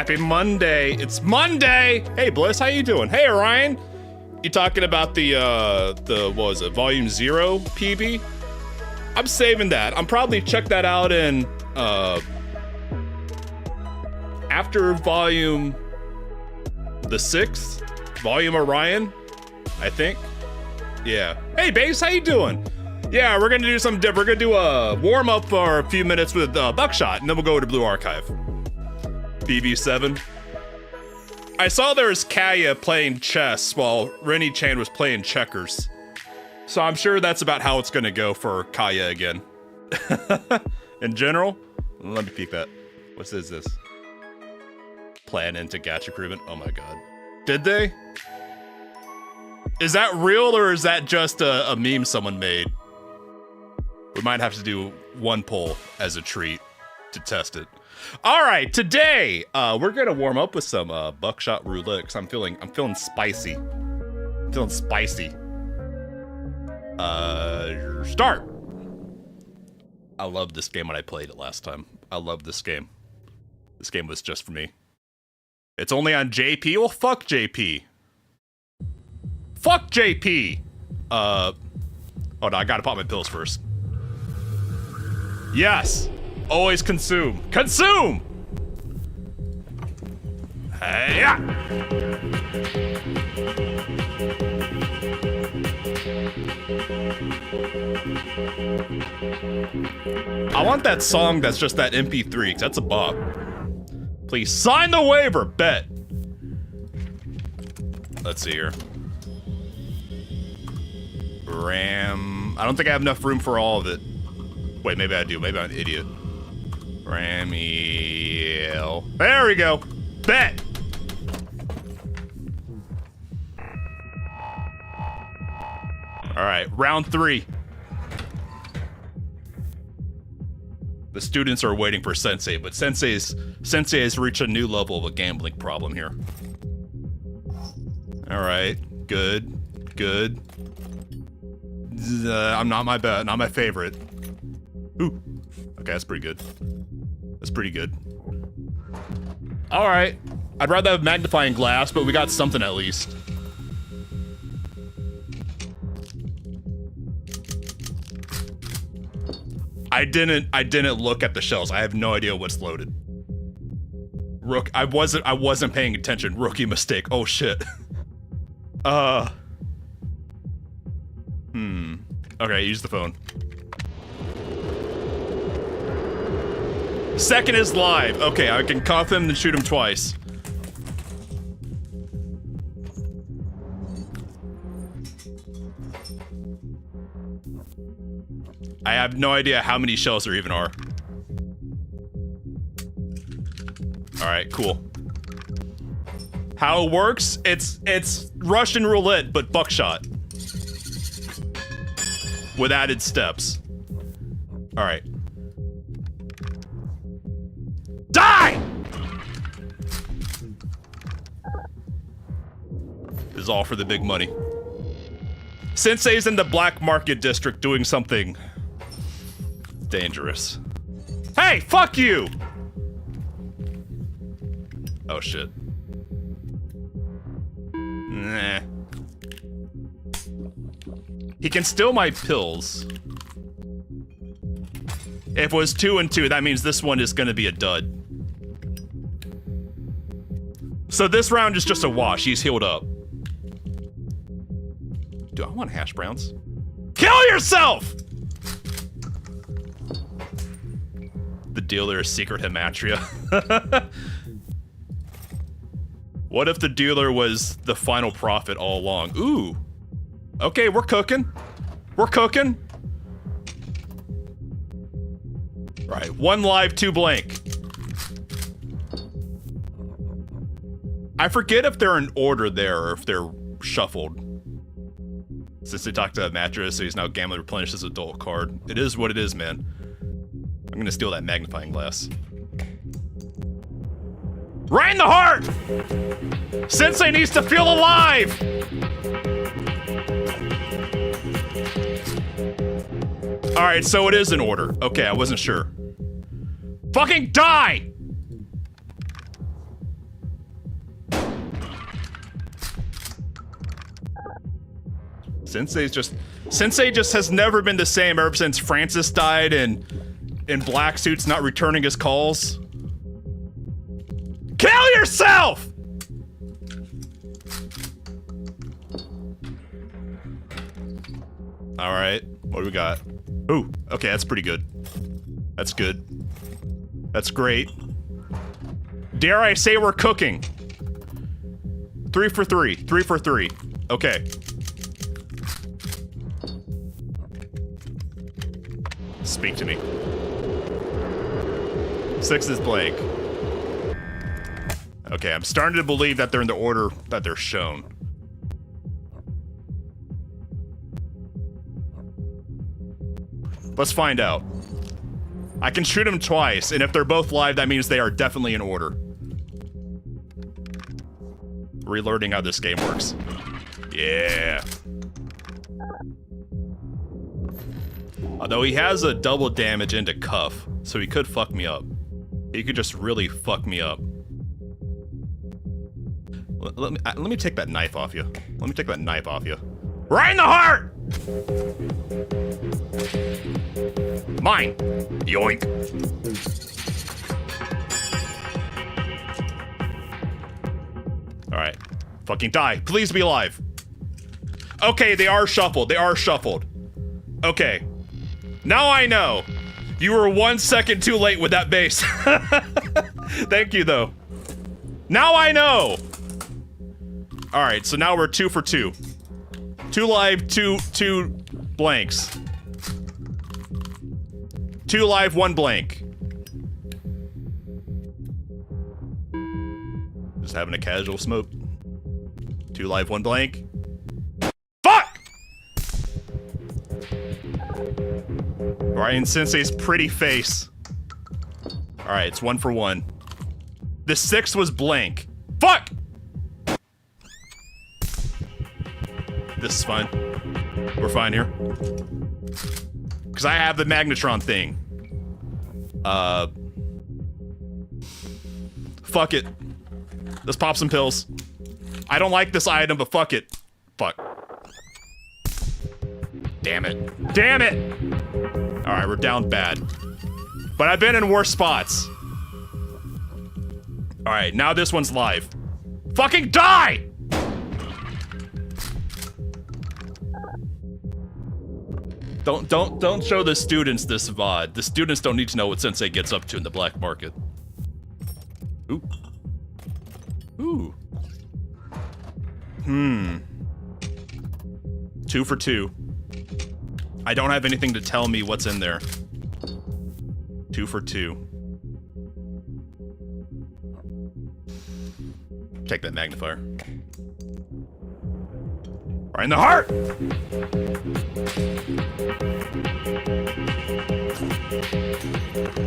Happy Monday. It's Monday. Hey, Bliss, how you doing? Hey, Orion. You talking about the what was it, Volume 0 PB? I'm saving that. I'm probably check that out in, after Volume the 6th, Volume Orion, I think. Yeah. Hey, Base, how you doing? Yeah, we're gonna do something different. We're gonna do a warm-up for a few minutes with Buckshot, and then we'll go to Blue Archive. BB7. I saw there was Kaya playing chess while Rennie Chan was playing checkers. So I'm sure that's about how it's gonna go for Kaya again. In general, let me peek that. What is this? Plan into gacha recruitment. Oh my god. Did they? Is that real or is that just a meme someone made? We might have to do one poll as a treat to test it. All right, today we're gonna warm up with some buckshot roulette because I'm feeling spicy. I'm feeling spicy. Start. I loved this game when I played it last time. I love this game. This game was just for me. It's only on JP. Well, fuck JP. Fuck JP. Oh no, I gotta pop my pills first. Yes. Always consume. Consume! Hey-ya! I want that song that's just that MP3, 'cause that's a bop. Please sign the waiver, bet. Let's see here. RAM. I don't think I have enough room for all of it. Wait, maybe I do. Maybe I'm an idiot. Ramiel. There we go. Bet. All right, round 3. The students are waiting for Sensei, but Sensei has reached a new level of a gambling problem here. All right, good. I'm not my bet, not my favorite. Ooh, okay, that's pretty good. That's pretty good. All right, I'd rather have magnifying glass, but we got something at least. I didn't look at the shells. I have no idea what's loaded. Rook, I wasn't paying attention. Rookie mistake. Oh shit. Okay, use the phone. Second is live. Okay, I can cuff him and shoot him twice. I have no idea how many shells there even are. Alright, cool. How it works, it's Russian roulette, but buckshot. With added steps. Alright. Die! This is all for the big money. Sensei's in the black market district doing something dangerous. Hey, fuck you! Oh shit. Nah. He can steal my pills. If it was 2 and 2, that means this one is gonna be a dud. So this round is just a wash. He's healed up. Do I want hash browns? Kill yourself! The dealer is secret hematria. What if the dealer was the final prophet all along? Ooh. Okay, we're cooking. We're cooking. Right, 1 live, 2 blank. I forget if they're in order there or if they're shuffled. Since they talked to Mattress, so he's now gambling replenished his adult card. It is what it is, man. I'm gonna steal that magnifying glass. Right in the heart! Sensei needs to feel alive! Alright, so it is in order. Okay, I wasn't sure. Fucking die! Sensei just has never been the same ever since Francis died and in black suits not returning his calls. Kill yourself! All right, what do we got? Ooh, okay, that's pretty good. That's good. That's great. Dare I say we're cooking? 3 for 3, 3 for 3. Okay. Speak to me. 6 is blank. Okay, I'm starting to believe that they're in the order that they're shown. Let's find out. I can shoot them twice, and if they're both live, that means they are definitely in order. Relearning how this game works. Yeah. Although he has a double damage into cuff, so he could fuck me up. He could just really fuck me up. Let me take that knife off you. Let me take that knife off you. Right in the heart! Mine. Yoink. Alright. Fucking die. Please be alive. Okay, they are shuffled. They are shuffled. Okay. Now I know. You were 1 second too late with that base. Thank you, though. Now I know. Alright, so now we're 2 for 2. 2 live, 2 blanks. 2 live, 1 blank. Just having a casual smoke. 2 live, 1 blank. Fuck! Ryan Sensei's pretty face. Alright, it's 1 for 1. The 6 was blank. Fuck! This is fine. We're fine here. Because I have the magnetron thing. Fuck it. Let's pop some pills. I don't like this item, but fuck it. Fuck. Damn it. Damn it! Alright, we're down bad. But I've been in worse spots. Alright, now this one's live. Fucking die! Don't show the students this VOD. The students don't need to know what Sensei gets up to in the black market. Ooh. Ooh. 2 for 2. I don't have anything to tell me what's in there. 2 for 2. Take that magnifier. Right in the heart!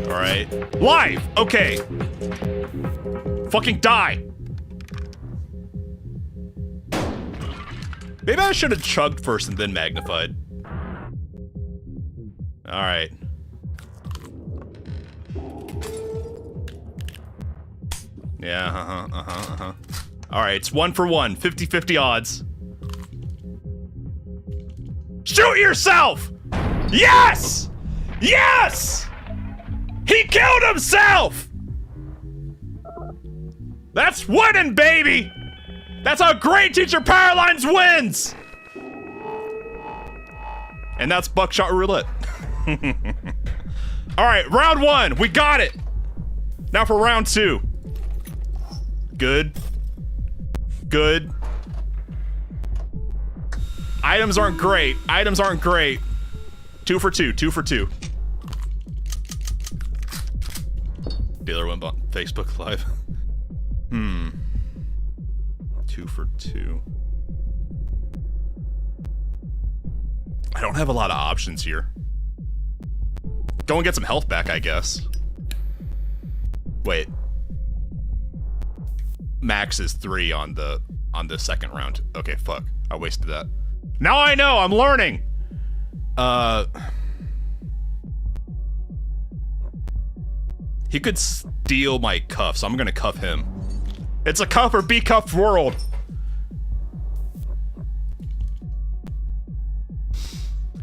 Alright. Live! Okay. Fucking die! Maybe I should have chugged first and then magnified. Alright. Yeah, Alright, it's 1 for 1. 50-50 odds. Shoot yourself! Yes! Yes! He killed himself! That's winning, baby! That's how great Teacher Powerlines wins! And that's Buckshot Roulette. Alright, round 1. We got it! Now for round 2. Good. Good. Items aren't great. Items aren't great. 2 for 2. 2 for 2. Dealer went on Facebook Live. 2 for 2. I don't have a lot of options here. Go and get some health back, I guess. Wait. Max is 3 on the second round. Okay, fuck. I wasted that. Now I know, I'm learning! He could steal my cuff, so I'm gonna cuff him. It's a cuff or be cuffed world!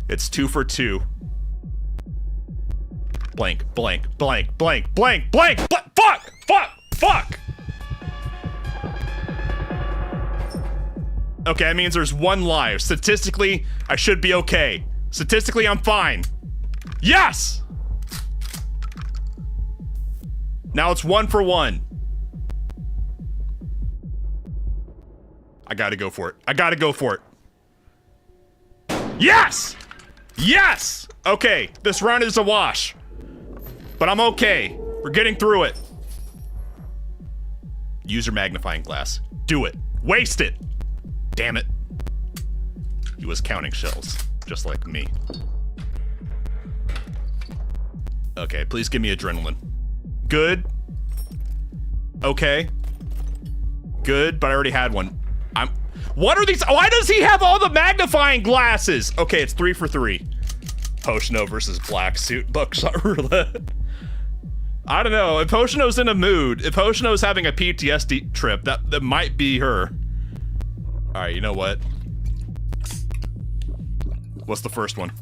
It's 2 for 2. Blank, blank, blank, blank, blank, blank, fuck, fuck, fuck. Okay, that means there's 1 live. Statistically, I should be okay. Statistically, I'm fine. Yes! Now it's 1 for 1. I gotta go for it. I gotta go for it. Yes! Yes! Okay, this round is a wash. But I'm okay. We're getting through it. Use your magnifying glass. Do it. Waste it. Damn it. He was counting shells, just like me. Okay, please give me adrenaline. Good. Okay. Good, but I already had one. What are these? Why does he have all the magnifying glasses? Okay, it's 3 for 3. Potiono versus Black Suit Buckshot Roulette. I don't know. If Potiono's in a mood, if Potiono's having a PTSD trip, that might be her. All right, you know what? What's the first one?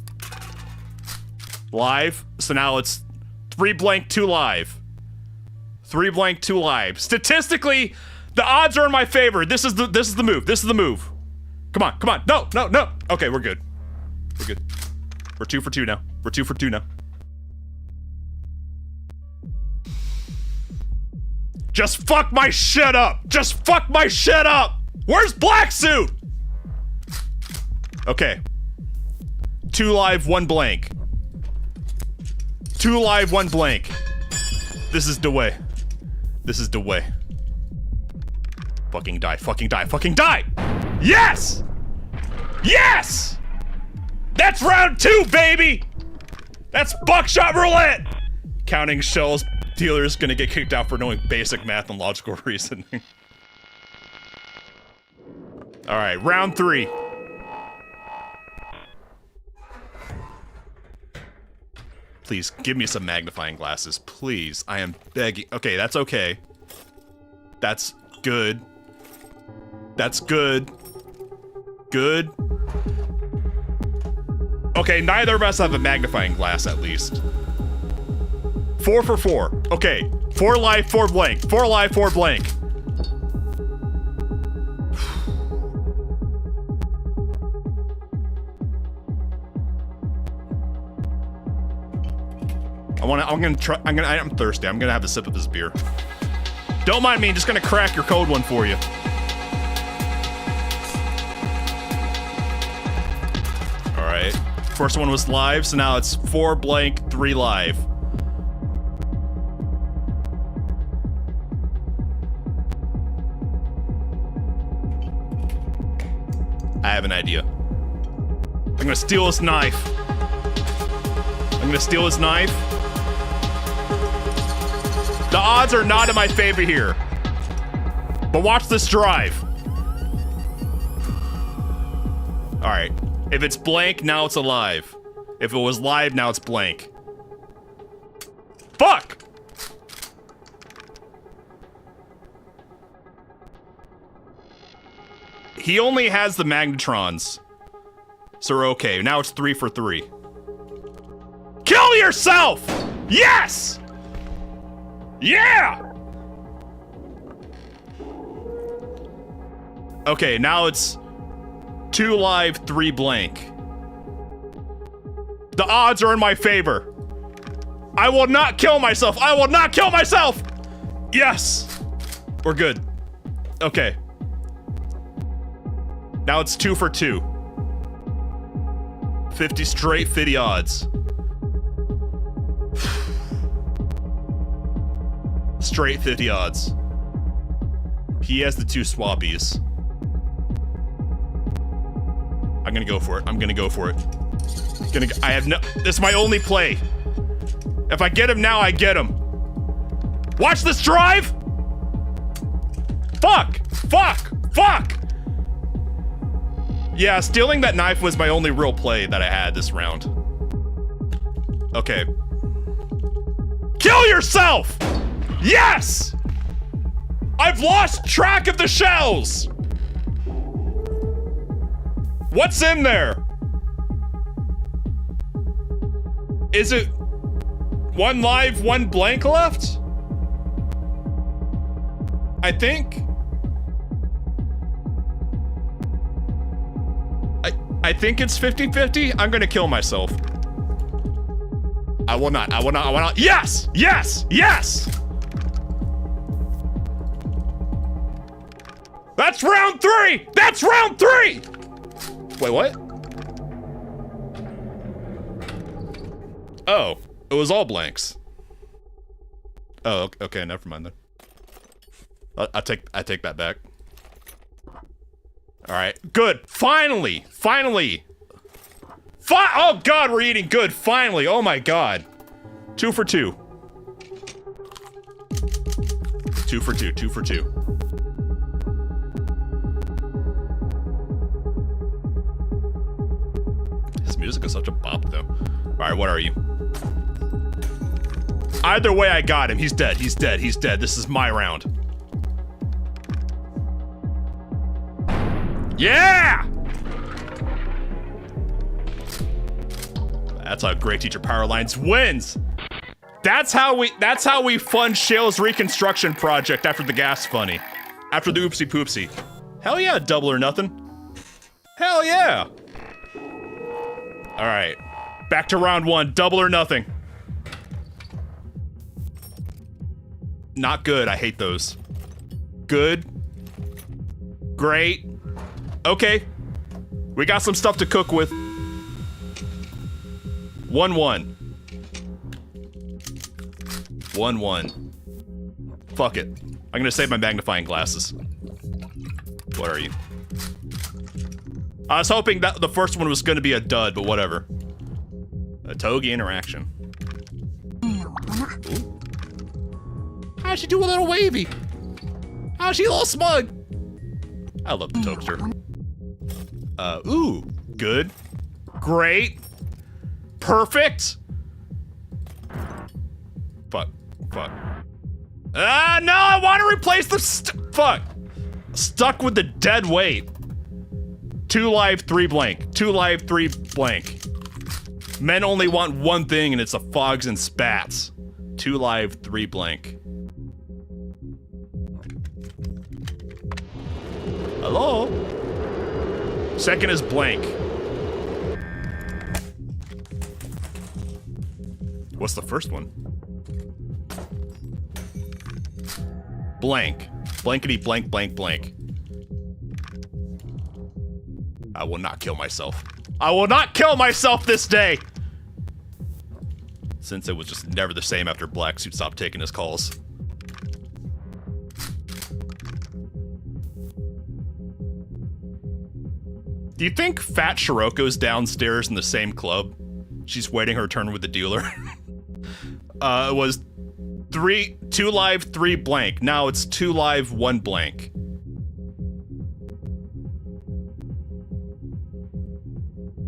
Live. So now it's 3 blank 2 live. 3 blank 2 live. Statistically, the odds are in my favor. This is the move. This is the move. Come on, come on. No, no, no. Okay, we're good. We're good. We're 2 for 2 now. We're 2 for 2 now. Just fuck my shit up. Just fuck my shit up. Where's Black Suit? Okay. 2 live, 1 blank. 2 live, 1 blank. This is the way. This is the way. Fucking die, fucking die, fucking die! Yes! Yes! That's round 2, baby! That's Buckshot Roulette! Counting shells, dealer's gonna get kicked out for knowing basic math and logical reasoning. Alright, round 3. Please, give me some magnifying glasses, please. I am begging. Okay, that's okay. That's good. That's good. Good. Okay, neither of us have a magnifying glass, at least. 4 for 4. Okay, 4 live, 4 blank. 4 live, 4 blank. I'm thirsty. I'm gonna have a sip of this beer. Don't mind me, I'm just gonna crack your code one for you. Alright. First one was live, so now it's 4 blank, 3 live. I have an idea. I'm gonna steal his knife. I'm gonna steal his knife. The odds are not in my favor here. But watch this drive. Alright. If it's blank, now it's alive. If it was live, now it's blank. Fuck! He only has the magnetrons. So we're okay. Now it's 3 for 3. Kill yourself! Yes! Yeah! Okay, now it's 2 live, 3 blank. The odds are in my favor. I will not kill myself. I will not kill myself! Yes! We're good. Okay. Now it's 2 for 2. 50 straight 50 odds. Straight 50 odds. He has the 2 swappies. I'm gonna go for it. I'm gonna go for it. I have no. This is my only play. If I get him now, I get him. Watch this drive! Fuck! Fuck! Fuck! Yeah, stealing that knife was my only real play that I had this round. Okay. Kill yourself! Yes! I've lost track of the shells! What's in there? Is it 1 live, 1 blank left? I think. I think it's 50-50. I'm gonna kill myself. I will not. Yes! Yes! Yes! That's round 3! That's round 3! Wait, what? Oh, it was all blanks. Oh, okay, never mind then. I take that back. All right, good. Finally. Oh God, we're eating good. Finally. Oh my God. 2 for 2. 2 for 2. 2 for 2. His music is such a bop, though. All right, what are you? Either way, I got him. He's dead. He's dead. He's dead. This is my round. Yeah! That's how Great Teacher Powerlines wins. That's how we fund Shale's reconstruction project after the gas funny. After the oopsie poopsie. Hell yeah, double or nothing. Hell yeah. All right. Back to round 1, double or nothing. Not good, I hate those. Good. Great. Okay. We got some stuff to cook with. 1-1. 1-1. Fuck it. I'm gonna save my magnifying glasses. What are you? I was hoping that the first one was gonna be a dud, but whatever. A Togi interaction. Ooh. How'd she do a little wavy? How'd she a little smug? I love the toaster. Ooh, good. Great. Perfect. Fuck. Ah, no, I want to replace the fuck. Stuck with the dead weight. 2 live, 3 blank. 2 live, 3 blank. Men only want one thing, and it's the fogs and spats. 2 live, 3 blank. Hello? Second is blank. What's the first one? Blank. Blankety blank blank blank. I will not kill myself. I will not kill myself this day! Since it was just never the same after Black Suit stopped taking his calls. Do you think Fat Shiroko's downstairs in the same club? She's waiting her turn with the dealer. It was 2 live, 3 blank. Now it's 2 live, 1 blank.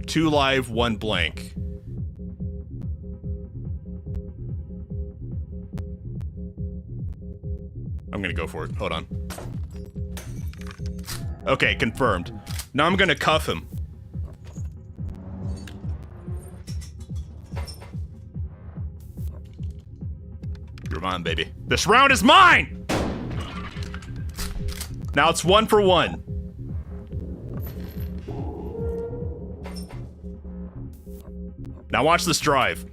Two live, 1 blank. I'm gonna go for it. Hold on. Okay, confirmed. Now I'm gonna cuff him. You're mine, baby. This round is mine! Now it's 1 for 1. Now watch this drive.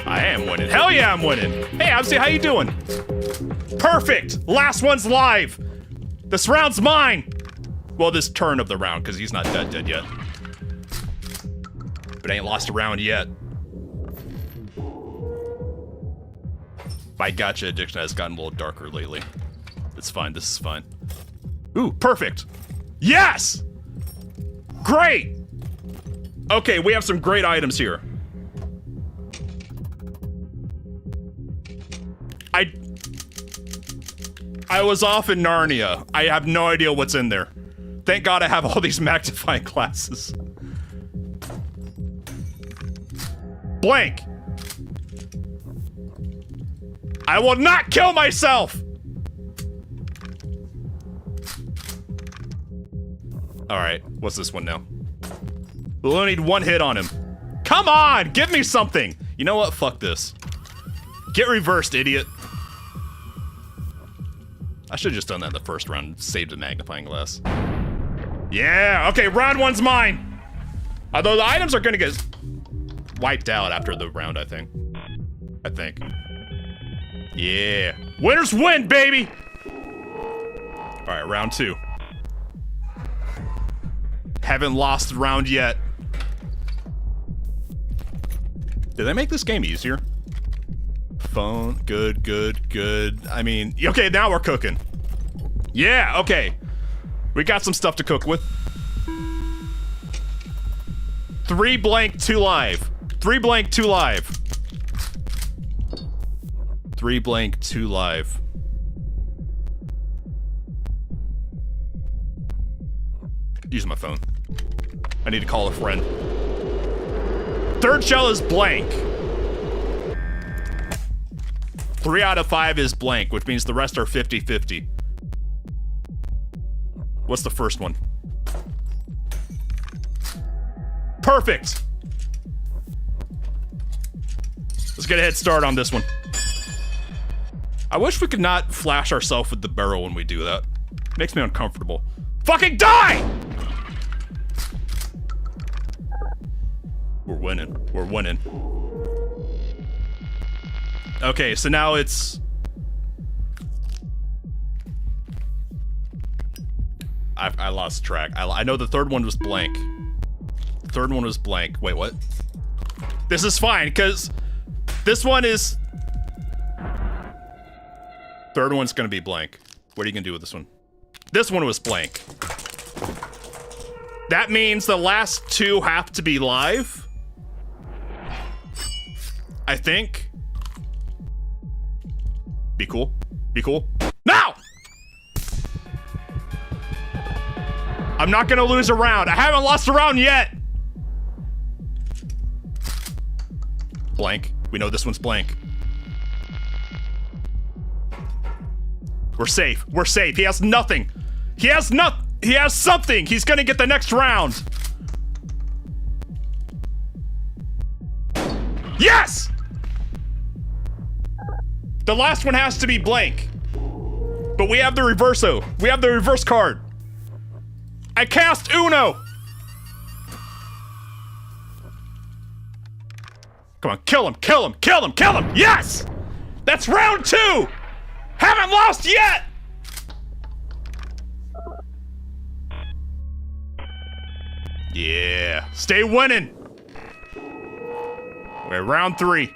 I am winning. Hell yeah, I'm winning. Hey, Absy, how you doing? Perfect. Last one's live. This round's mine. Well, this turn of the round, because he's not dead yet. But I ain't lost a round yet. My gacha addiction has gotten a little darker lately. It's fine, this is fine. Ooh, perfect. Yes! Great! Okay, we have some great items here. I was off in Narnia. I have no idea what's in there. Thank God I have all these magnifying glasses. Blank. I will not kill myself! All right, what's this one now? We'll only need one hit on him. Come on, give me something. You know what? Fuck this. Get reversed, idiot. I should have just done that in the first round. Saved a magnifying glass. Yeah, okay, round one's mine. Although the items are gonna get wiped out after the round, I think. Yeah. Winners win, baby! All right, round two. Haven't lost the round yet. Did they make this game easier? Phone, good, good, good. I mean, okay, now we're cooking. Yeah, okay. We got some stuff to cook with. 3 blank, 2 live. 3 blank, 2 live. 3 blank, 2 live. Using my phone. I need to call a friend. 3rd shell is blank. 3 out of 5 is blank, which means the rest are 50-50. What's the first one? Perfect! Let's get a head start on this one. I wish we could not flash ourselves with the barrel when we do that. Makes me uncomfortable. Fucking die! We're winning. We're winning. Okay, so now it's... I lost track. I know the 3rd one was blank. The 3rd one was blank. Wait, what? This is fine, because this one is... 3rd one's gonna be blank. What are you gonna do with this one? This one was blank. That means the last 2 have to be live. I think. Be cool. Be cool. Now! I'm not gonna lose a round. I haven't lost a round yet. Blank. We know this one's blank. We're safe. We're safe. He has nothing. He has something. He's gonna get the next round. Yes! The last one has to be blank. But we have the reverso. We have the reverse card. I cast Uno. Come on, kill him, kill him, kill him, kill him. Yes! That's round 2. Haven't lost yet. Yeah, stay winning. Okay, round 3.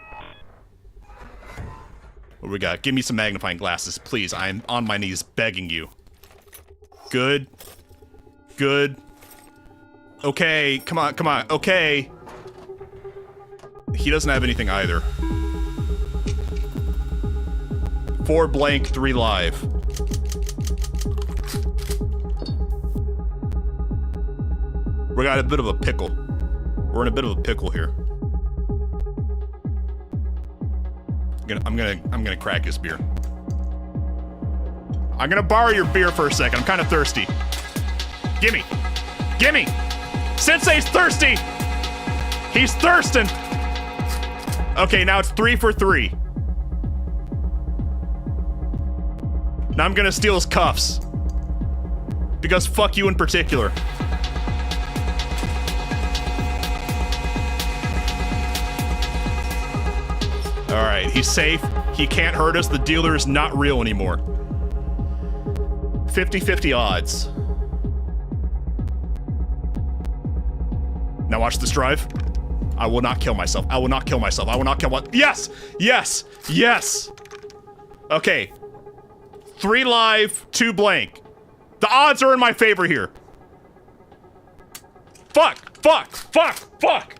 What do we got? Give me some magnifying glasses, please. I'm on my knees begging you. Good. Good. Okay, come on, come on. Okay. He doesn't have anything either. 4 blank, 3 live. We got a bit of a pickle. We're in a bit of a pickle here. I'm gonna crack his beer. I'm gonna borrow your beer for a second. I'm kind of thirsty. Gimme! Gimme! Sensei's thirsty! He's thirsting! Okay, now it's 3 for 3. Now I'm gonna steal his cuffs. Because fuck you in particular. Alright, he's safe. He can't hurt us. The dealer is not real anymore. 50-50 odds. Now watch this drive. I will not kill myself. I will not kill myself. I will not kill my- Yes! Yes! Yes! Okay. 3 live, 2 blank. The odds are in my favor here. Fuck! Fuck! Fuck! Fuck!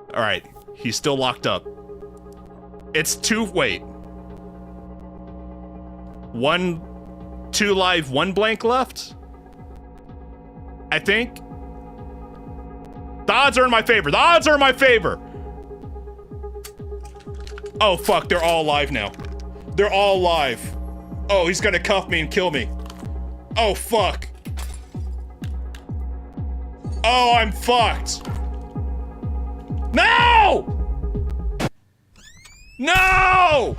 Alright. He's still locked up. It's 2- wait. 2 live, 1 blank left? I think. The odds are in my favor. The odds are in my favor. Oh, fuck. They're all live now. They're all live. Oh, he's gonna cuff me and kill me. Oh, fuck. Oh, I'm fucked. No! No!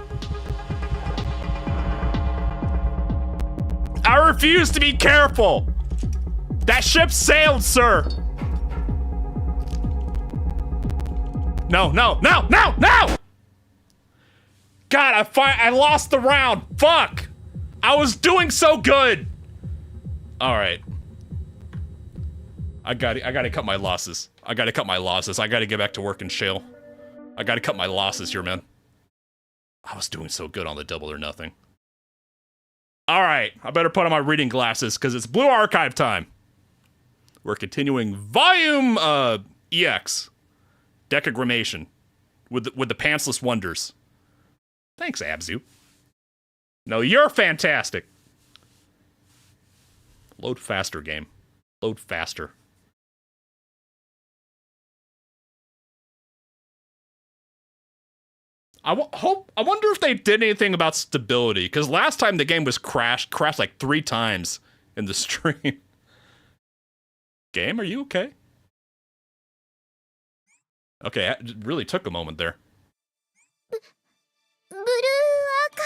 I refuse to be careful. That ship sailed, sir. No, no, no, no, no! God, I lost the round. Fuck! I was doing so good. All right. I gotta cut my losses. I gotta get back to work in shale. I gotta cut my losses here, man. I was doing so good on the double or nothing. All right, I better put on my reading glasses because it's Blue Archive time. We're continuing volume EX Decagrammation with the Pantsless Wonders. Thanks, Abzu. No, you're fantastic. Load faster, game. Load faster. I wonder if they did anything about stability, because last time the game was crashed like 3 times in the stream. Game, are you okay? Okay, it really took a moment there.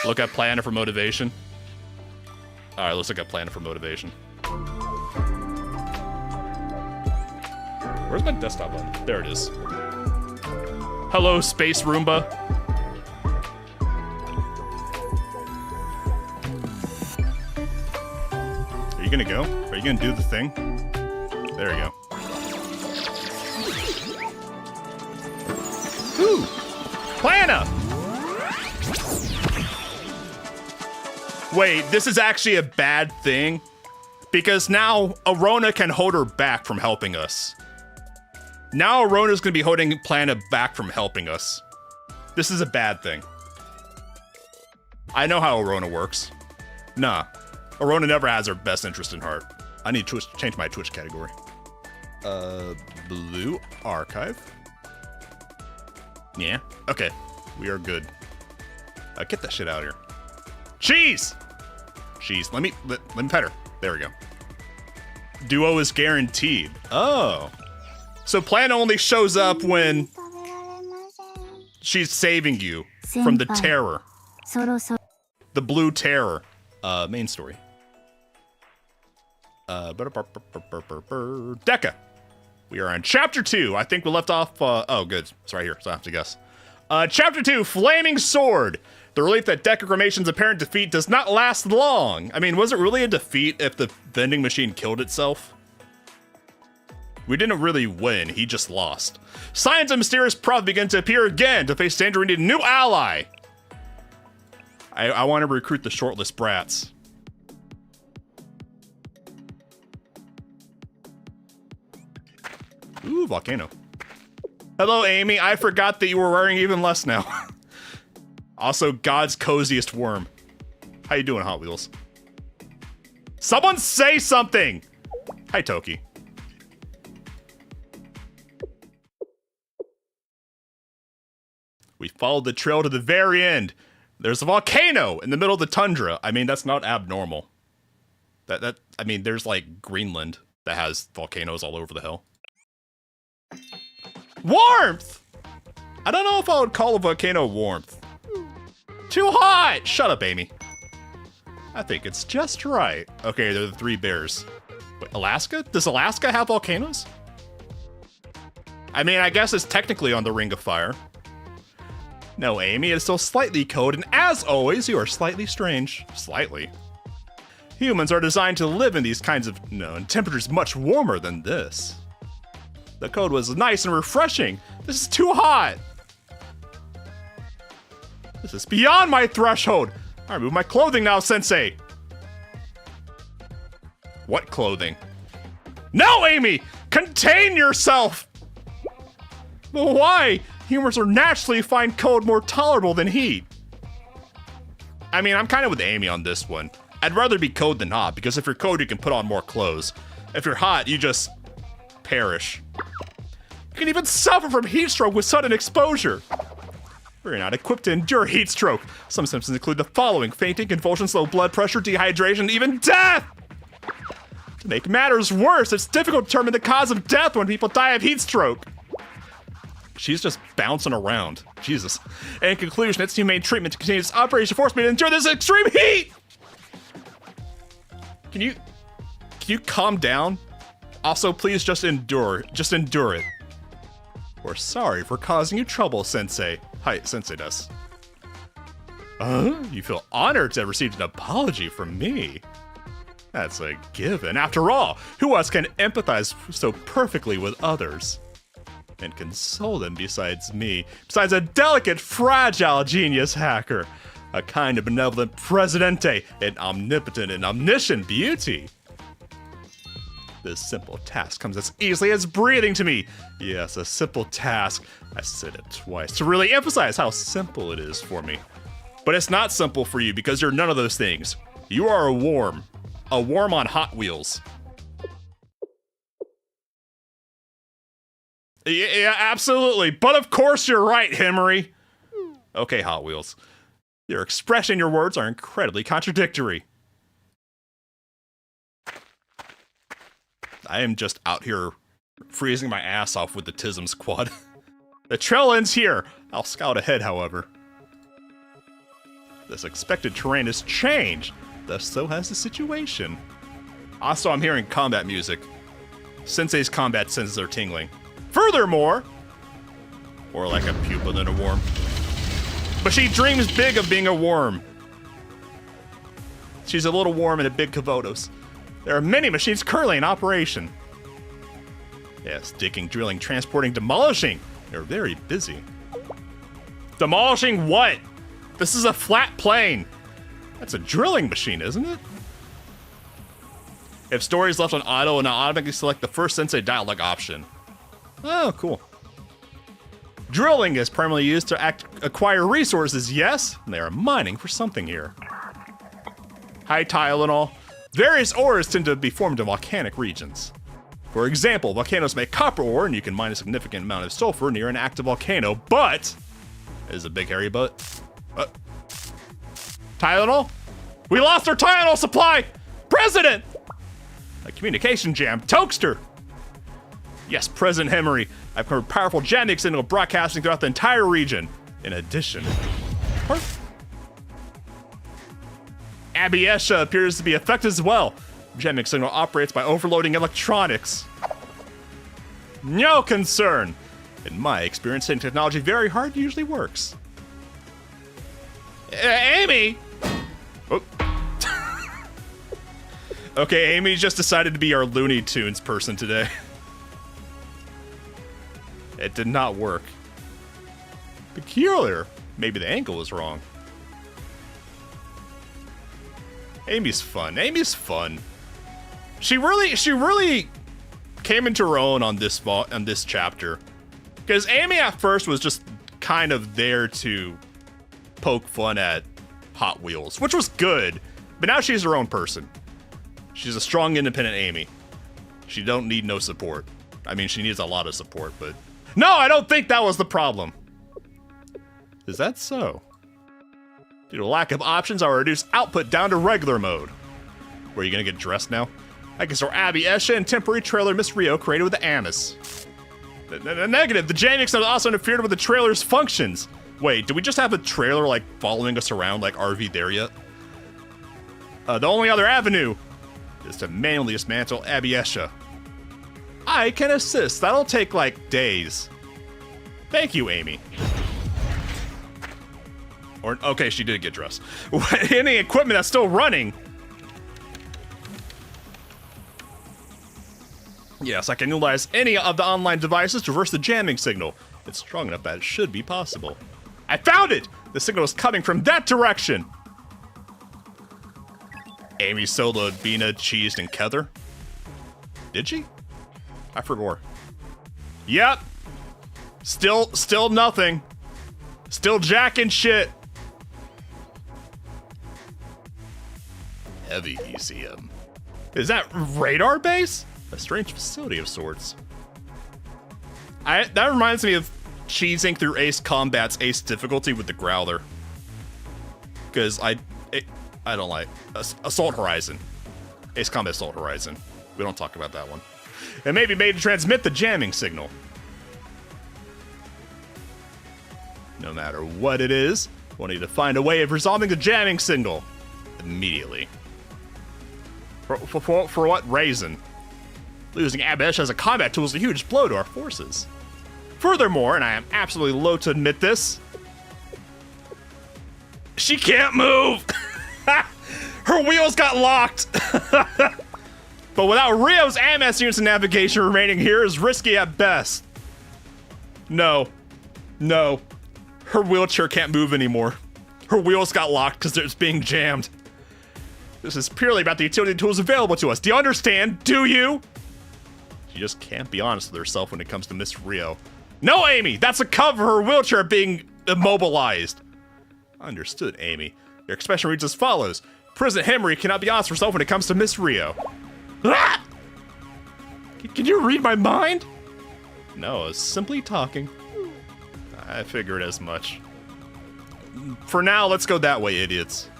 Look at Planner for motivation. Alright, let's look at Planner for motivation. Where's my desktop button? There it is. Hello, Space Roomba. Are you gonna go? Are you gonna do the thing? There we go. Ooh! Plana! Wait, this is actually a bad thing? Because now Arona can hold her back from helping us. Now Arona's gonna be holding Plana back from helping us. This is a bad thing. I know how Arona works. Nah. Arona never has her best interest in heart. I need to change my Twitch category. Blue Archive. Yeah, okay. We are good. Get that shit out of here. Cheese! Cheese, let me pet her. There we go. Duo is guaranteed. Oh. So Plan only shows up when she's saving you from the terror. The blue terror. Main story. Deca. We are on chapter 2. I think we left off, oh good, it's right here, so I have to guess. Chapter 2, Flaming Sword. The relief that Decagrammation's apparent defeat does not last long. I mean, was it really a defeat if the vending machine killed itself? We didn't really win, he just lost. Signs of mysterious prophet begin to appear again. To face danger, we need a new ally. I want to recruit the shortlist brats. Ooh, volcano. Hello, Amy. I forgot that you were wearing even less now. Also, God's coziest worm. How you doing, Hot Wheels? Someone say something! Hi, Toki. We followed the trail to the very end. There's a volcano in the middle of the tundra. I mean, that's not abnormal. I mean, there's like Greenland that has volcanoes all over the hill. Warmth! I don't know if I would call a volcano warmth. Too hot! Shut up, Amy. I think it's just right. Okay, they're the 3 bears. Wait, Alaska? Does Alaska have volcanoes? I mean, I guess it's technically on the Ring of Fire. No, Amy, it's still slightly cold, and as always, you are slightly strange. Slightly. Humans are designed to live in these kinds of, in temperatures much warmer than this. The code was nice and refreshing. This is too hot. This is beyond my threshold. I remove my clothing now, Sensei. What clothing? No, Amy! Contain yourself! But why? Humans are naturally find cold more tolerable than heat. I mean, I'm kind of with Amy on this one. I'd rather be cold than hot, because if you're cold, you can put on more clothes. If you're hot, you just perish. You can even suffer from heat stroke with sudden exposure. We're not equipped to endure heat stroke. Some symptoms include the following: fainting, convulsions, low blood pressure, dehydration, even death! To make matters worse, it's difficult to determine the cause of death when people die of heat stroke. She's just bouncing around. Jesus. And in conclusion, its humane treatment to continue its operation forced me to endure this extreme heat! Can you calm down? Also, please just endure. Just endure it. We're sorry for causing you trouble, Sensei. Hi, Sensei does. You feel honored to have received an apology from me. That's a given. After all, who else can empathize so perfectly with others? And console them besides me, besides a delicate, fragile genius hacker, a kind of benevolent presidente, an omnipotent and omniscient beauty. This simple task comes as easily as breathing to me. Yes, a simple task. I said it twice to really emphasize how simple it is for me. But it's not simple for you because you're none of those things. You are a worm on Hot Wheels. Yeah, absolutely. But of course you're right, Himmery. Okay, Hot Wheels. Your expression and your words are incredibly contradictory. I am just out here freezing my ass off with the Tism squad. The trail ends here. I'll scout ahead, however. This expected terrain has changed. Thus, so has the situation. Also, I'm hearing combat music. Sensei's combat senses are tingling. Furthermore, more like a pupa than a worm. But she dreams big of being a worm. She's a little worm in a big Kavotos. There are many machines currently in operation. Yes, digging, drilling, transporting, demolishing. They're very busy. Demolishing what? This is a flat plane. That's a drilling machine, isn't it? If story is left on auto, and I'll automatically select the first Sensei dialogue option. Oh, cool. Drilling is primarily used to acquire resources, yes? And they are mining for something here. High tile and all. Various ores tend to be formed in volcanic regions. For example, volcanoes make copper ore, and you can mine a significant amount of sulfur near an active volcano, but... Is a big hairy butt. Tylenol? We lost our Tylenol supply! President! A communication jam. Toaster! Yes, President Himmery. I've heard powerful jamming signal broadcasting throughout the entire region. In addition... Abby Esha appears to be affected as well. Jamming signal operates by overloading electronics. No concern. In my experience, hitting technology very hard usually works. Amy! Oh. Okay, Amy just decided to be our Looney Tunes person today. It did not work. Peculiar. Maybe the angle was wrong. Amy's fun. Amy's fun. She really came into her own on this chapter. Because Amy at first was just kind of there to poke fun at Hot Wheels, which was good. But now she's her own person. She's a strong, independent Amy. She don't need no support. I mean, she needs a lot of support, but... No, I don't think that was the problem. Is that so? Due to lack of options, I'll reduce output down to regular mode. Where are you gonna get dressed now? I can store Abby Esha and temporary trailer Miss Rio created with the Anis. Negative, the Janix has also interfered with the trailer's functions. Wait, do we just have a trailer, like, following us around like RV there yet? The only other avenue is to manually dismantle Abby Esha. I can assist. That'll take, like, days. Thank you, Amy. Or, okay, she did get dressed. Any equipment that's still running. Yes, I can utilize any of the online devices to reverse the jamming signal. It's strong enough that it should be possible. I found it! The signal is coming from that direction! Amy soloed Bina, cheesed, and Kether. Did she? I forgot. Yep. Still nothing. Still jacking shit. Heavy ECM. Is that radar base? A strange facility of sorts. That reminds me of cheesing through Ace Combat's Ace difficulty with the Growler. Because I don't like Assault Horizon. Ace Combat Assault Horizon. We don't talk about that one. It may be made to transmit the jamming signal. No matter what it is, we'll need to find a way of resolving the jamming signal immediately. For what reason? Losing Abesh as a combat tool is a huge blow to our forces. Furthermore, and I am absolutely loath to admit this, she can't move! Her wheels got locked! But without Rio's AMS units and navigation remaining here is risky at best. No. No. Her wheelchair can't move anymore. Her wheels got locked because it's being jammed. This is purely about the utility tools available to us. Do you understand? Do you? She just can't be honest with herself when it comes to Miss Rio. No, Amy! That's a cover for her wheelchair being immobilized. Understood, Amy. Your expression reads as follows. President Henry cannot be honest with herself when it comes to Miss Rio. Ah! Can you read my mind? No, I was simply talking. I figured as much. For now, let's go that way, idiots.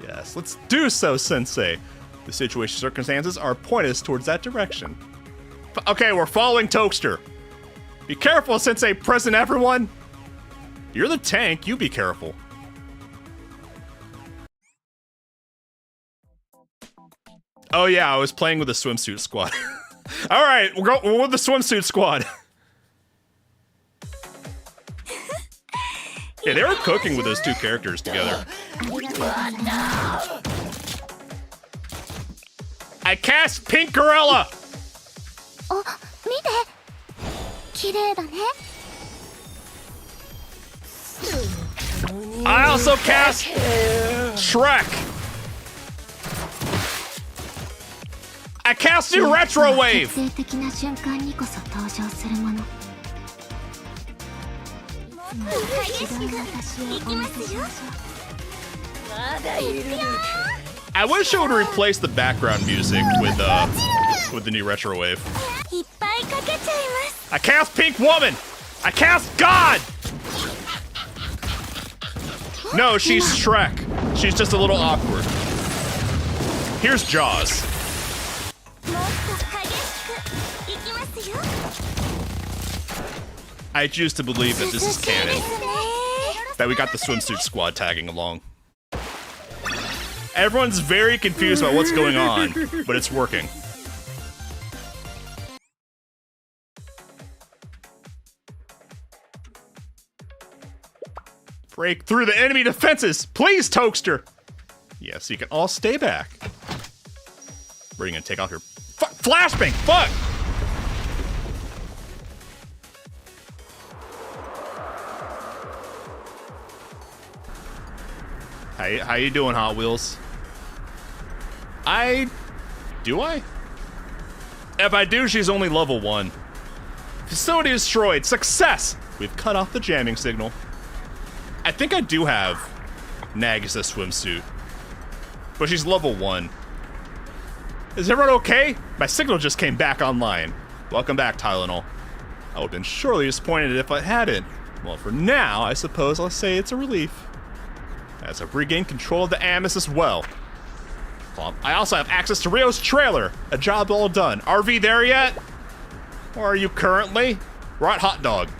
Yes, let's do so, Sensei. The situation circumstances are pointing us towards that direction. Okay, we're following Toaster. Be careful, Sensei, present everyone. You're the tank, you be careful. Oh yeah, I was playing with the swimsuit squad. Alright, we're with the swimsuit squad. Yeah, they were cooking with those two characters together. I cast Pink Gorilla! I also cast Shrek! I cast you Retro Wave! I wish I would replace the background music with the new Retro Wave. I cast Pink Woman! I cast God! No, she's Shrek. She's just a little awkward. Here's Jaws. I choose to believe that this is canon. That we got the swimsuit squad tagging along. Everyone's very confused about what's going on, but it's working. Break through the enemy defenses! Please, Toaster! Yes, you can all stay back. Where are you gonna take off your... Flashbang! Fuck! How you doing, Hot Wheels? Do I? If I do, she's only level 1. Facility destroyed. Success! We've cut off the jamming signal. I think I do have Nagisa swimsuit. But she's level 1. Is everyone okay? My signal just came back online. Welcome back, Tylenol. I would have been surely disappointed if I hadn't. Well, for now, I suppose I'll say it's a relief. As I've regained control of the Amos as well. I also have access to Rio's trailer. A job all done. RV there yet? Or are you currently? We're at Hot Dog.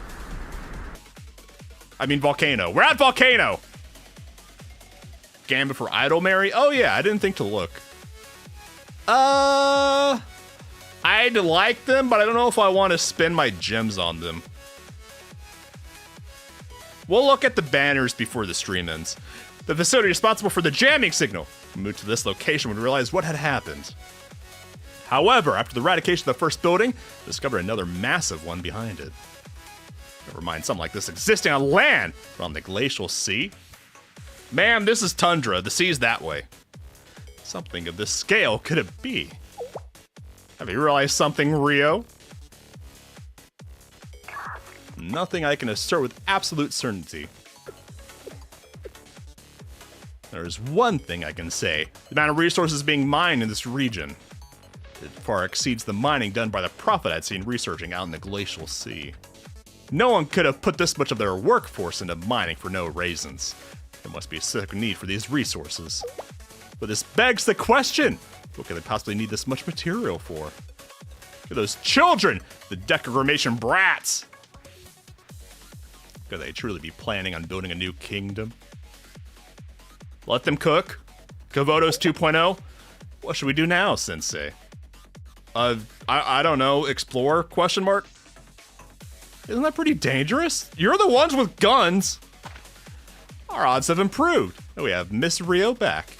I mean Volcano. We're at Volcano! Gambit for Idol Mary? Oh yeah, I didn't think to look. I'd like them, but I don't know if I want to spend my gems on them. We'll look at the banners before the stream ends. The facility responsible for the jamming signal moved to this location when we realized what had happened. However, after the eradication of the first building, discovered another massive one behind it. Never mind something like this existing on land, but on the glacial sea. Ma'am, this is tundra. The sea's that way. Something of this scale could it be? Have you realized something, Rio? Nothing I can assert with absolute certainty. There's one thing I can say. The amount of resources being mined in this region. It far exceeds the mining done by the prophet I'd seen researching out in the glacial sea. No one could have put this much of their workforce into mining for no reasons. There must be a sick need for these resources. But this begs the question, what could they possibly need this much material for? Look at those children, the declaration brats. Could they truly be planning on building a new kingdom? Let them cook. Kavotos 2.0. What should we do now, Sensei? I don't know. Explore? Question mark. Isn't that pretty dangerous? You're the ones with guns. Our odds have improved. And we have Miss Rio back.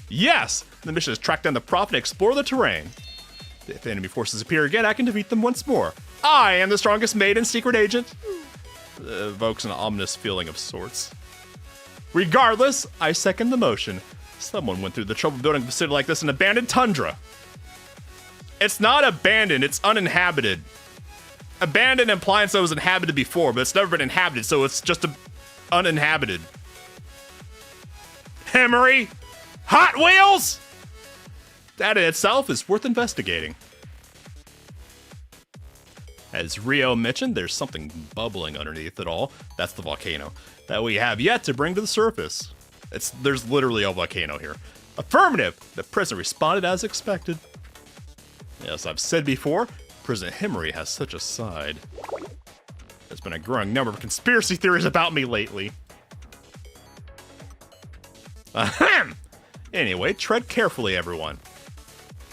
Yes! The mission is track down the Prophet and explore the terrain. If enemy forces appear again, I can defeat them once more. I am the strongest maiden secret agent. Evokes an ominous feeling of sorts. Regardless, I second the motion. Someone went through the trouble of building a facility like this in abandoned tundra. It's not abandoned, it's uninhabited. Abandoned implies that it was inhabited before, but it's never been inhabited, so it's just uninhabited. Emery! Hot Wheels! That in itself is worth investigating. As Rio mentioned, there's something bubbling underneath it all. That's the volcano that we have yet to bring to the surface. There's literally a volcano here. Affirmative! The president responded as expected. As I've said before, President Henry has such a side. There's been a growing number of conspiracy theories about me lately. Ahem! Anyway, tread carefully, everyone.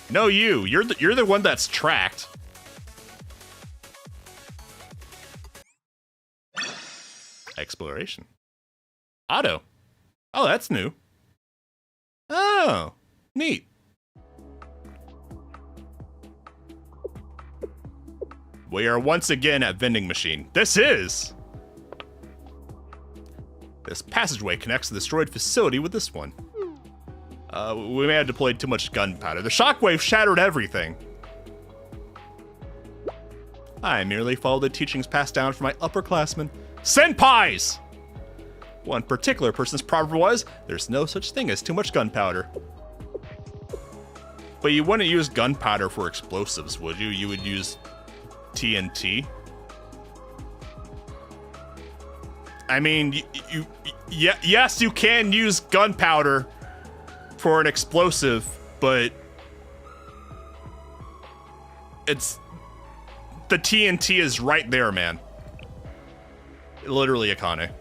No, you're the one that's tracked. Exploration. Auto. Oh, that's new. Oh, neat. We are once again at vending machine. This passageway connects the destroyed facility with this one. We may have deployed too much gunpowder. The shockwave shattered everything. I merely followed the teachings passed down from my upperclassmen. Senpais! One particular person's proverb was, there's no such thing as too much gunpowder. But you wouldn't use gunpowder for explosives, would you? You would use TNT? I mean, yes, you can use gunpowder for an explosive, but the TNT is right there, man. Literally, Akane.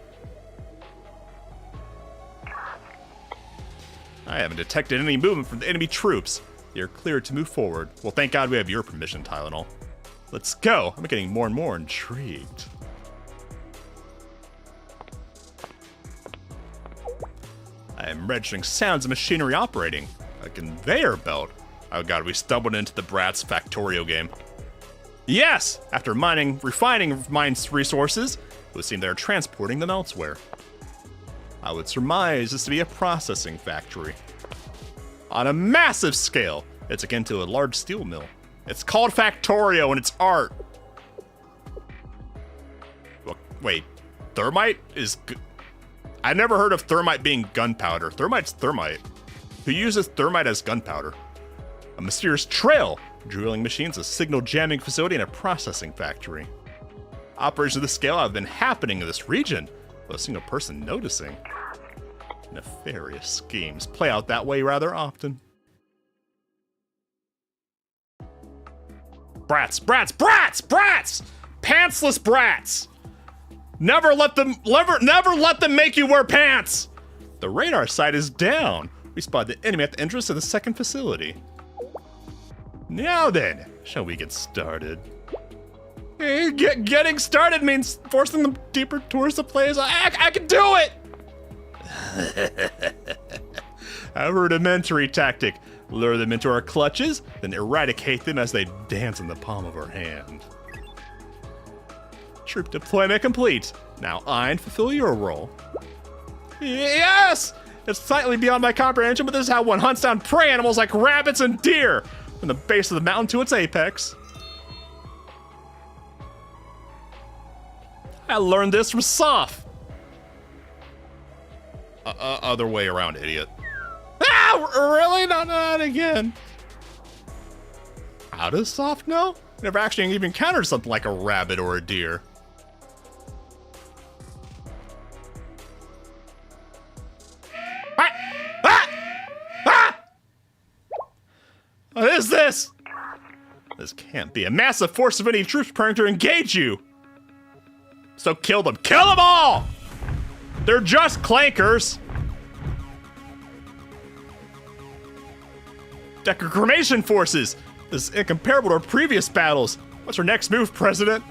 I haven't detected any movement from the enemy troops. You're cleared to move forward. Well, thank God we have your permission, Tylenol. Let's go. I'm getting more and more intrigued. I am registering sounds of machinery operating. A conveyor belt. Oh God, we stumbled into the Bratz Factorio game. Yes! After refining mine's resources, it would seem they're transporting them elsewhere. I would surmise this to be a processing factory. On a massive scale, it's akin to a large steel mill. It's called Factorio and it's art. Well, wait, thermite is I never heard of thermite being gunpowder. Thermite's thermite. Who uses thermite as gunpowder? A mysterious trail. Drilling machines, a signal jamming facility, and a processing factory. Operations of this scale have been happening in this region, without a single person noticing. Nefarious schemes play out that way rather often. Brats, brats, brats, brats! Pantsless brats! Never let them make you wear pants! The radar site is down. We spotted the enemy at the entrance to the second facility. Now then, shall we get started? Getting started means forcing them deeper towards the place. I can do it! A rudimentary tactic. Lure them into our clutches, then eradicate them as they dance in the palm of our hand. Troop deployment complete. Now Ein, fulfill your role. Yes! It's slightly beyond my comprehension, but this is how one hunts down prey animals like rabbits and deer, from the base of the mountain to its apex. I learned this from Soph. Other way around, idiot. Ah, really? Not again. How does Soph know? Never actually even encountered something like a rabbit or a deer. is this? This can't be. A massive force of enemy troops preparing to engage you. So kill them. Kill them all! They're just clankers. Decimation forces. This is incomparable to our previous battles. What's our next move, President?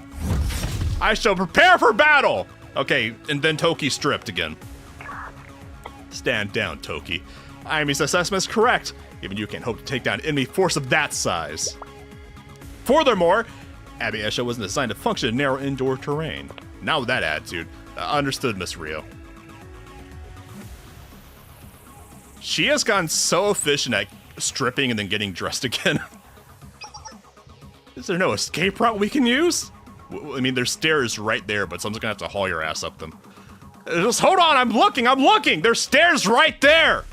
I shall prepare for battle. Okay, and then Toki stripped again. Stand down, Toki. Ayami's assessment is correct. Even you can't hope to take down an enemy force of that size. Furthermore, Abby Esha wasn't designed to function in narrow indoor terrain. Not with that attitude. Understood, Miss Rio. She has gotten so efficient at stripping and then getting dressed again. Is there no escape route we can use? I mean, there's stairs right there, but someone's gonna have to haul your ass up them. Just hold on, I'm looking! There's stairs right there!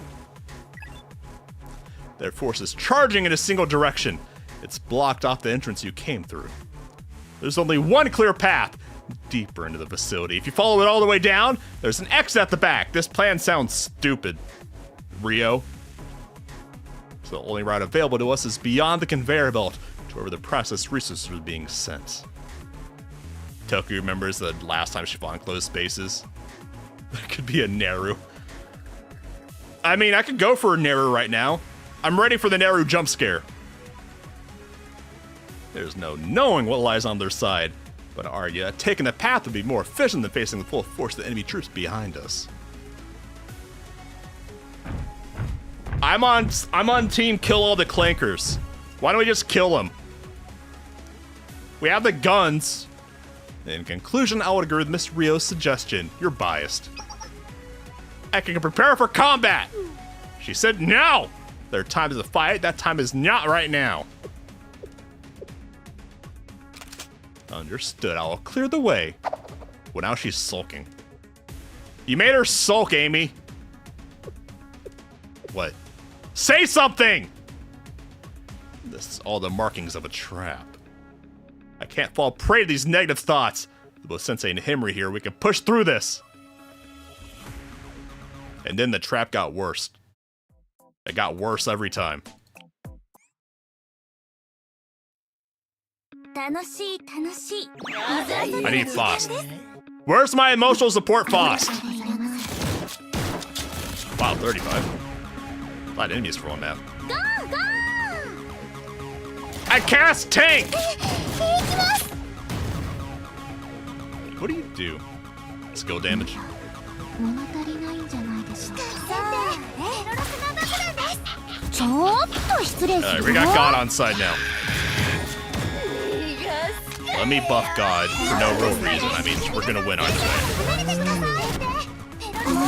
Their force is charging in a single direction. It's blocked off the entrance you came through. There's only one clear path, deeper into the facility. If you follow it all the way down, there's an exit at the back. This plan sounds stupid, Rio. So the only route available to us is beyond the conveyor belt, to wherever the processed resources are being sent. Toki remembers the last time she fought in closed spaces. There could be a Neru. I mean, I could go for a Neru right now. I'm ready for the Neru jump scare. There's no knowing what lies on their side, but I argue that taking the path would be more efficient than facing the full force of the enemy troops behind us. I'm on team kill all the clankers. Why don't we just kill them? We have the guns. In conclusion, I would agree with Miss Rio's suggestion. You're biased. I can prepare for combat. She said no. Their time is a fight. That time is not right now. Understood. I'll clear the way. Well, now she's sulking. You made her sulk, Amy. What? Say something! This is all the markings of a trap. I can't fall prey to these negative thoughts. With both Sensei and Himri here, we can push through this. And then the trap got worse. It got worse every time. I need Fost. Where's my emotional support Fost? Wow, 35. A lot of enemies for one map. I cast tank! What do you do? Skill damage? Alright, we got God on side now. Let me buff God for no real reason. I mean, we're gonna win either way.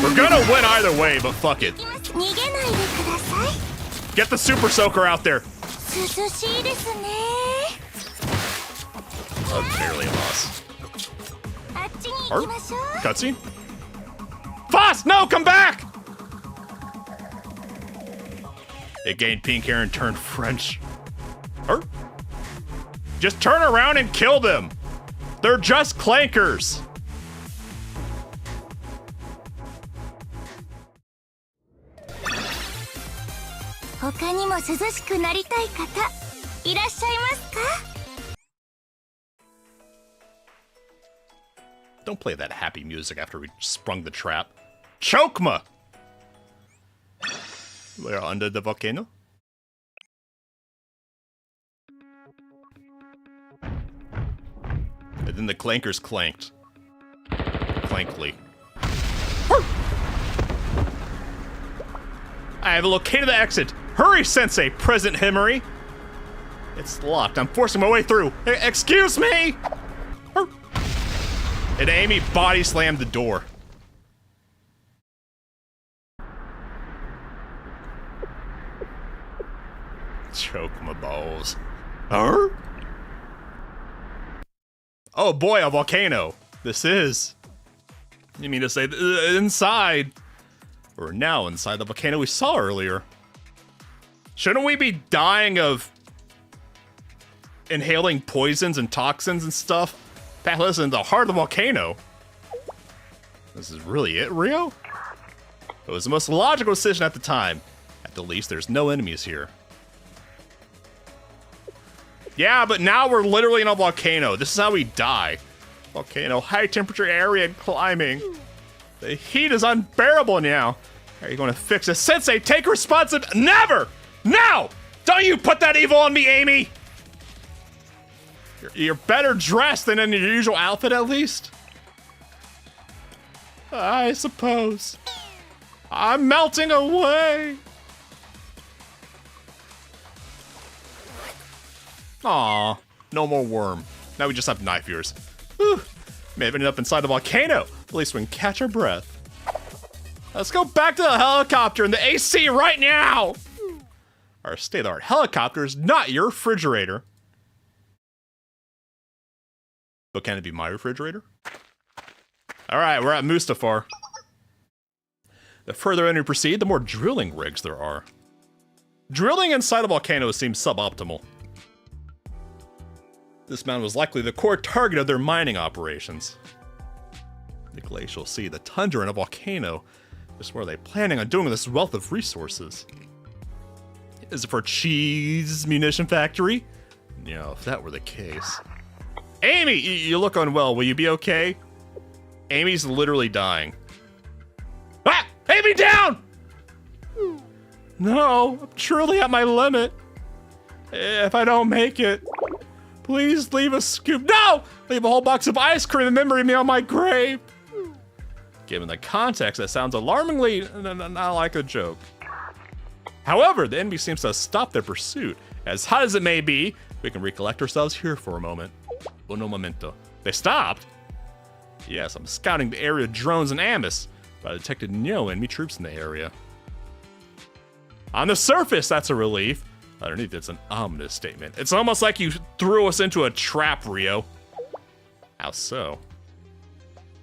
We're gonna win either way, but fuck it. Get the Super Soaker out there. Barely a loss. Cutscene? Fost, no, come back! It gained pink hair and turned French. Just turn around and kill them. They're just clankers. Don't play that happy music after we sprung the trap. Chokma! We're under the volcano. And then the clankers clanked. Clankly. I have located the exit. Hurry, Sensei, President Himari. It's locked. I'm forcing my way through. Excuse me! And Amy body slammed the door. Choke my balls. Huh? Oh boy, a volcano. This is. You mean to say inside? We're now inside the volcano we saw earlier. Shouldn't we be dying of inhaling poisons and toxins and stuff? Back listen in the heart of the volcano. This is really it, Rio? It was the most logical decision at the time. At the least, there's no enemies here. Yeah, but now we're literally in a volcano. This is how we die. Volcano, high temperature area and climbing. The heat is unbearable now. Are you going to fix it? Sensei, take responsibility. Never! No! Don't you put that evil on me, Amy! You're better dressed than in your usual outfit, at least. I suppose. I'm melting away. Aw, no more worm. Now we just have knife ears. Whew. May have ended up inside the volcano. At least we can catch our breath. Let's go back to the helicopter and the AC right now. Our state-of-the-art helicopter is not your refrigerator. But can it be my refrigerator? All right, we're at Mustafar. The further in we proceed, the more drilling rigs there are. Drilling inside a volcano seems suboptimal. This mountain was likely the core target of their mining operations. The glacial sea, the tundra, and a volcano. Just where are they planning on doing this wealth of resources? Is it for a cheese munition factory? You know, if that were the case. Amy, you look unwell. Will you be okay? Amy's literally dying. Ah! Amy, down! No, I'm truly at my limit. If I don't make it, please leave a scoop. No! Leave a whole box of ice cream in memory of me on my grave. Given the context, that sounds alarmingly not like a joke. However, the enemy seems to have stopped their pursuit. As hot as it may be, we can recollect ourselves here for a moment. Uno momento. They stopped? Yes, I'm scouting the area of drones and ambush, but I detected no enemy troops in the area. On the surface, that's a relief. Underneath, it's an ominous statement. It's almost like you threw us into a trap, Rio. How so?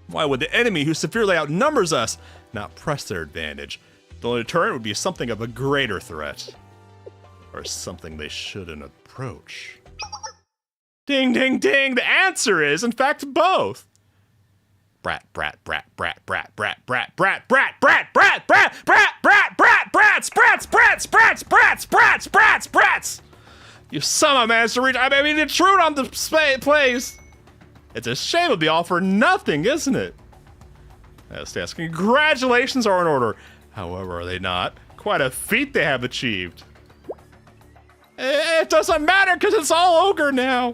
Why would the enemy, who severely outnumbers us, not press their advantage? The only deterrent would be something of a greater threat. Or something they shouldn't approach. Ding, ding, ding! The answer is, in fact, both. Brat, brat, brat, brat, brat, brat, brat, brat, brat, brat, brat, brat, brat, brat, brat, brats, brats, brats, brats, brats, brats, brats, brats! You somehow managed to reach. I mean, intrude on the place. It's a shame it'll be all for nothing, isn't it? Yes, congratulations are in order. However, are they not? Quite a feat they have achieved. It doesn't matter because it's all ogre now.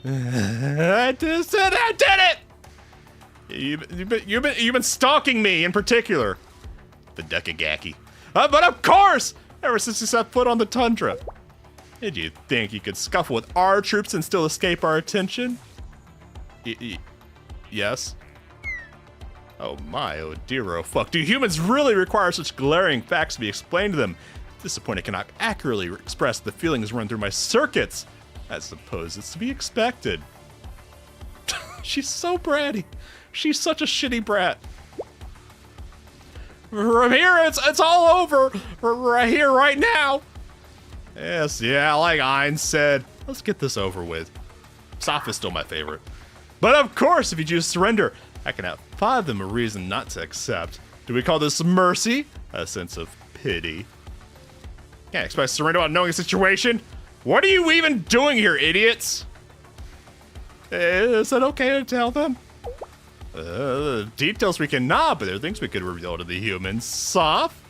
I did it! You've been stalking me in particular. The Dekagaki. But of course! Ever since you set foot on the tundra. Did you think you could scuffle with our troops and still escape our attention? Yes? Oh my, oh dear, oh fuck. Do humans really require such glaring facts to be explained to them? Disappointed I cannot accurately express the feelings run through my circuits. I suppose it's to be expected. She's so bratty. She's such a shitty brat. From here, it's all over. Right here, right now. Yes, yeah, like Ein said. Let's get this over with. Soph is still my favorite. But of course, if you choose surrender, I can have fathom a reason not to accept. Do we call this mercy? A sense of pity. Can't expect surrender without knowing the situation. What are you even doing here, idiots? Is it okay to tell them? Details we cannot, but there are things we could reveal to the humans. Soph?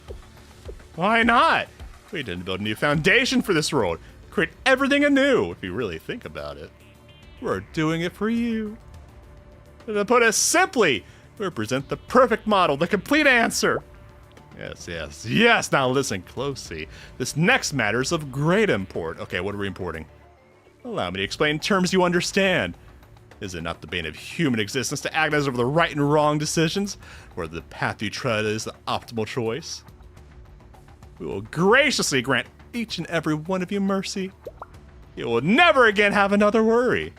Why not? We didn't build a new foundation for this world. Create everything anew, if you really think about it. We're doing it for you. To put it simply, we represent the perfect model, the complete answer. Yes, yes, yes. Now listen closely. This next matter is of great import. Okay, what are we importing? Allow me to explain in terms you understand. Is it not the bane of human existence to agonize over the right and wrong decisions, or the path you tread is the optimal choice? We will graciously grant each and every one of you mercy. You will never again have another worry.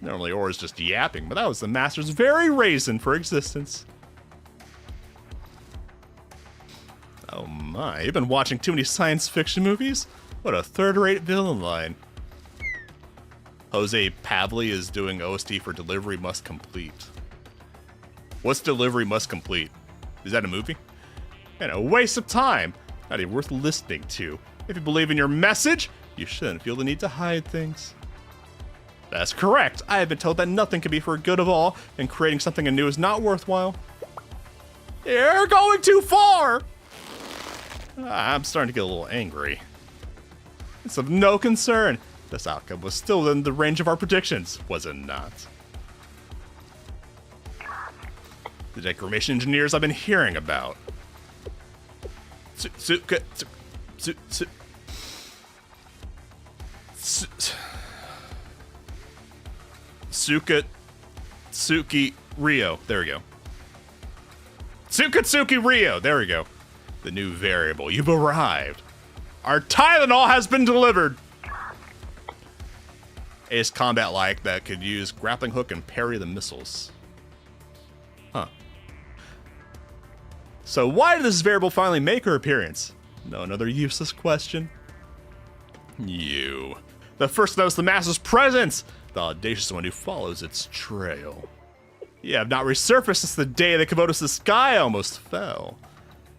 Normally, Or is just yapping, but that was the master's very reason for existence. Oh my, you've been watching too many science fiction movies? What a third-rate villain line. Jose Pavley is doing OST for Delivery Must Complete. What's Delivery Must Complete? Is that a movie? And a waste of time. Not even worth listening to. If you believe in your message, You shouldn't feel the need to hide things. That's correct. I have been told that nothing can be for good of all, and creating something anew is not worthwhile. You're going too far! I'm starting to get a little angry. It's of no concern. This outcome was still within the range of our predictions, was it not? The declamation engineers I've been hearing about. Sukatsuki Rio. There we go. Sukatsuki Rio. There we go. The new variable. You've arrived. Our Tylenol has been delivered. Ace combat like that could use grappling hook and parry the missiles. Huh. So why did this variable finally make her appearance? No, another useless question. You. The first to notice the master's presence. The audacious one who follows its trail. You have not resurfaced since the day the Komodos' sky almost fell.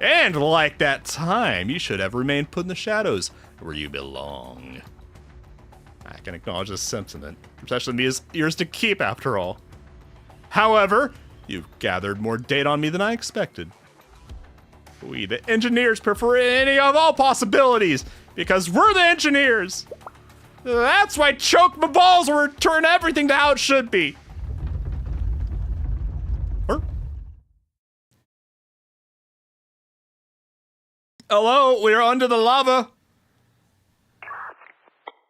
And like that time, you should have remained put in the shadows where you belong. I can acknowledge this sentiment. Perception is yours to keep after all. However, you've gathered more data on me than I expected. We, the engineers, prefer any of all possibilities because we're the engineers. That's why choke my balls will return everything to how it should be. Hello, we are under the lava.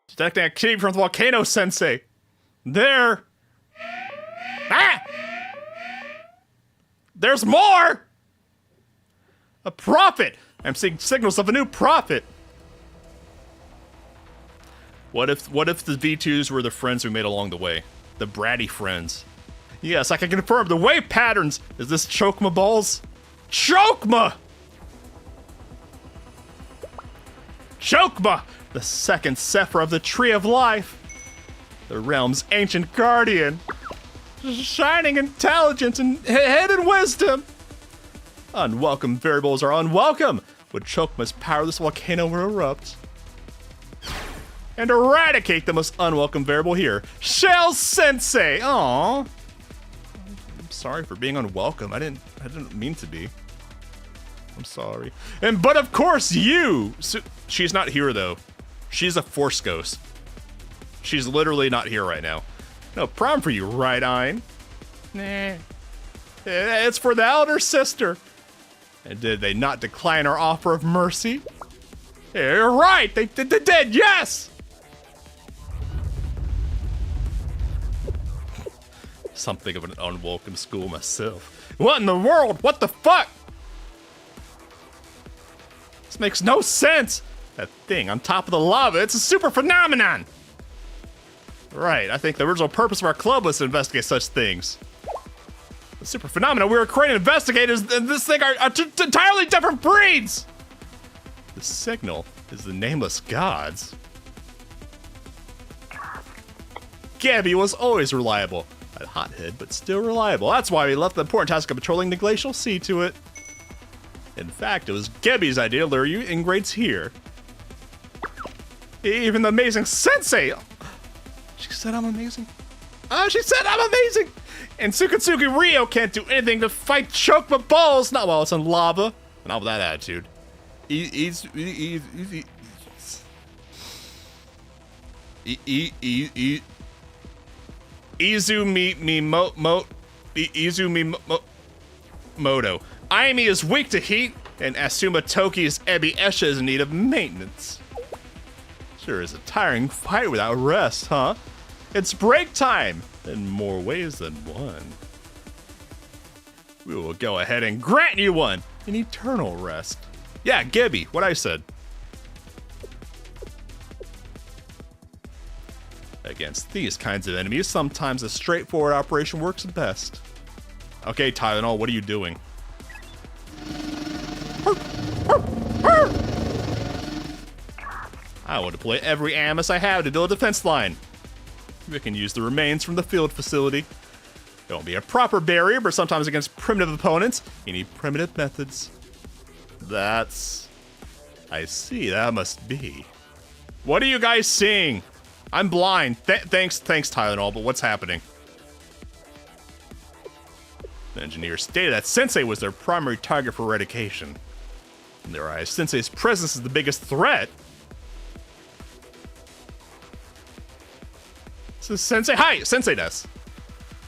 Detecting activity from the volcano, Sensei. There. Ah! There's more! A prophet! I'm seeing signals of a new prophet. What if the V2s were the friends we made along the way? The bratty friends. Yes, I can confirm the wave patterns. Is this Chokma balls? Chokma! Chokma! The second Sephra of the Tree of Life. The realm's ancient guardian. Shining intelligence and hidden wisdom. Unwelcome variables are unwelcome. Would Chokma's powerless volcano will erupt. And eradicate the most unwelcome variable here. Shell Sensei! Aww. I'm sorry for being unwelcome. I didn't mean to be. I'm sorry. But of course you! She's not here though. She's a force ghost. She's literally not here right now. No problem for you, right, Ein? Nah. It's for the elder sister. And did they not decline our offer of mercy? You're right! They did, yes! Something of an unwelcome school myself. What in the world? What the fuck? This makes no sense! That thing on top of the lava, it's a super phenomenon! Right, I think the original purpose of our club was to investigate such things. The super phenomenon we were creating investigators and this thing are entirely different breeds! The signal is the nameless gods. Gabby was always reliable. A hothead, but still reliable. That's why we left the important task of patrolling the glacial sea to it. In fact, it was Gabby's idea to lure you ingrates here. Even the amazing Sensei! She said I'm amazing? She said I'm amazing! And Sukatsuki Rio can't do anything to fight Chokma balls, not while it's in lava. Not with that attitude. Moto. Aimi is weak to heat, and Asuma Toki's Ebi Esha is in need of maintenance. Sure is a tiring fight without rest, huh? It's break time, in more ways than one. We will go ahead and grant you one, an eternal rest. Yeah, Gibby, what I said. Against these kinds of enemies, sometimes a straightforward operation works best. Okay, Tylenol, what are you doing? I want to deploy every Amos I have to build a defense line. We can use the remains from the field facility. It won't be a proper barrier, but sometimes against primitive opponents, you need primitive methods. That's... I see, that must be. What are you guys seeing? I'm blind. Thanks, Tylenol, but what's happening? The engineers stated that Sensei was their primary target for eradication. In their eyes, Sensei's presence is the biggest threat. So Sensei, hi, Sensei des.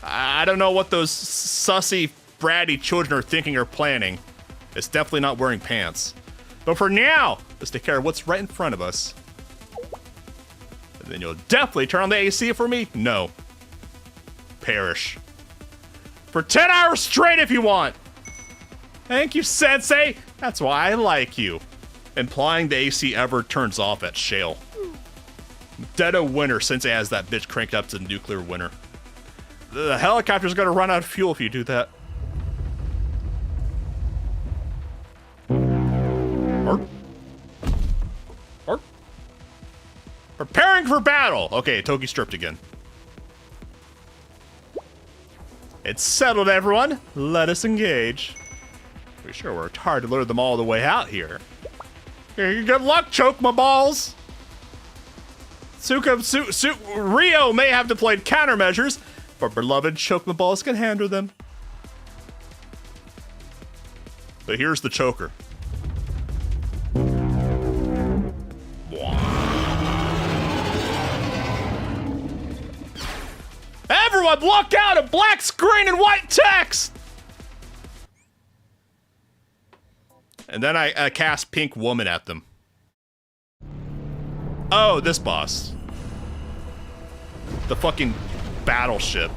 I don't know what those sussy, bratty children are thinking or planning. It's definitely not wearing pants. But for now, let's take care of what's right in front of us. And then you'll definitely turn on the AC for me? No. Perish. For 10 hours straight if you want. Thank you, Sensei. That's why I like you. Implying the AC ever turns off at shale. Dead of winter, Sensei has that bitch cranked up to nuclear winter. The helicopter's gonna run out of fuel if you do that. Preparing for battle! Okay, Toki stripped again. It's settled, everyone. Let us engage. We sure worked hard to lure them all the way out here. Good luck, choke my balls! Rio may have deployed countermeasures, but beloved choke my balls can handle them. But here's the choker. Everyone, look out! A black screen and white text! And then I cast Pink Woman at them. Oh, this boss. The fucking battleship.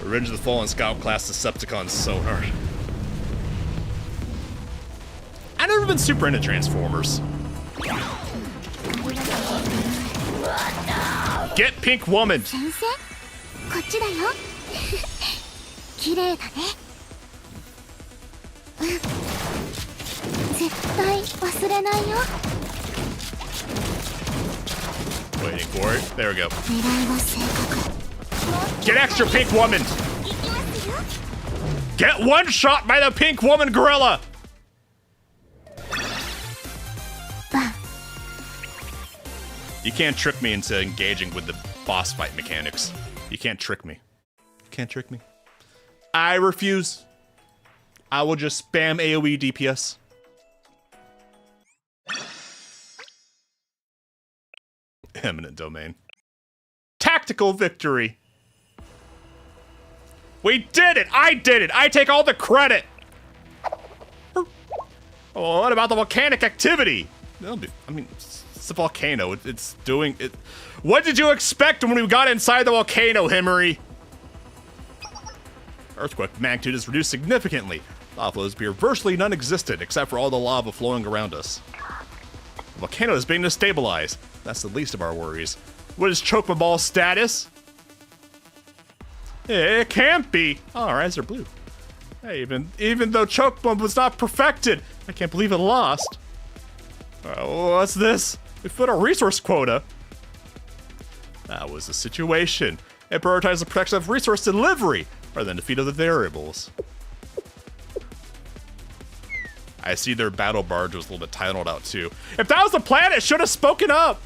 Revenge of the Fallen Scout class Decepticon sonar. I've never been super into Transformers. Get Pink Woman! Sensei, こっちだよ。綺麗だね。絶対忘れないよ。 Waiting for it. There we go. 狙いは正確。 Get extra Pink Woman! Get one shot by the Pink Woman gorilla! You can't trick me into engaging with the boss fight mechanics. You can't trick me. You can't trick me. I refuse. I will just spam AoE DPS. Eminent domain. Tactical victory. We did it! I did it! I take all the credit! Oh, what about the volcanic activity? I mean, it's a volcano. It's doing it. What did you expect when we got inside the volcano, Himmery? Earthquake magnitude is reduced significantly. Lava flows appear virtually non-existent except for all the lava flowing around us. The volcano is being destabilized. That's the least of our worries. What is Chocoball's status? It can't be. Oh, our eyes are blue. Hey, even though Chocoball was not perfected, I can't believe it lost. What's this? We put a resource quota. That was the situation. It prioritized the protection of resource delivery rather than defeat of the variables. I see their battle barge was a little bit titled out too. If that was the plan, it should have spoken up.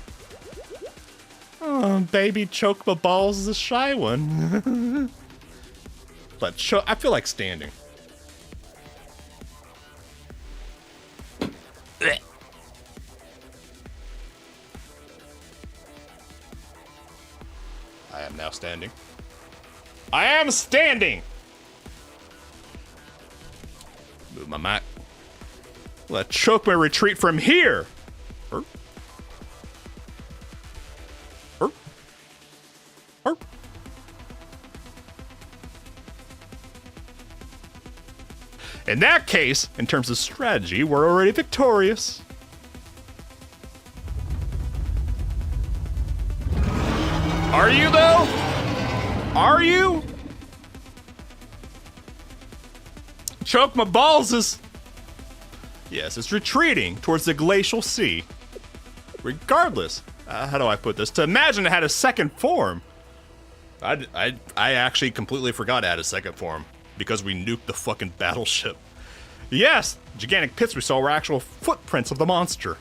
Oh, baby Chocobo Balls is a shy one. But I feel like standing. I am now standing. I am standing! Move my mat. Let Chokma retreat from here! In that case, in terms of strategy, we're already victorious. Are you, though? Are you? Choke my balls is... Yes, it's retreating towards the glacial sea. Regardless, how do I put this? To imagine it had a second form. I actually completely forgot it had a second form because we nuked the fucking battleship. Yes, gigantic pits we saw were actual footprints of the monster.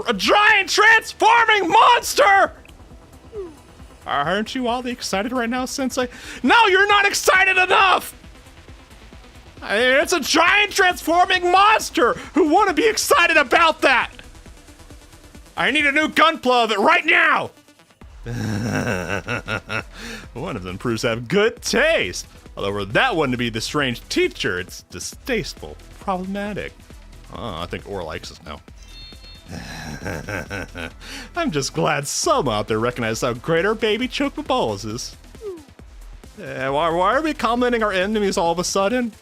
A giant transforming monster! Aren't you all excited right now, Sensei? No, you're not excited enough! It's a giant transforming monster! Who want to be excited about that? I need a new gunpla of it right now! One of them proves to have good taste. Although for that one to be the strange teacher, it's distasteful, problematic. Oh, I think Or likes us now. I'm just glad some out there recognize how great our baby Chocoballs is. Why are we complimenting our enemies all of a sudden?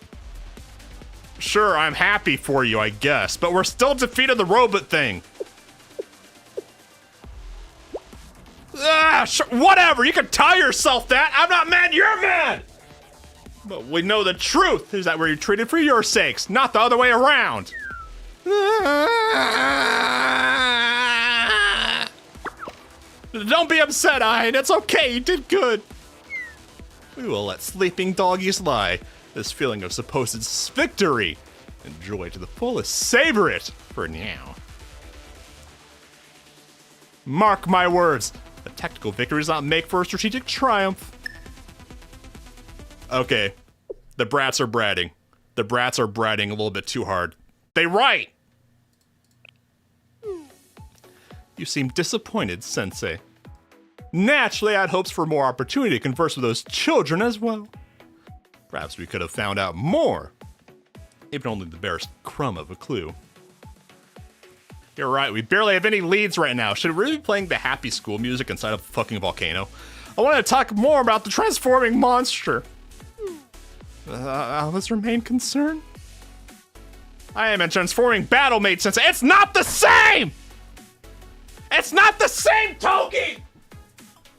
Sure, I'm happy for you, I guess, but we're still defeated the robot thing. Sure, whatever, you can tell yourself that. I'm not mad, you're mad! But we know the truth is that we're treated for your sakes, not the other way around. Don't be upset, Ian. It's okay, you did good. We will let sleeping doggies lie. This feeling of supposed victory. Enjoy it to the fullest. Savor it for now. Mark my words. A tactical victory does not make for a strategic triumph. Okay. The brats are bratting. The brats are bratting a little bit too hard. They right! You seem disappointed, Sensei. Naturally, I had hopes for more opportunity to converse with those children as well. Perhaps we could have found out more. Even only the barest crumb of a clue. You're right, we barely have any leads right now. Should we really be playing the happy school music inside of a fucking volcano? I want to talk more about the transforming monster. Let's remain concerned. I am a transforming battlemate Sensei. It's not the same! It's not the same, Toki!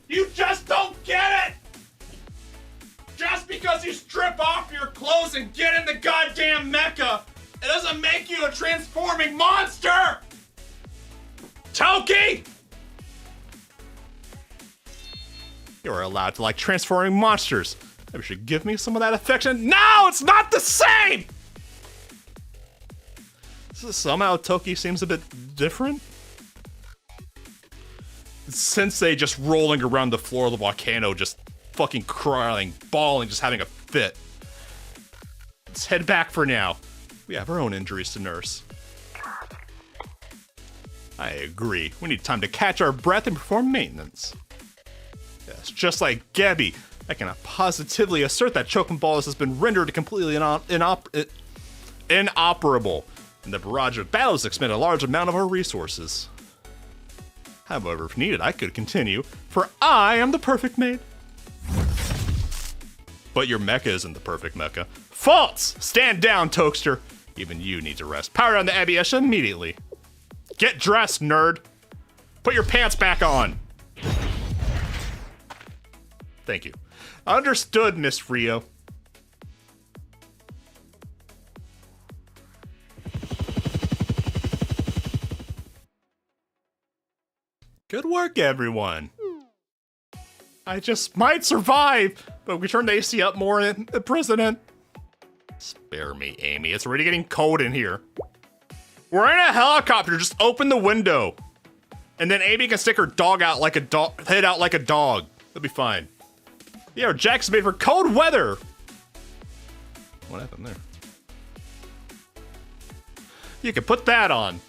You just don't get it! Just because you strip off your clothes and get in the goddamn mecha, it doesn't make you a transforming monster! Toki! You're allowed to like transforming monsters. Maybe you should give me some of that affection. No, it's not the same! Somehow Toki seems a bit different. Sensei just rolling around the floor of the volcano, just fucking crying, bawling, just having a fit. Let's head back for now. We have our own injuries to nurse. I agree. We need time to catch our breath and perform maintenance. Yes, just like Gabby, I can positively assert that Chocoballs has been rendered completely inoperable, and the barrage of battles expend a large amount of our resources. However, if needed, I could continue, for I am the perfect maid. But your mecha isn't the perfect mecha. False! Stand down, Tokester. Even you need to rest. Power on the Abiesha immediately. Get dressed, nerd. Put your pants back on. Thank you. Understood, Miss Rio. Good work, everyone. I just might survive, but we turn the AC up more in the president. Spare me, Amy. It's already getting cold in here. We're in a helicopter. Just open the window. And then Amy can stick her dog out like a dog, head out like a dog. That'll be fine. Yeah, our jacket's made for cold weather. What happened there? You can put that on.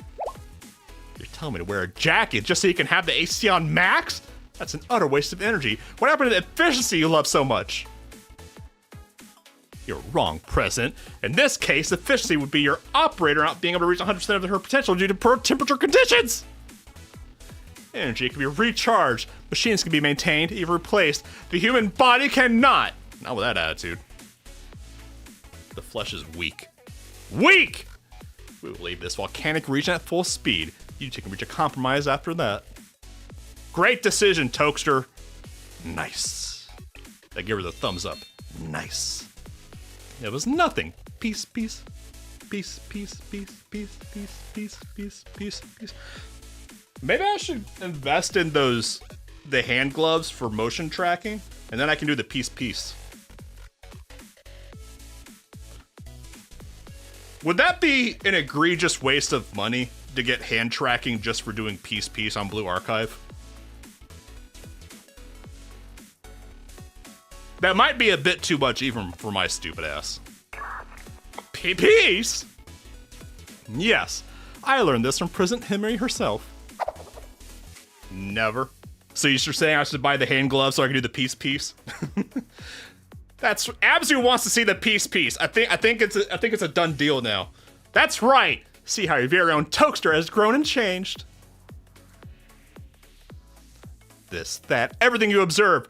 You're telling me to wear a jacket just so you can have the AC on max? That's an utter waste of energy. What happened to the efficiency you love so much? You're wrong, President. In this case, efficiency would be your operator not being able to reach 100% of her potential due to poor temperature conditions. Energy can be recharged, machines can be maintained, even replaced. The human body cannot. Not with that attitude. The flesh is weak. Weak! We will leave this volcanic region at full speed. You two can reach a compromise after that. Great decision, Tokester. Nice. I give her the thumbs up. Nice. It was nothing. Peace, peace. Peace, peace, peace, peace, peace, peace, peace, peace, peace. Maybe I should invest in the hand gloves for motion tracking, and then I can do the peace, peace. Would that be an egregious waste of money to get hand tracking just for doing piece on Blue Archive? That might be a bit too much even for my stupid ass. Piece? Yes, I learned this from President Henry herself. Never. So you're saying I should buy the hand gloves so I can do the piece? That's Abzu wants to see the piece. I think it's a done deal now. That's right. See how your very own toaster has grown and changed. This, that, everything you observe.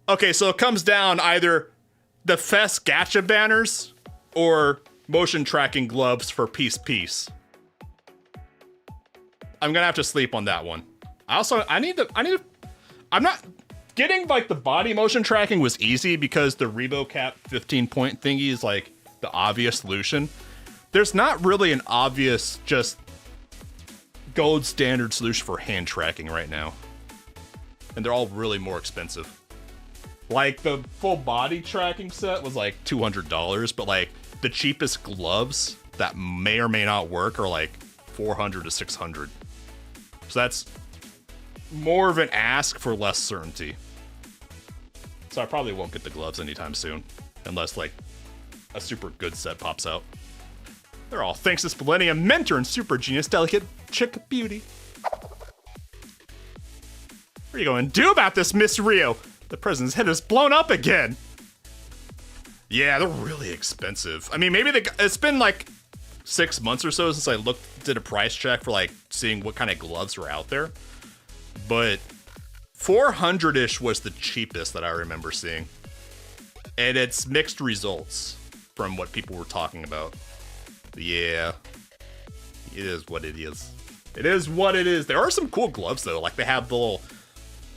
Okay, so it comes down either the Fest gacha banners or motion tracking gloves for piece. I'm gonna have to sleep on that one. I'm not getting like the body motion tracking was easy because the ReboCap 15-point thingy is like the obvious solution. There's not really an obvious, just gold standard solution for hand tracking right now. And they're all really more expensive. Like the full body tracking set was like $200, but like the cheapest gloves that may or may not work are like $400 to $600. So that's more of an ask for less certainty. So I probably won't get the gloves anytime soon, unless like a super good set pops out. They're all thanks to this Millennium Mentor and Super Genius Delicate Chick Beauty. What are you going to do about this, Miss Rio? The president's head is blown up again. Yeah, they're really expensive. I mean, maybe it's been like 6 months or so since I did a price check for like seeing what kind of gloves were out there. But 400-ish was the cheapest that I remember seeing. And it's mixed results from what people were talking about. Yeah, it is what it is. It is what it is. There are some cool gloves though. Like they have the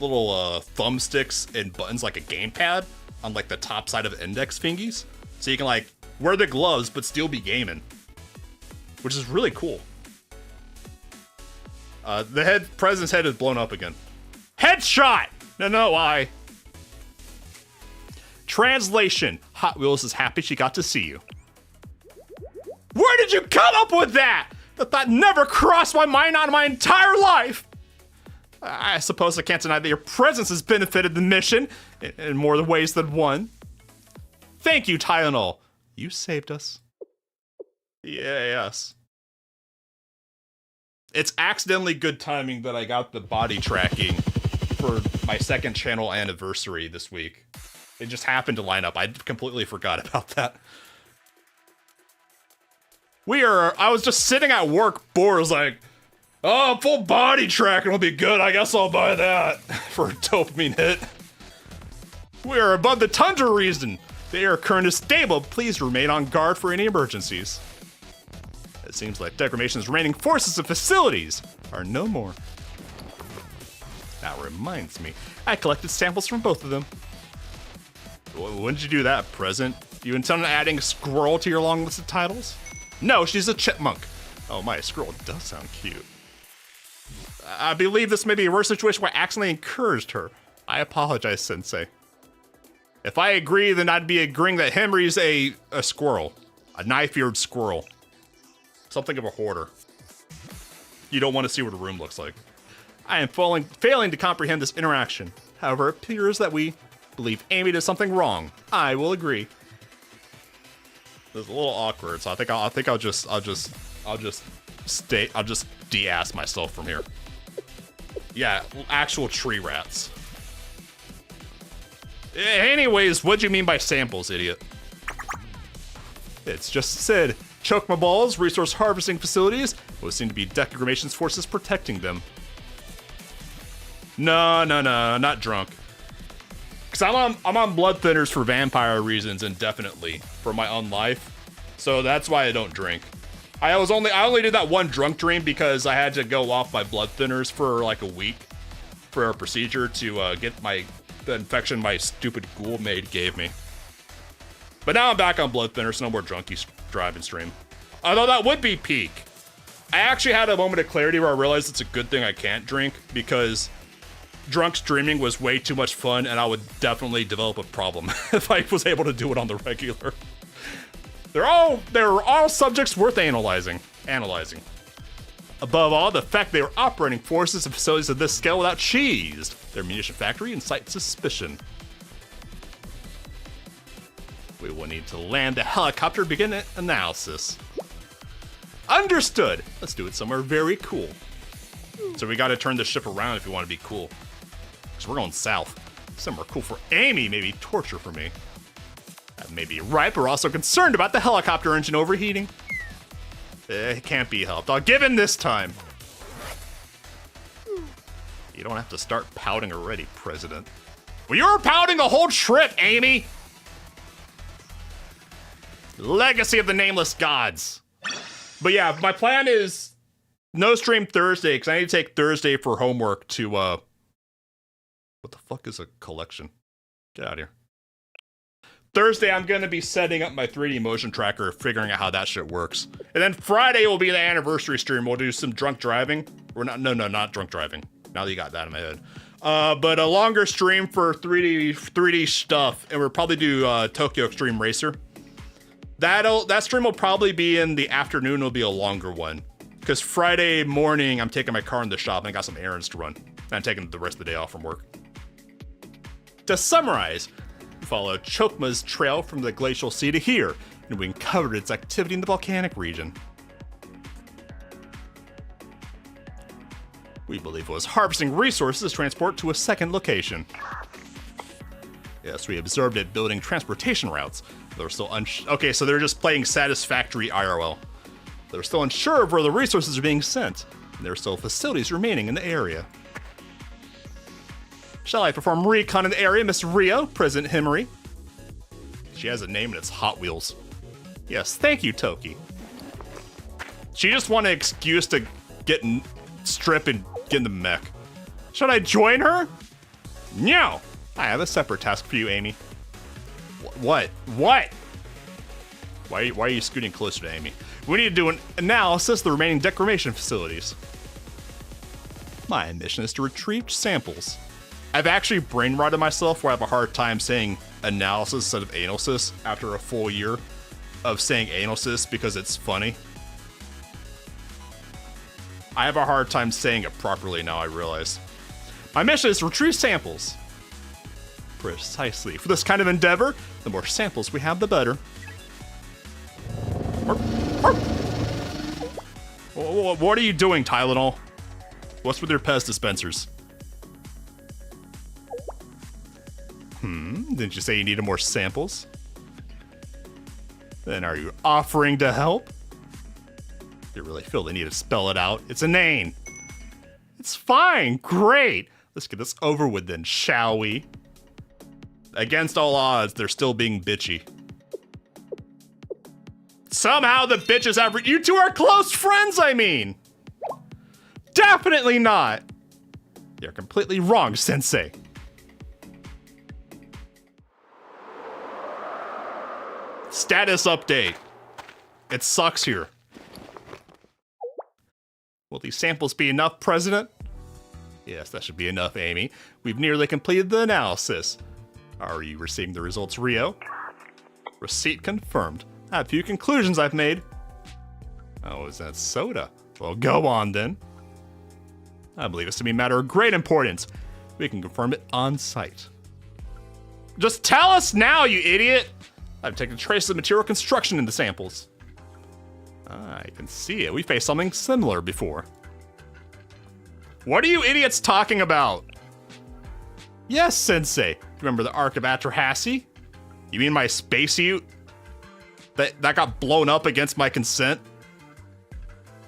little thumbsticks and buttons like a gamepad on like the top side of index fingies. So you can like wear the gloves but still be gaming. Which is really cool. The president's head is blown up again. Headshot! No, I. Translation. Hot Wheels is happy she got to see you. Where did you come up with that? The thought never crossed my mind on my entire life. I suppose I can't deny that your presence has benefited the mission in more ways than one. Thank you, Tylenol. You saved us. Yes. It's accidentally good timing that I got the body tracking for my second channel anniversary this week. It just happened to line up. I completely forgot about that. I was just sitting at work bored. I was like, oh, full body tracking will be good. I guess I'll buy that for a dopamine hit. We are above the tundra region. The air current is stable. Please remain on guard for any emergencies. It seems like Degradation's remaining forces and facilities are no more. That reminds me, I collected samples from both of them. When did you do that, President? You intend on adding a squirrel to your long list of titles? No, she's a chipmunk. Oh, my squirrel does sound cute. I believe this may be a worse situation where I accidentally encouraged her. I apologize, Sensei. If I agree, then I'd be agreeing that Henry's a squirrel. A knife-eared squirrel. Something of a hoarder. You don't want to see what a room looks like. I am failing to comprehend this interaction. However, it appears that we believe Amy did something wrong. I will agree. It's a little awkward, so I think I'll just de-ass myself from here. Yeah, actual tree rats. Anyways, what'd you mean by samples, idiot? It's just said. Choke my balls, resource harvesting facilities. What seem to be Degradation's forces protecting them. No, not drunk. Cause I'm on blood thinners for vampire reasons indefinitely for my own life. So that's why I don't drink. I only did that one drunk dream because I had to go off my blood thinners for like a week for a procedure to get the infection my stupid ghoul maid gave me. But now I'm back on blood thinners, so no more drunky driving stream. Although that would be peak. I actually had a moment of clarity where I realized it's a good thing I can't drink because drunk streaming was way too much fun and I would definitely develop a problem if I was able to do it on the regular. They're all subjects worth analyzing. Above all, the fact they were operating forces and facilities of this scale without cheese. Their munition factory incites suspicion. We will need to land the helicopter, begin analysis. Understood. Let's do it somewhere very cool. So we gotta turn the ship around if we want to be cool. Because we're going south. Somewhere cool for Amy, maybe torture for me. That may be right, but we're also concerned about the helicopter engine overheating. It can't be helped. I'll give in this time. You don't have to start pouting already, President. Well, you were pouting the whole trip, Amy! Legacy of the Nameless Gods. But yeah, my plan is no stream Thursday, because I need to take Thursday for homework to, what the fuck is a collection? Get out of here. Thursday, I'm going to be setting up my 3D motion tracker, figuring out how that shit works. And then Friday will be the anniversary stream. We'll do some drunk driving. Or not, no, not drunk driving. Now that you got that in my head. But a longer stream for 3D stuff. And we'll probably do Tokyo Extreme Racer. That stream will probably be in the afternoon. It'll be a longer one. Because Friday morning, I'm taking my car in the shop and I got some errands to run. And I'm taking the rest of the day off from work. To summarize, we followed Chokma's trail from the glacial sea to here, and we uncovered its activity in the volcanic region. We believe it was harvesting resources to transport to a second location. Yes, we observed it building transportation routes. They're still okay, so they're just playing satisfactory IRL. They're still unsure of where the resources are being sent, and there are still facilities remaining in the area. Shall I perform recon in the area, Miss Rio, President Himmery? She has a name and it's Hot Wheels. Yes, thank you, Toki. She just wanted an excuse to get strip and get in the mech. Should I join her? No! I have a separate task for you, Amy. What? Why are you scooting closer to Amy? We need to do an analysis of the remaining declamation facilities. My mission is to retrieve samples. I've actually brain rotted myself where I have a hard time saying analysis instead of analysis after a full year of saying analysis because it's funny. I have a hard time saying it properly now, I realize. My mission is to retrieve samples. Precisely. For this kind of endeavor, the more samples we have, the better. What are you doing, Tylenol? What's with your Pez dispensers? Didn't you say you needed more samples? Then are you offering to help? You really feel the need to spell it out? It's inane. It's fine, great. Let's get this over with then, shall we? Against all odds, they're still being bitchy. Somehow the bitches have you two are close friends, I mean. Definitely not. You're completely wrong, Sensei. Status update. It sucks here. Will these samples be enough, President? Yes, that should be enough, Amy. We've nearly completed the analysis. Are you receiving the results, Rio? Receipt confirmed. I have a few conclusions I've made. Oh, is that soda? Well, go on then. I believe it's to be a matter of great importance. We can confirm it on site. Just tell us now, you idiot! I've taken traces of material construction in the samples. I can see it. We faced something similar before. What are you idiots talking about? Yes, Sensei. Remember the Ark of Atrahasi? You mean my spacesuit? That got blown up against my consent?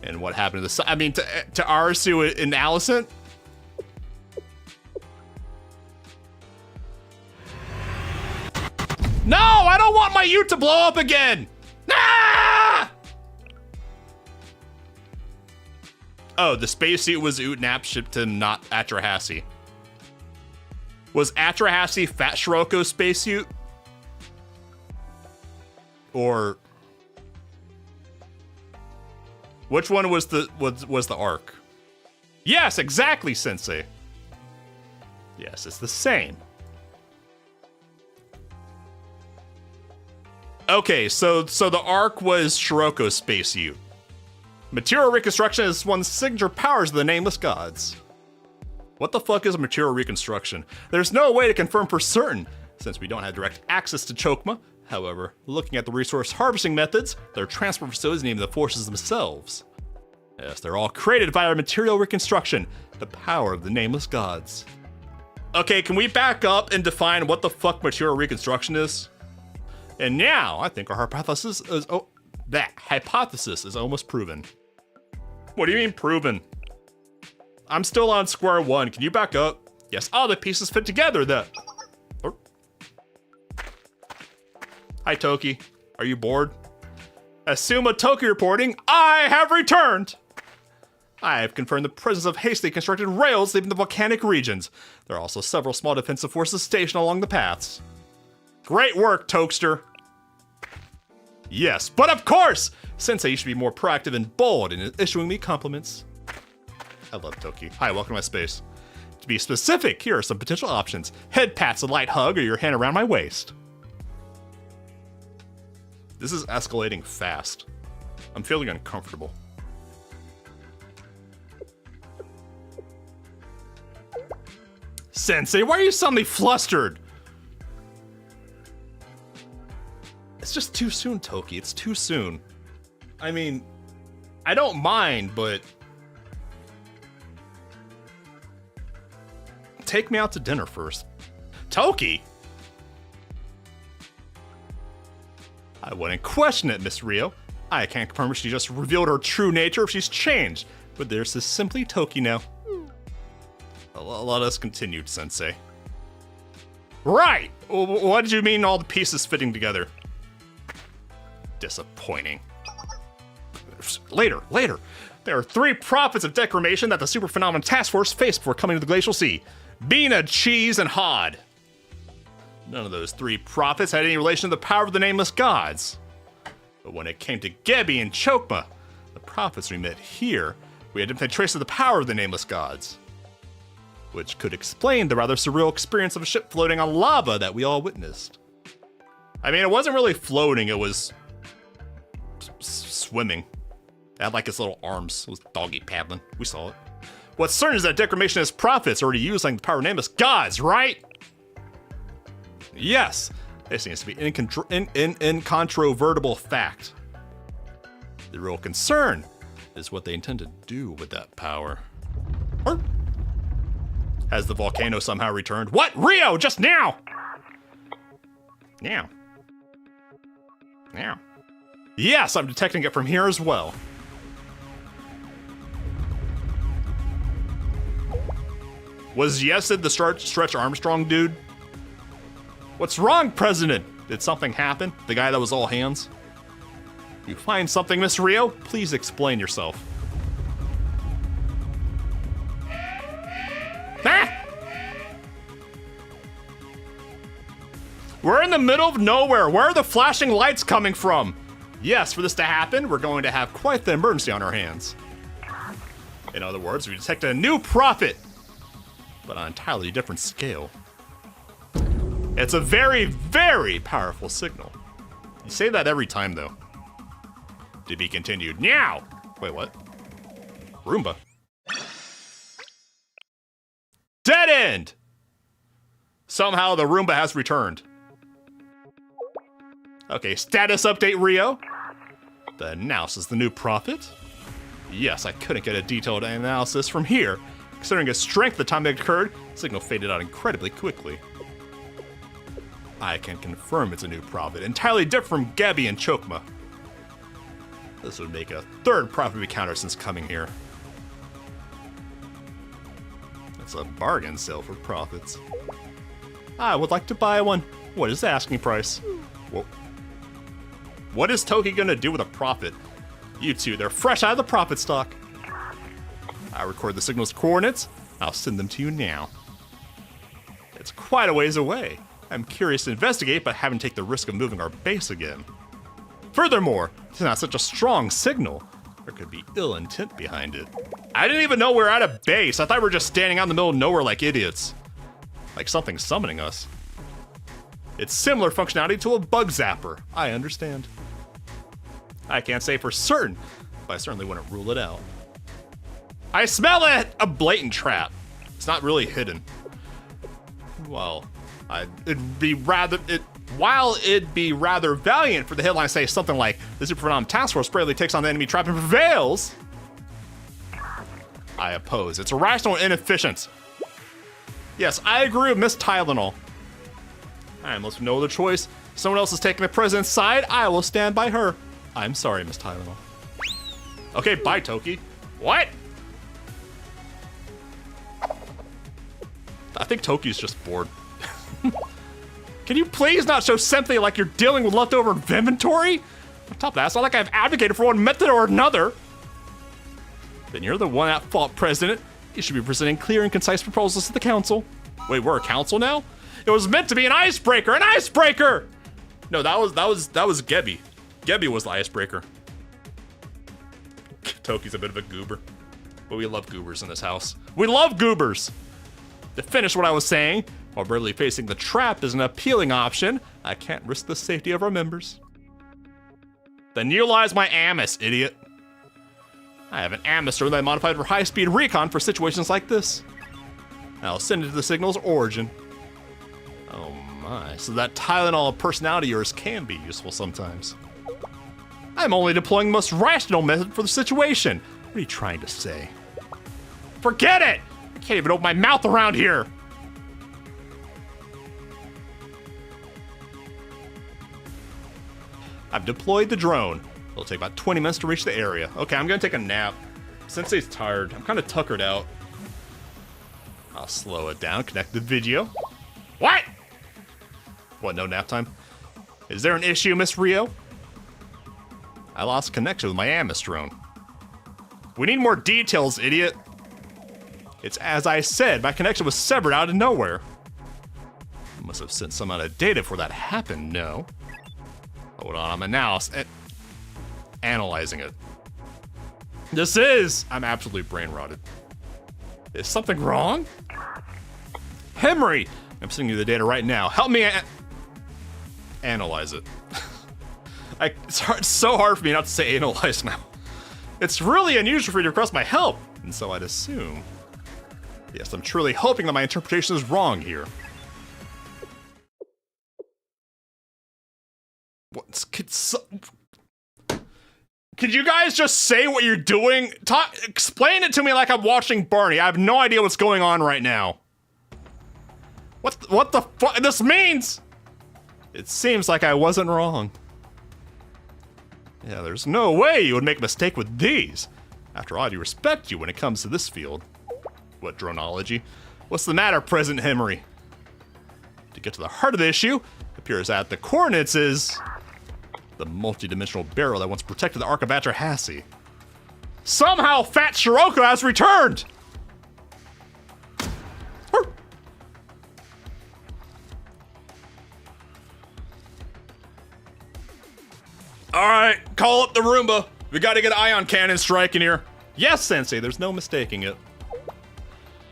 And what happened to to Arisu and Allison? No, I don't want my ute to blow up again! Ah! Oh, the spacesuit was Utnap shipped to not Atrahasi. Was Atrahasi Fat Shiroko's spacesuit? Or which one was the Ark? Yes, exactly, Sensei. Yes, it's the same. Okay, so the Ark was Shiroko's space youth. Material reconstruction is one of the signature powers of the Nameless Gods. What the fuck is material reconstruction? There's no way to confirm for certain, since we don't have direct access to Chokma. However, looking at the resource harvesting methods, their transport facilities and even the forces themselves. Yes, they're all created via material reconstruction, the power of the Nameless Gods. Okay, can we back up and define what the fuck material reconstruction is? And now, I think our hypothesis is, that hypothesis is almost proven. What do you mean proven? I'm still on square one. Can you back up? Yes, all the pieces fit together. Hi, Toki. Are you bored? Asuma Toki reporting, I have returned. I have confirmed the presence of hastily constructed rails leaving the volcanic regions. There are also several small defensive forces stationed along the paths. Great work, Tokester. Yes, but of course, Sensei, you should be more proactive and bold in issuing me compliments. I love Toki. Hi, welcome to my space. To be specific, here are some potential options. Head pats, a light hug, or your hand around my waist. This is escalating fast. I'm feeling uncomfortable. Sensei, why are you suddenly flustered? It's just too soon, Toki. It's too soon. I mean, I don't mind, but take me out to dinner first. Toki? I wouldn't question it, Miss Rio. I can't confirm if she just revealed her true nature or if she's changed, but there's is simply Toki now. Let us continue, Sensei. Right! What did you mean all the pieces fitting together? Disappointing. Later. There are 3 prophets of declamation that the Super Phenomenon Task Force faced before coming to the Glacial Sea. Bina, Cheese, and Hod. None of those 3 prophets had any relation to the power of the Nameless Gods. But when it came to Gebi and Chokma, the prophets we met here, we identified traces of the power of the Nameless Gods. Which could explain the rather surreal experience of a ship floating on lava that we all witnessed. I mean, it wasn't really floating, it was swimming. It had like its little arms. It was doggy paddling. We saw it. What's certain is that declamationist prophets already used like the power of Nameless Gods, right? Yes. This seems to be incontrovertible fact. The real concern is what they intend to do with that power. Has the volcano somehow returned? What? Rio, just now! Now. Yes, I'm detecting it from here as well. Was Yesid the Stretch Armstrong dude? What's wrong, President? Did something happen? The guy that was all hands? You find something, Miss Rio? Please explain yourself. Ah! We're in the middle of nowhere. Where are the flashing lights coming from? Yes, for this to happen, we're going to have quite the emergency on our hands. In other words, we detected a new prophet, but on an entirely different scale. It's a very, very powerful signal. You say that every time, though. To be continued. Now! Wait, what? Roomba. Dead end! Somehow the Roomba has returned. Okay, status update, Rio. The analysis, the new prophet. Yes, I couldn't get a detailed analysis from here. Considering its strength the time it occurred, the signal faded out incredibly quickly. I can confirm it's a new prophet, entirely different from Gebi and Chokma. This would make a 3rd prophet we counter since coming here. It's a bargain sale for prophets. I would like to buy one. What is the asking price? Whoa. What is Toki gonna do with a prophet? You two, they're fresh out of the prophet stock. I record the signal's coordinates. I'll send them to you now. It's quite a ways away. I'm curious to investigate, but haven't taken the risk of moving our base again. Furthermore, it's not such a strong signal. There could be ill intent behind it. I didn't even know we were at a base. I thought we were just standing out in the middle of nowhere like idiots. Like something summoning us. It's similar functionality to a bug zapper. I understand. I can't say for certain, but I certainly wouldn't rule it out. I smell it! A blatant trap. It's not really hidden. Well, it'd be rather valiant for the headline to say something like, the Super Phenomenon Task Force bravely takes on the enemy trap and prevails, I oppose. It's irrational and inefficient. Yes, I agree with Miss Tylenol. Unless no other choice, someone else is taking the president's side, I will stand by her. I'm sorry, Miss Tylenol. Okay, bye, Toki. What? I think Toki's just bored. Can you please not show sympathy like you're dealing with leftover inventory? On top of that, it's not like I've advocated for one method or another. Then you're the one at fault, President. You should be presenting clear and concise proposals to the council. Wait, we're a council now? It was meant to be an icebreaker! An icebreaker! No, that was Gebby. Gebby was the icebreaker. Toki's a bit of a goober. But we love goobers in this house. We love goobers! To finish what I was saying, while bravely facing the trap is an appealing option, I can't risk the safety of our members. Then utilize my Amos, idiot. I have an Amos that I modified for high-speed recon for situations like this. I'll send it to the signal's origin. Oh my, so that Tylenol personality of yours can be useful sometimes. I'm only deploying the most rational method for the situation. What are you trying to say? Forget it! I can't even open my mouth around here! I've deployed the drone. It'll take about 20 minutes to reach the area. Okay, I'm gonna take a nap. Sensei's tired. I'm kind of tuckered out. I'll slow it down, connect the video. What? What, no nap time? Is there an issue, Miss Rio? I lost connection with my Amos drone. We need more details, idiot. It's as I said, my connection was severed out of nowhere. I must have sent some amount of data before that happened, no. Hold on, I'm analyzing it. I'm absolutely brain rotted. Is something wrong? Henry, I'm sending you the data right now. Help me analyze it. It's so hard for me not to say analyze now. It's really unusual for you to request my help, and so I'd assume. Yes, I'm truly hoping that my interpretation is wrong here. Could you guys just say what you're doing? Explain it to me like I'm watching Barney. I have no idea what's going on right now. What the fuck this means? It seems like I wasn't wrong. Yeah, there's no way you would make a mistake with these. After all, I do respect you when it comes to this field. What dronology? What's the matter, President Henry? To get to the heart of the issue, it appears that the coordinates is the multi-dimensional barrel that once protected the Ark of Atrahassy. Somehow Fat Shiroko has returned! Alright, call up the Roomba. We gotta get an ion cannon strike in here. Yes, Sensei, there's no mistaking it.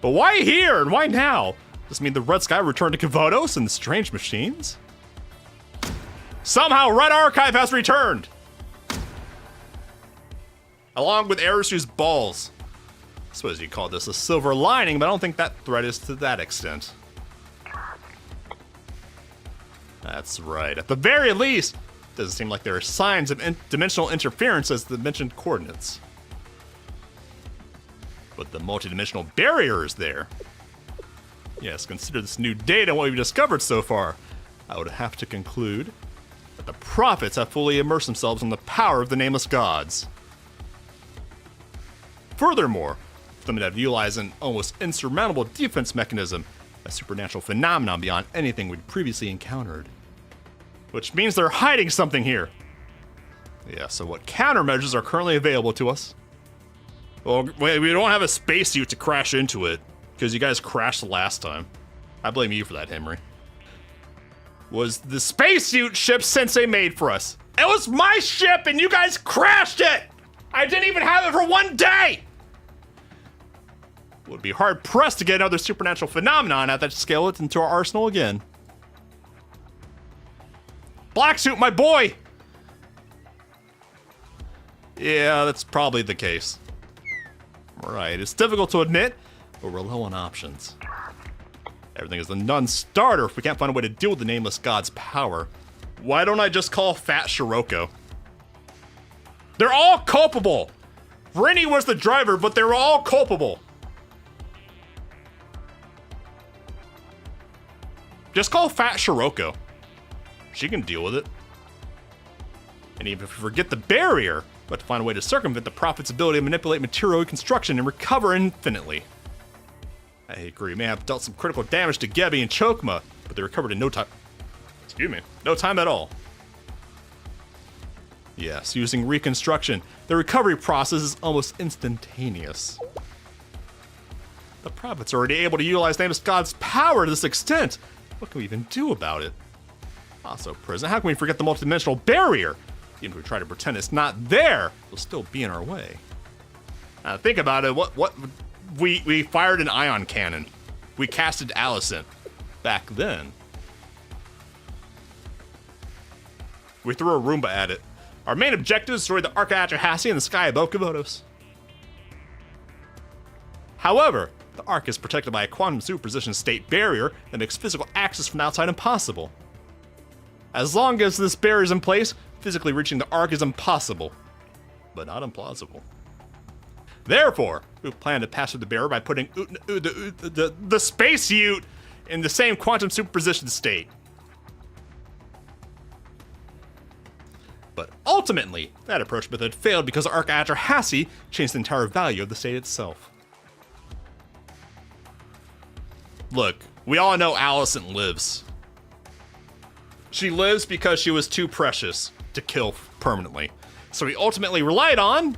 But why here and why now? Does this mean the Red Sky returned to Kavodos and the Strange Machines? Somehow Red Archive has returned! Along with Arisu's balls. I suppose you call this a silver lining, but I don't think that threat is to that extent. That's right. At the very least, it doesn't seem like there are signs of dimensional interference as the mentioned coordinates. But the multidimensional barrier is there. Yes, consider this new data and what we've discovered so far. I would have to conclude that the prophets have fully immersed themselves in the power of the nameless gods. Furthermore, for them to have utilized an almost insurmountable defense mechanism, a supernatural phenomenon beyond anything we'd previously encountered. Which means they're hiding something here. Yeah, so what countermeasures are currently available to us? Well, we don't have a spacesuit to crash into it, because you guys crashed the last time. I blame you for that, Henry. Was the spacesuit ship Sensei made for us? It was my ship and you guys crashed it! I didn't even have it for one day! Would be hard-pressed to get another supernatural phenomenon at that scale into our arsenal again. Black suit, my boy! Yeah, that's probably the case. Right, it's difficult to admit, but we're low on options. Everything is a non-starter if we can't find a way to deal with the nameless god's power. Why don't I just call Fat Shiroko? They're all culpable! Rennie was the driver, but they were all culpable. Just call Fat Shiroko. She can deal with it. And even if we forget the barrier, but to find a way to circumvent the Prophet's ability to manipulate material reconstruction and recover infinitely. I agree, may have dealt some critical damage to Gebby and Chokma, but they recovered in no time. Excuse me, no time at all. Yes, using reconstruction, the recovery process is almost instantaneous. The Prophet's already able to utilize Nameless God's power to this extent. What can we even do about it? Also, prison, how can we forget the multidimensional barrier? Even if we try to pretend it's not there, it'll still be in our way. Now think about it, we fired an ion cannon. We casted Allison. Back then. We threw a Roomba at it. Our main objective is to destroy the Arch in the sky above Komodos. However, the Ark is protected by a quantum superposition state barrier that makes physical access from the outside impossible. As long as this barrier is in place, physically reaching the Ark is impossible, but not implausible. Therefore, we plan to pass through the barrier by putting the space Ute in the same quantum superposition state. But ultimately, that approach method failed because Arch changed the entire value of the state itself. Look, we all know Allison lives. She lives because she was too precious to kill permanently. So we ultimately relied on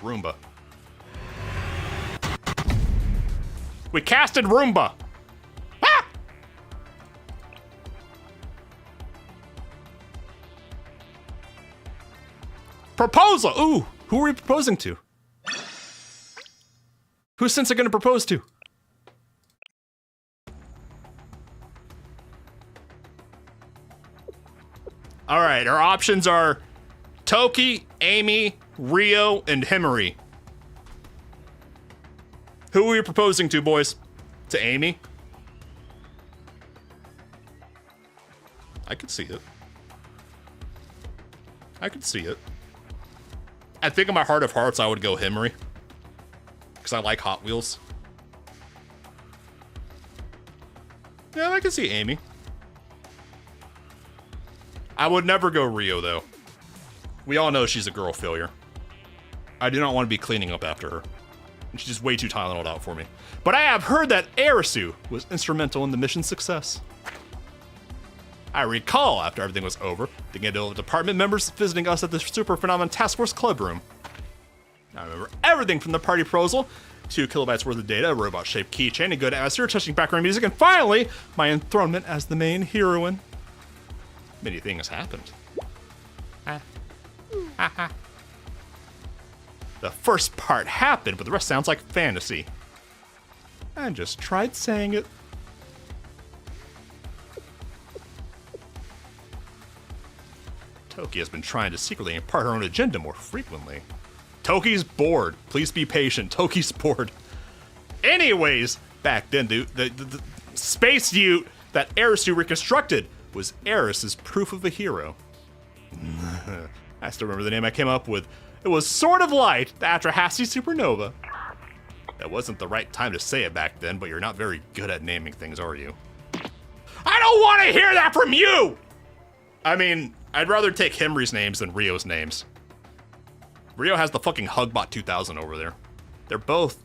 Roomba. We casted Roomba. Ah! Proposal. Ooh, who are we proposing to? Who's Sensei gonna propose to? All right, our options are Toki, Amy, Rio, and Himari. Who are we proposing to, boys? To Amy? I could see it. I could see it. I think in my heart of hearts, I would go Himari. Because I like Hot Wheels. Yeah, I can see Amy. I would never go Rio, though. We all know she's a girl failure. I do not want to be cleaning up after her. And she's just way too Tylenol'd out for me. But I have heard that Arisu was instrumental in the mission's success. I recall, after everything was over, the Gendo department members visiting us at the Super Phenomenon Task Force Club Room. I remember everything from the party proposal, 2 kilobytes worth of data, a robot-shaped keychain, a good atmosphere, touching background music, and finally, my enthronement as the main heroine. Many things happened. The first part happened, but the rest sounds like fantasy. I just tried saying it. Toki has been trying to secretly impart her own agenda more frequently. Toki's bored. Please be patient. Toki's bored. Anyways, back then, the space Ute that Arisu reconstructed was Eris's proof of a hero. I still remember the name I came up with. It was Sword of Light, the Atrahasi Supernova. That wasn't the right time to say it back then, but you're not very good at naming things, are you? I don't want to hear that from you! I mean, I'd rather take Himri's names than Rio's names. Rio has the fucking Hugbot 2000 over there. They're both...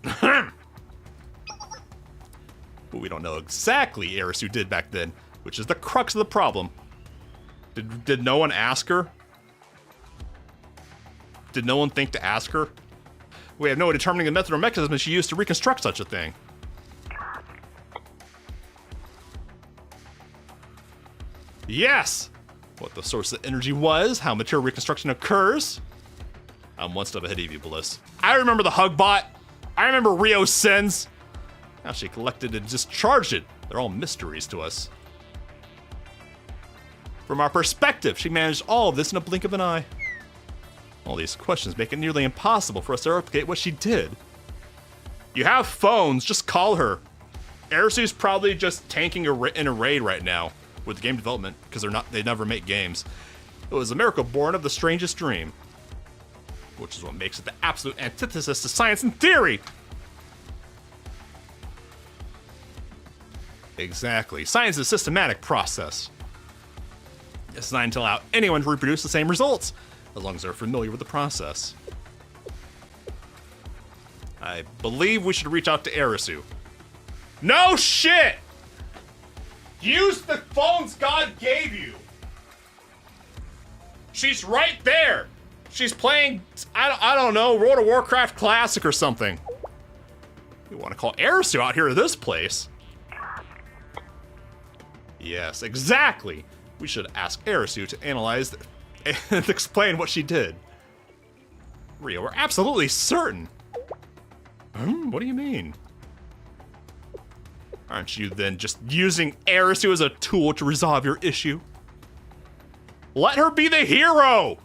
But we don't know exactly Arisu did back then, which is the crux of the problem. Did no one ask her? Did no one think to ask her? We have no way determining the method or mechanism she used to reconstruct such a thing. Yes! What the source of energy was, how material reconstruction occurs. I'm one step ahead of you, Bliss. I remember the Hugbot. I remember Rio's sins. How she collected and discharged it, they're all mysteries to us. From our perspective, she managed all of this in a blink of an eye. All these questions make it nearly impossible for us to replicate what she did. You have phones, just call her. Arisu's probably just tanking in a raid right now with game development because they never make games. It was a miracle born of the strangest dream, which is what makes it the absolute antithesis to science and theory. Exactly. Science is a systematic process. It's designed to allow anyone to reproduce the same results, as long as they're familiar with the process. I believe we should reach out to Arisu. No shit! Use the phones God gave you! She's right there! She's playing, I don't know, World of Warcraft Classic or something. You want to call Arisu out here to this place? Yes, exactly! We should ask Arisu to analyze and explain what she did. Rio, we're absolutely certain. What do you mean? Aren't you then just using Arisu as a tool to resolve your issue? Let her be the hero!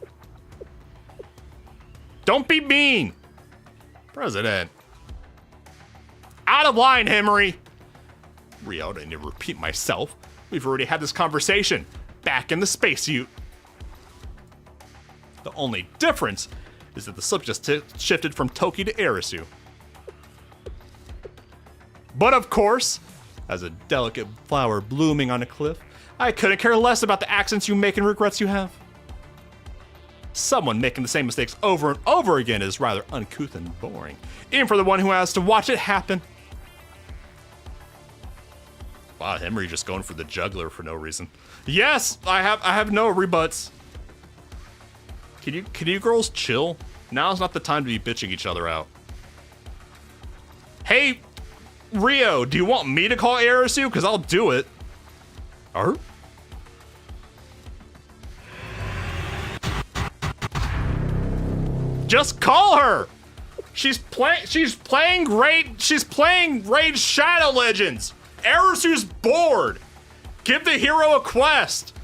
Don't be mean! President. Out of line, Henry! Rio, I need to repeat myself. We've already had this conversation. Back in the spacesuit. The only difference is that the subject shifted from Toki to Arisu. But of course, as a delicate flower blooming on a cliff, I couldn't care less about the accents you make and regrets you have. Someone making the same mistakes over and over again is rather uncouth and boring, even for the one who has to watch it happen. Wow, Henry just going for the juggler for no reason. Yes, I have no rebuts. Can you girls chill? Now's not the time to be bitching each other out. Hey, Rio, do you want me to call Arisu? Because I'll do it. Just call her. She's playing Raid Shadow Legends. Arisu's bored. Give the hero a quest.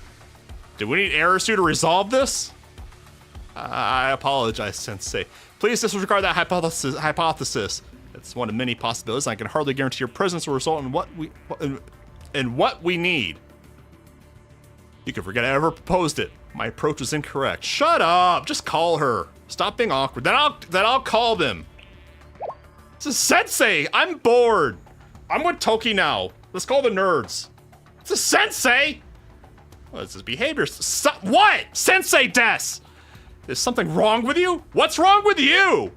Do we need Arisu to resolve this? I apologize, Sensei. Please disregard that hypothesis. It's one of many possibilities. I can hardly guarantee your presence will result in what we need. You can forget I ever proposed it. My approach was incorrect. Shut up! Just call her. Stop being awkward. Then I'll call them. This is Sensei. I'm bored. I'm with Toki now. Let's call the nerds. It's a Sensei. What is this behavior? What? Sensei des. Is something wrong with you? What's wrong with you?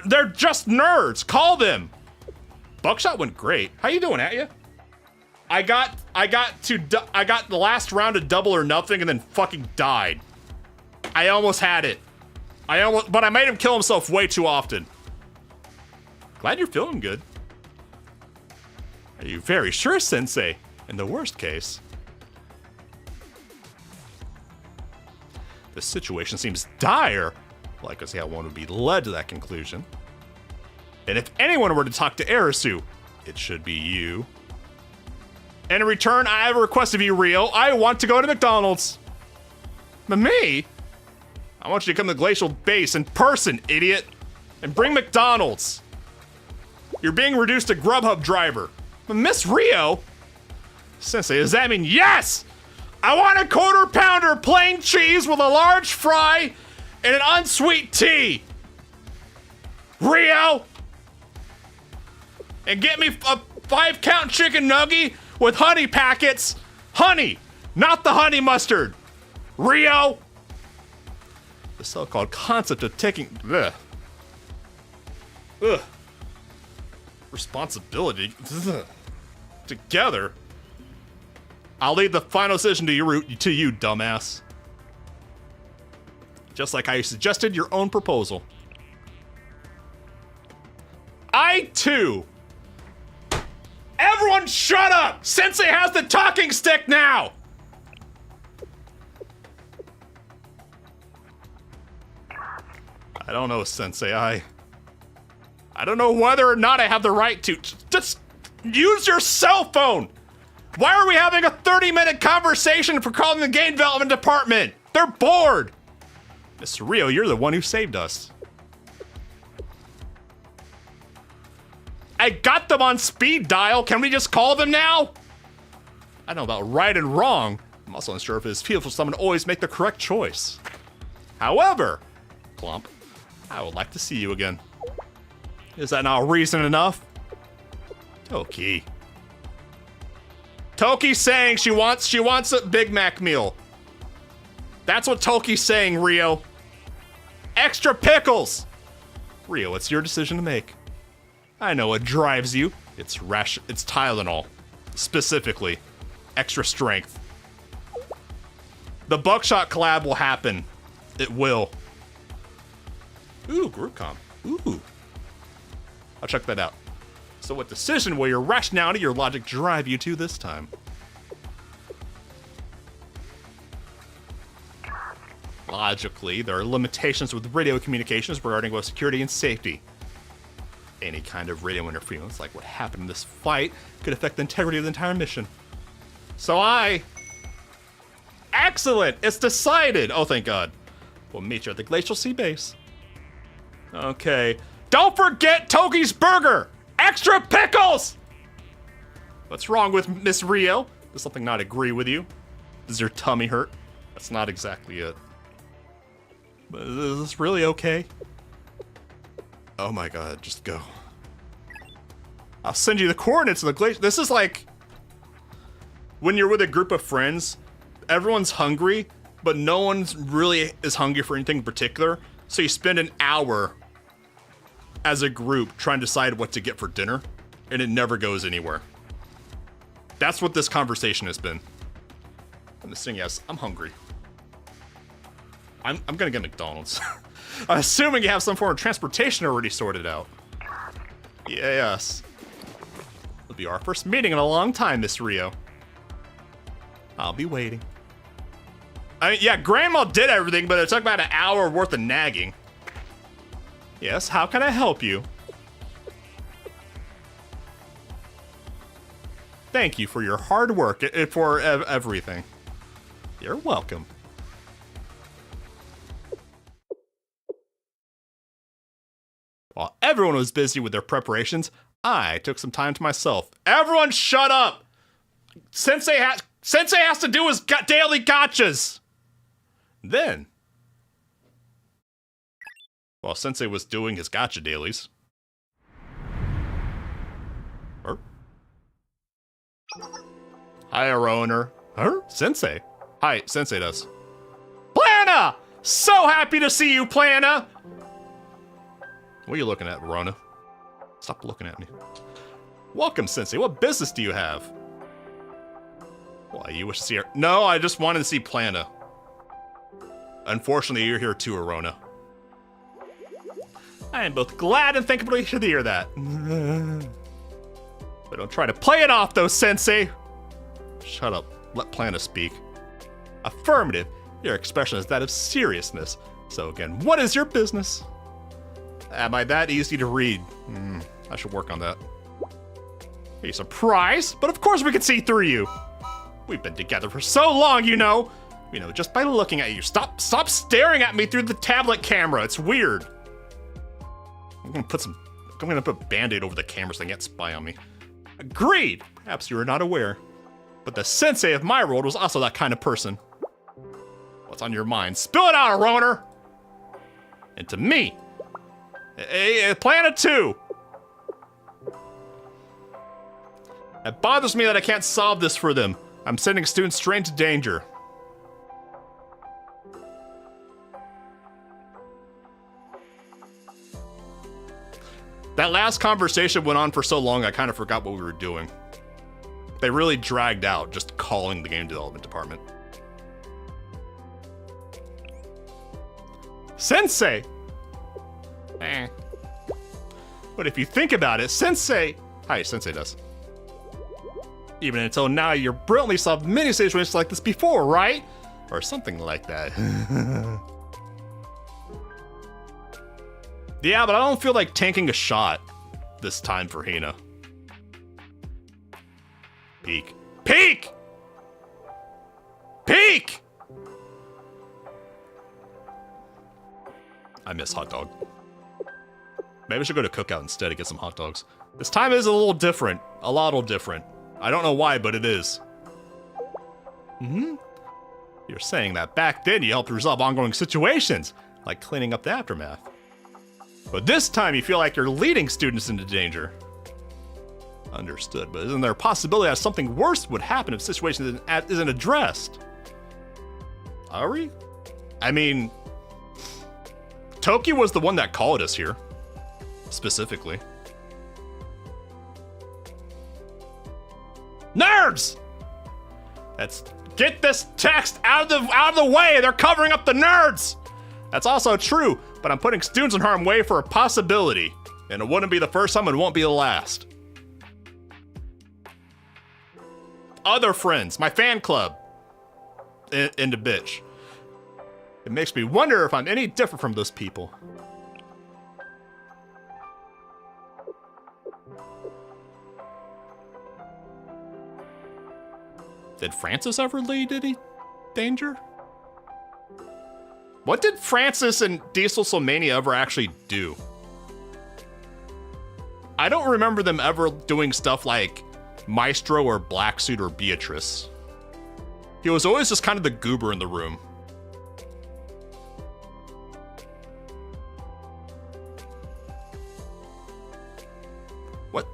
They're just nerds. Call them. Buckshot went great. How you doing, Atya? I got the last round of double or nothing and then fucking died. I almost had it. But I made him kill himself way too often. Glad you're feeling good. Are you very sure, Sensei? In the worst case. This situation seems dire. Well, I can see how one would be led to that conclusion. And if anyone were to talk to Arisu, it should be you. And in return, I have a request of you, Rio. I want to go to McDonald's. But me? I want you to come to Glacial Base in person, idiot. And bring McDonald's. You're being reduced to Grubhub driver. But Miss Rio? Sensei, does that mean yes? I want a quarter pounder plain cheese with a large fry and an unsweet tea. Rio? And get me a 5-count chicken nugget with honey packets. Honey, not the honey mustard. Rio? The so-called concept of taking responsibility together. I'll leave the final decision to you, dumbass. Just like I suggested your own proposal. I too. Everyone shut up! Sensei has the talking stick now! I don't know, Sensei. I don't know whether or not I have the right to. Just Use your cell phone! Why are we having a 30-minute conversation for calling the game development department? They're bored! Mr. Rio, you're the one who saved us. I got them on speed dial. Can we just call them now? I don't know about right and wrong. I'm also unsure if it is feasible for someone to always make the correct choice. However, Clump, I would like to see you again. Is that not reason enough? Toki. Toki's saying she wants a Big Mac meal. That's what Toki's saying, Rio. Extra pickles! Rio, it's your decision to make. I know what drives you. It's Tylenol. Specifically. Extra strength. The Buckshot collab will happen. It will. Ooh, GroupCom. Ooh. I'll check that out. So what decision will your rationality, your logic drive you to this time? Logically, there are limitations with radio communications regarding both security and safety. Any kind of radio interference, like what happened in this fight, could affect the integrity of the entire mission. So Excellent! It's decided! Oh, thank God. We'll meet you at the Glacial Sea Base. Okay. Don't forget Toki's burger! Extra pickles! What's wrong with Miss Rio? Does something not agree with you? Does your tummy hurt? That's not exactly it. But is this really okay? Oh my God, just go. I'll send you the coordinates of the glacier. This is like when you're with a group of friends, everyone's hungry, but no one's really is hungry for anything in particular. So you spend an hour as a group trying to decide what to get for dinner, and it never goes anywhere. That's what this conversation has been. I'm just saying, yes, I'm hungry. I'm gonna get McDonald's. I'm assuming you have some form of transportation already sorted out. Yes. It'll be our first meeting in a long time, Miss Rio. I'll be waiting. I mean, yeah, Grandma did everything, but it took about an hour worth of nagging. Yes, how can I help you? Thank you for your hard work, for everything. You're welcome. While everyone was busy with their preparations, I took some time to myself. Everyone shut up! Sensei has to do his daily gachas! Then, while Sensei was doing his gacha dailies. Hi, Owner. Sensei. Hi, Sensei does. Plana! So happy to see you, Plana! What are you looking at, Rona? Stop looking at me. Welcome, Sensei. What business do you have? Why, you wish to see her? No, I just wanted to see Plana. Unfortunately, you're here too, Arona. I am both glad and thankful to hear that. But don't try to play it off, though, Sensei. Shut up. Let Plana speak. Affirmative. Your expression is that of seriousness. So again, what is your business? Am I that easy to read? I should work on that. Are you surprised? But of course we can see through you. We've been together for so long, you know. You know, just by looking at you. Stop staring at me through the tablet camera. It's weird. I'm gonna put a Band-Aid over the camera so they can't spy on me. Agreed. Perhaps you are not aware. But the sensei of my world was also that kind of person. What's on your mind? Spill it out, Roner! And to me, Planet 2! It bothers me that I can't solve this for them. I'm sending students straight into danger. That last conversation went on for so long, I kind of forgot what we were doing. They really dragged out just calling the game development department. Sensei! But if you think about it, Sensei does. Even until now, you're brilliantly solved many situations like this before, right? Or something like that. Yeah, but I don't feel like tanking a shot this time for Hina. Peek. Peek! Peek! I miss hot dog. Maybe I should go to Cookout instead and get some hot dogs. This time is a little different. A lot different. I don't know why, but it is. You're saying that back then you helped resolve ongoing situations, like cleaning up the aftermath. But this time you feel like you're leading students into danger. Understood, but isn't there a possibility that something worse would happen if the situation isn't addressed? Ari? I mean, Toki was the one that called us here. Specifically. Nerds! Let's get this text out of the way. They're covering up the nerds. That's also true, but I'm putting students in harm's way for a possibility. And it wouldn't be the first time, and it won't be the last. Other friends, my fan club. Into bitch. It makes me wonder if I'm any different from those people. Did Francis ever lead any danger? What did Francis and Diesel Solmania ever actually do? I don't remember them ever doing stuff like Maestro or Black Suit or Beatrice. He was always just kind of the goober in the room. What?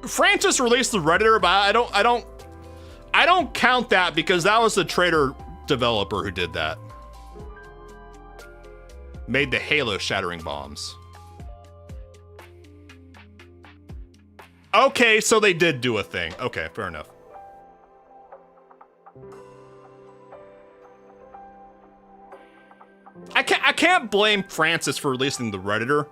Francis released the Redditor, but I don't count that because that was the traitor developer who did that. Made the Halo shattering bombs. Okay, so they did do a thing. Okay, fair enough. I can't blame Francis for releasing the Redditor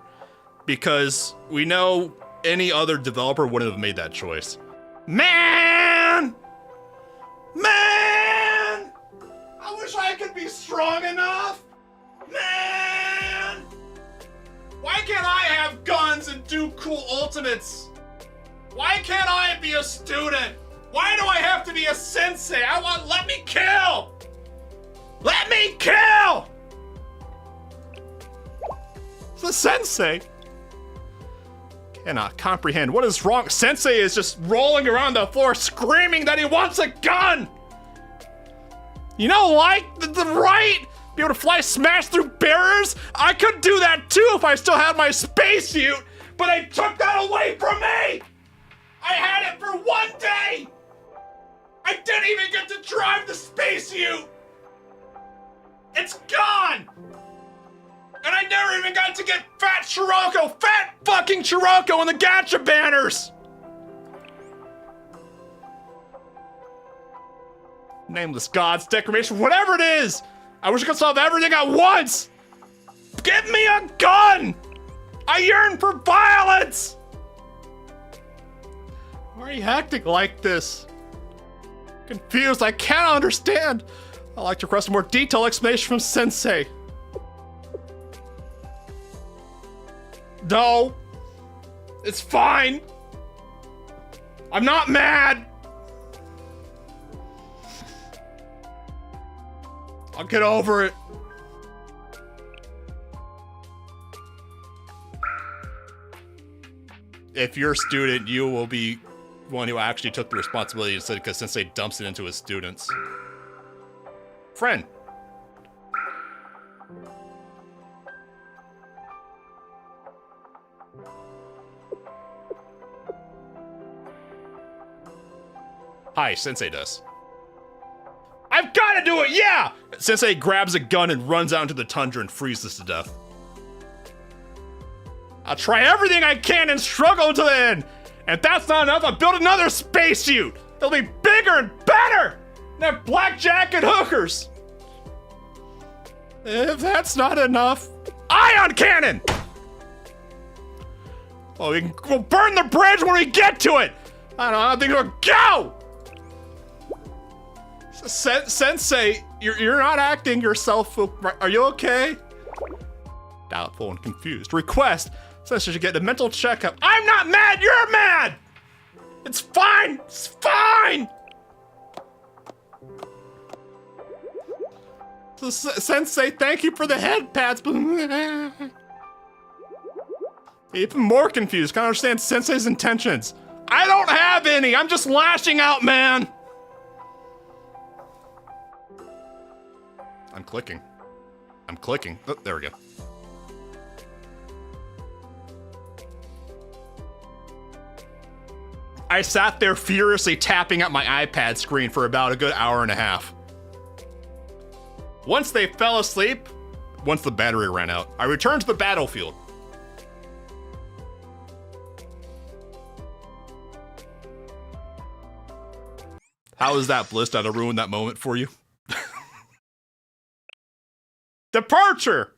because we know any other developer wouldn't have made that choice. Man! Man! I wish I could be strong enough! Man! Why can't I have guns and do cool ultimates? Why can't I be a student? Why do I have to be a sensei? Let me kill! Let me kill! It's a sensei. Cannot comprehend what is wrong. Sensei is just rolling around the floor screaming that he wants a gun. You know, like the right? Be able to fly smash through barriers? I could do that too if I still had my spacesuit, but they took that away from me! I had it for one day! I didn't even get to drive the spacesuit! It's gone! And I never even got to get fat fucking Chiroko in the gacha banners! Nameless gods, declamation, whatever it is! I wish I could solve everything at once! Give me a gun! I yearn for violence! Why are you acting like this? Confused, I can't understand. I'd like to request a more detailed explanation from Sensei. No. It's fine. I'm not mad. I'll get over it. If you're a student, you will be one who actually took the responsibility instead because Sensei dumps it into his students. Friend. Hi, Sensei does. I've got to do it, yeah! Sensei grabs a gun and runs out into the tundra and freezes to death. I'll try everything I can and struggle until the end. And if that's not enough, I'll build another spacesuit. It'll be bigger and better. And have blackjack and hookers. If that's not enough, ion cannon. Oh, we'll burn the bridge when we get to it. I don't think we'll go. Sensei, you're not acting yourself. Are you okay? Doubtful and confused. Request. Sensei should get a mental checkup. I'm not mad, you're mad! It's fine! It's fine! So, Sensei, thank you for the head pats. Even more confused. Can't understand Sensei's intentions. I don't have any. I'm just lashing out, man. I'm clicking. I'm clicking. Oh, there we go. I sat there furiously tapping at my iPad screen for about a good hour and a half. Once they fell asleep, once the battery ran out, I returned to the battlefield. How is that, Bliss? Did I ruin that moment for you? Departure!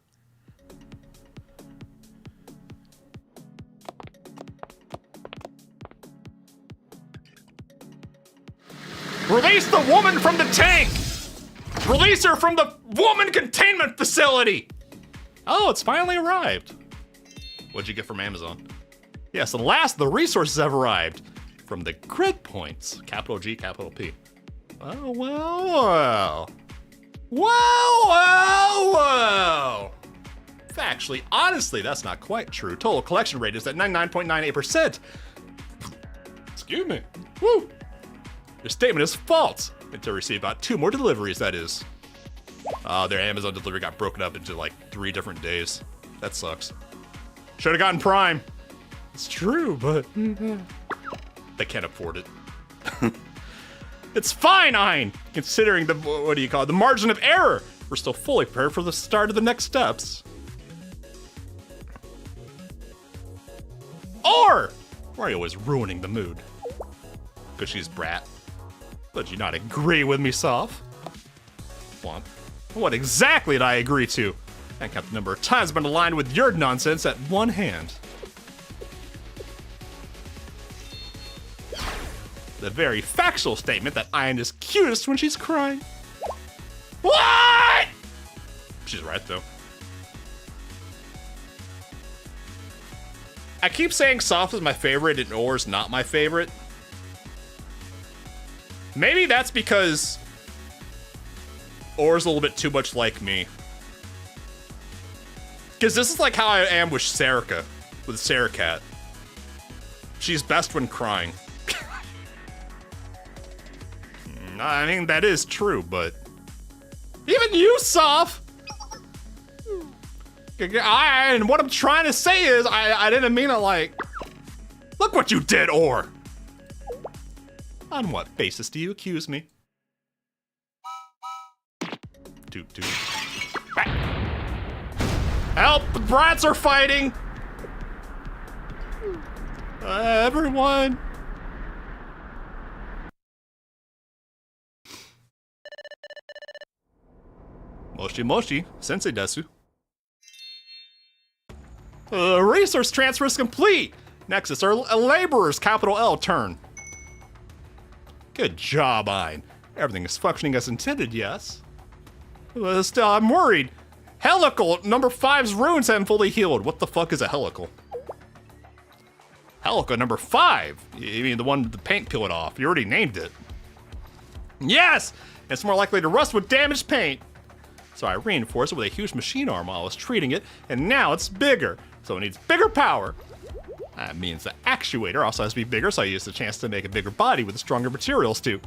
Release the woman from the tank! Release her from the woman containment facility! Oh, it's finally arrived. What'd you get from Amazon? Yes, and last, the resources have arrived. From the grid points. Capital G, capital P. Oh, well. Whoa. Actually, honestly, that's not quite true. Total collection rate is at 99.98%. Excuse me. Woo! Your statement is false. Until receive about 2 more deliveries, that is. Their Amazon delivery got broken up into like 3 different days. That sucks. Should have gotten Prime. It's true, but they can't afford it. It's fine, Ein, considering the, what do you call it, the margin of error. We're still fully prepared for the start of the next steps. Or, why are you always ruining the mood? Because she's brat. But you not agree with me, Soph? Flump. What exactly did I agree to? I count the number of times I've been aligned with your nonsense at one hand. The very factual statement that Ein is cutest when she's crying. What? She's right, though. I keep saying Soph is my favorite and Or's not my favorite. Maybe that's because Or's a little bit too much like me. Because this is like how I am with Serica, with Sarah Cat. She's best when crying. I mean, that is true, but even you, Soph! And what I'm trying to say is, I didn't mean it like, look what you did, Or! On what basis do you accuse me? Toot toot. Help! The brats are fighting! Everyone! Moshi Moshi, Sensei Desu. Resource transfer is complete! Next is our laborers, capital L, turn. Good job, Ein. Everything is functioning as intended, yes? Still, I'm worried. Helical, number 5's runes haven't fully healed. What the fuck is a helical? Helical number 5? You mean the one with the paint peeled off? You already named it. Yes! It's more likely to rust with damaged paint. So I reinforced it with a huge machine arm while I was treating it, and now it's bigger, so it needs bigger power. That means the actuator also has to be bigger, so I used the chance to make a bigger body with stronger materials too.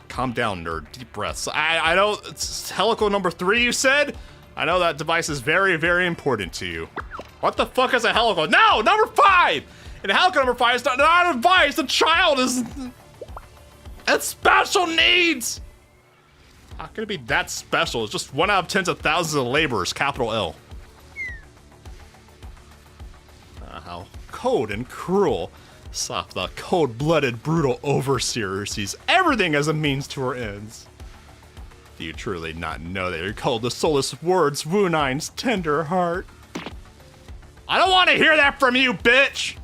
Calm down, nerd. Deep breaths. I know it's helical number 3 you said? I know that device is very, very important to you. What the fuck is a helical? No, number 5! And helical number 5 is not a device, the child is... It's special needs! How can it be that special? It's just 1 out of tens of thousands of laborers, capital L. How cold and cruel. Soph, the cold-blooded, brutal overseer, sees everything as a means to her ends. Do you truly not know that you're called the soulless words Wunein's tender heart? I don't want to hear that from you, bitch!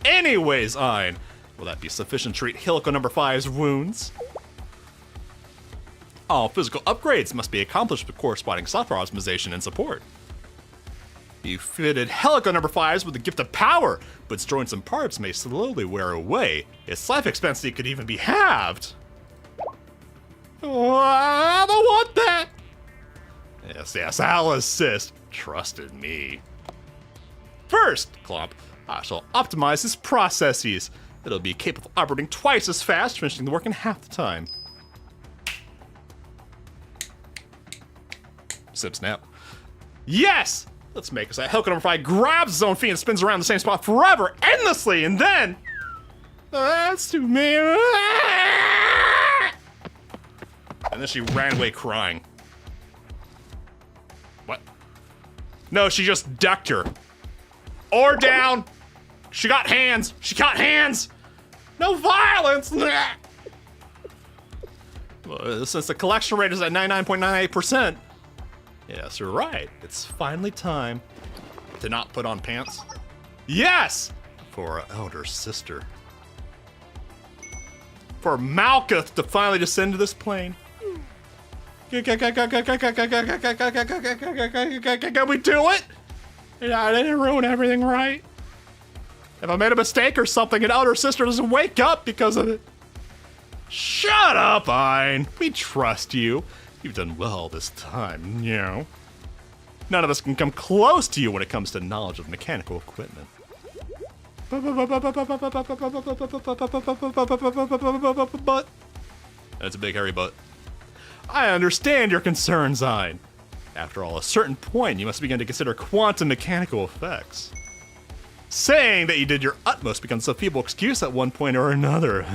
Anyways, Ein, will that be sufficient to treat helical number 5's wounds? All physical upgrades must be accomplished with corresponding software optimization and support. You fitted Helico number 5s with the gift of power, but its joints and parts may slowly wear away. Its life expectancy could even be halved. Oh, I don't want that! Yes, I'll assist. Trusted me. First, Clomp, I shall optimize its processes. It'll be capable of operating twice as fast, finishing the work in half the time. Sip snap. Yes! Let's make us a Helico number 5 grabs his own feet and spins around the same spot forever, endlessly, and then... That's too many. And then she ran away crying. What? No, she just ducked her. Or down! She got hands! She got hands! No violence! Well, since the collection rate is at 99.98%, yes, you're right. It's finally time to not put on pants. Yes! For our elder sister. For Malkuth to finally descend to this plane. Can we do it? I didn't ruin everything, right? If I made a mistake or something, an elder sister doesn't wake up because of it. Shut up, Ein. We trust you. You've done well this time, you know. None of us can come close to you when it comes to knowledge of mechanical equipment. But that's a big hairy butt. I understand your concerns, Ein. After all, at a certain point, you must begin to consider quantum mechanical effects. Saying that you did your utmost becomes a feeble excuse at one point or another.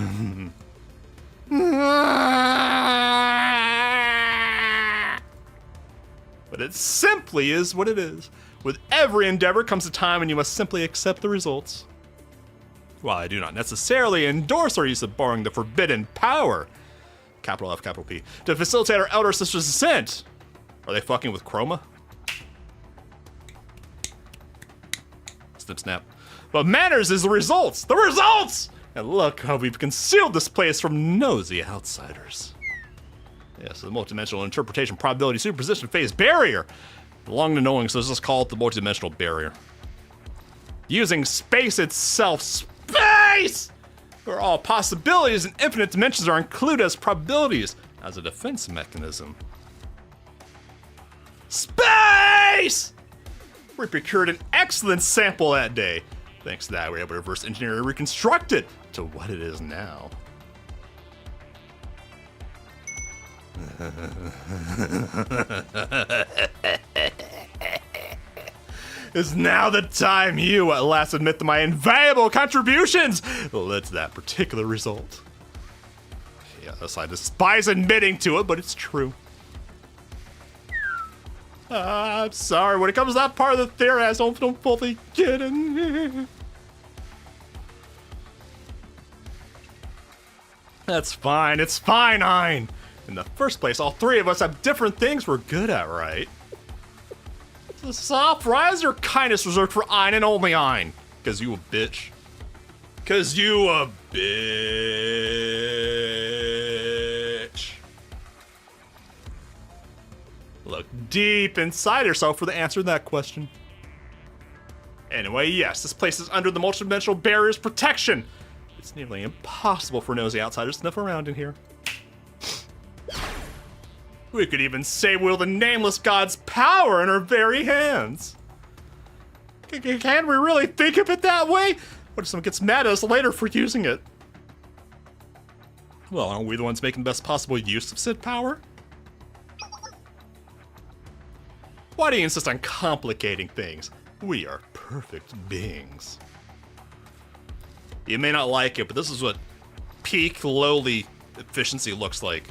But it simply is what it is. With every endeavor comes a time when you must simply accept the results. While I do not necessarily endorse our use of borrowing the forbidden power, capital F, capital P, to facilitate our elder sister's ascent. Are they fucking with Chroma? Snip snap. What matters is the results! The results! And look how we've concealed this place from nosy outsiders. Yes, the multidimensional interpretation probability superposition phase barrier. Belong to knowing, so let's just call it the multidimensional barrier. Using space itself, space! Where all possibilities and infinite dimensions are included as probabilities as a defense mechanism. Space! We procured an excellent sample that day. Thanks to that, we were able to reverse engineer and reconstruct it to what it is now. Is now the time you at last admit to my invaluable contributions led to that particular result. Yes, I despise admitting to it, but it's true. I'm sorry, when it comes to that part of the theory, I don't fully get it. That's fine, it's fine, Ein. In the first place, all three of us have different things we're good at, right? The soft rise or kindness reserved for Ein and only Ein? Cause you a bitch. Cause you a bitch. Look deep inside yourself for the answer to that question. Anyway, yes, this place is under the multidimensional barrier's protection. It's nearly impossible for nosy outsiders to sniff around in here. We could even say we wield the nameless god's power in our very hands. Can we really think of it that way? What if someone gets mad at us later for using it? Well, aren't we the ones making the best possible use of said power? Why do you insist on complicating things? We are perfect beings. You may not like it, but this is what peak lowly efficiency looks like.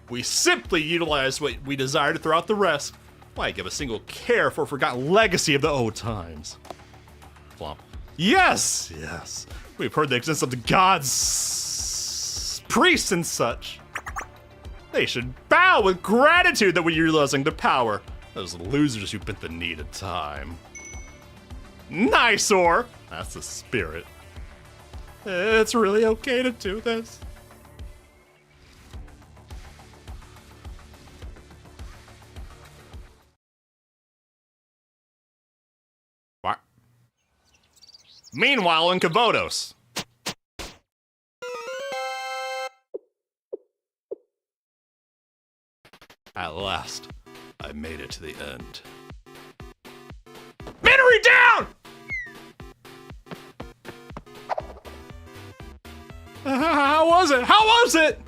We simply utilize what we desire to throw out the rest. Why give a single care for a forgotten legacy of the old times? Flomp. Yes, yes. We've heard the existence of the gods, priests and such. They should bow with gratitude that we're utilizing their power. Those losers who bent the knee to time. Nice, or that's the spirit. It's really okay to do this. Meanwhile, in Kavodos. At last, I made it to the end. Minori down! How was it? How was it?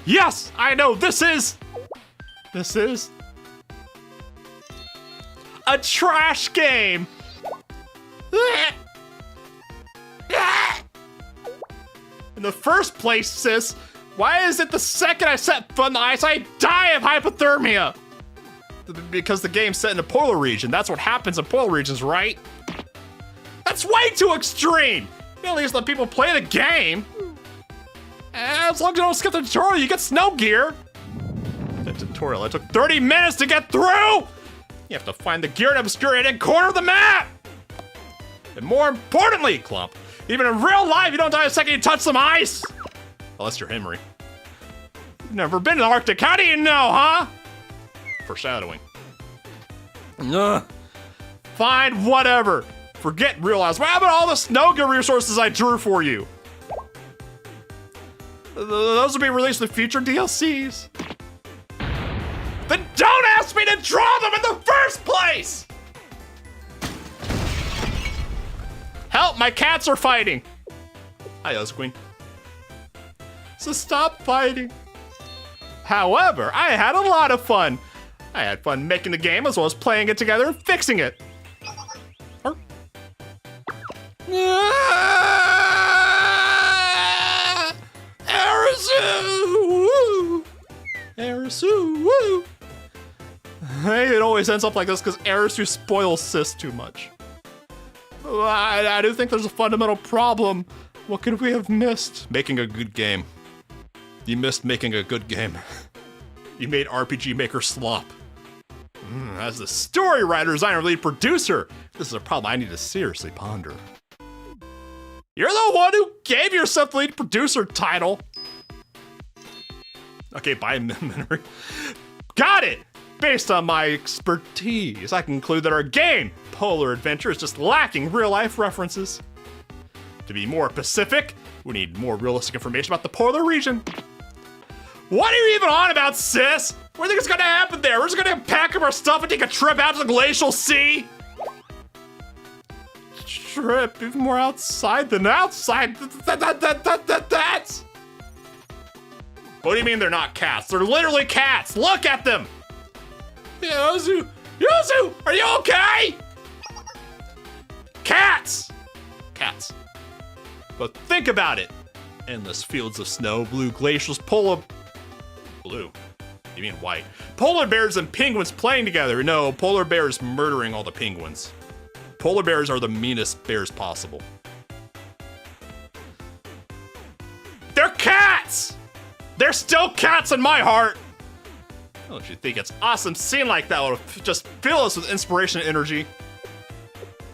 Yes, I know, this is a trash game. In the first place, sis, why is it the second I set foot on the ice, I die of hypothermia? Because the game's set in a polar region. That's what happens in polar regions, right? That's way too extreme. You at least let people play the game. As long as you don't skip the tutorial, you get snow gear. The tutorial, it took 30 minutes to get through. You have to find the gear in an obscure hidden corner of the map. And more importantly, Clump, even in real life, you don't die the second you touch some ice. Unless you're Henry. You've never been to the Arctic, how do you know, huh? Foreshadowing. Fine, whatever. Forget real life. What happened to all the snow gear resources I drew for you? Those will be released in the future DLCs. Then don't ask me to draw them in the first place! Help, my cats are fighting. Hi, Queen. So stop fighting. However, I had a lot of fun. I had fun making the game as well as playing it together and fixing it. Arisu! Arisu! Woo! It always ends up like this because Arisu spoils Sis too much. I do think there's a fundamental problem. What could we have missed? Making a good game. You missed making a good game. You made RPG Maker slop. As the story writer, designer, lead producer, this is a problem I need to seriously ponder. You're the one who gave yourself the lead producer title. Okay, bye, Minori. Got it! Based on my expertise, I conclude that our game, Polar Adventure, is just lacking real-life references. To be more specific, we need more realistic information about the polar region. What are you even on about, sis? What do you think is gonna happen there? We're just gonna pack up our stuff and take a trip out to the glacial sea? Trip, even more outside than outside. That's... What do you mean they're not cats? They're literally cats. Look at them. Yozu, are you okay? Cats. Cats. But think about it. Endless fields of snow, blue glaciers, blue. You mean white? Polar bears and penguins playing together. No, polar bears murdering all the penguins. Polar bears are the meanest bears possible. They're cats! They're still cats in my heart! Don't you think it's awesome seeing like that would just fill us with inspiration and energy?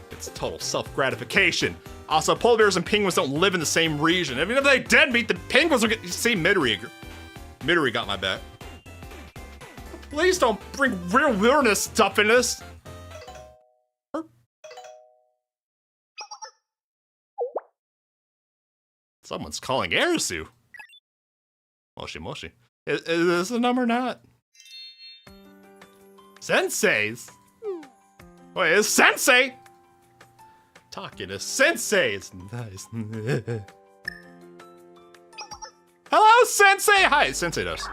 It's total self-gratification. Also, polar bears and penguins don't live in the same region. I mean, if they did meet, the penguins would get, see, Midori got my back. Please don't bring real wilderness stuff in this. Someone's calling Arisu. Moshi. Is this the number not? Sensei's? Wait, it's Sensei! Talking to Sensei is nice. Hello, Sensei! Hi, Sensei does.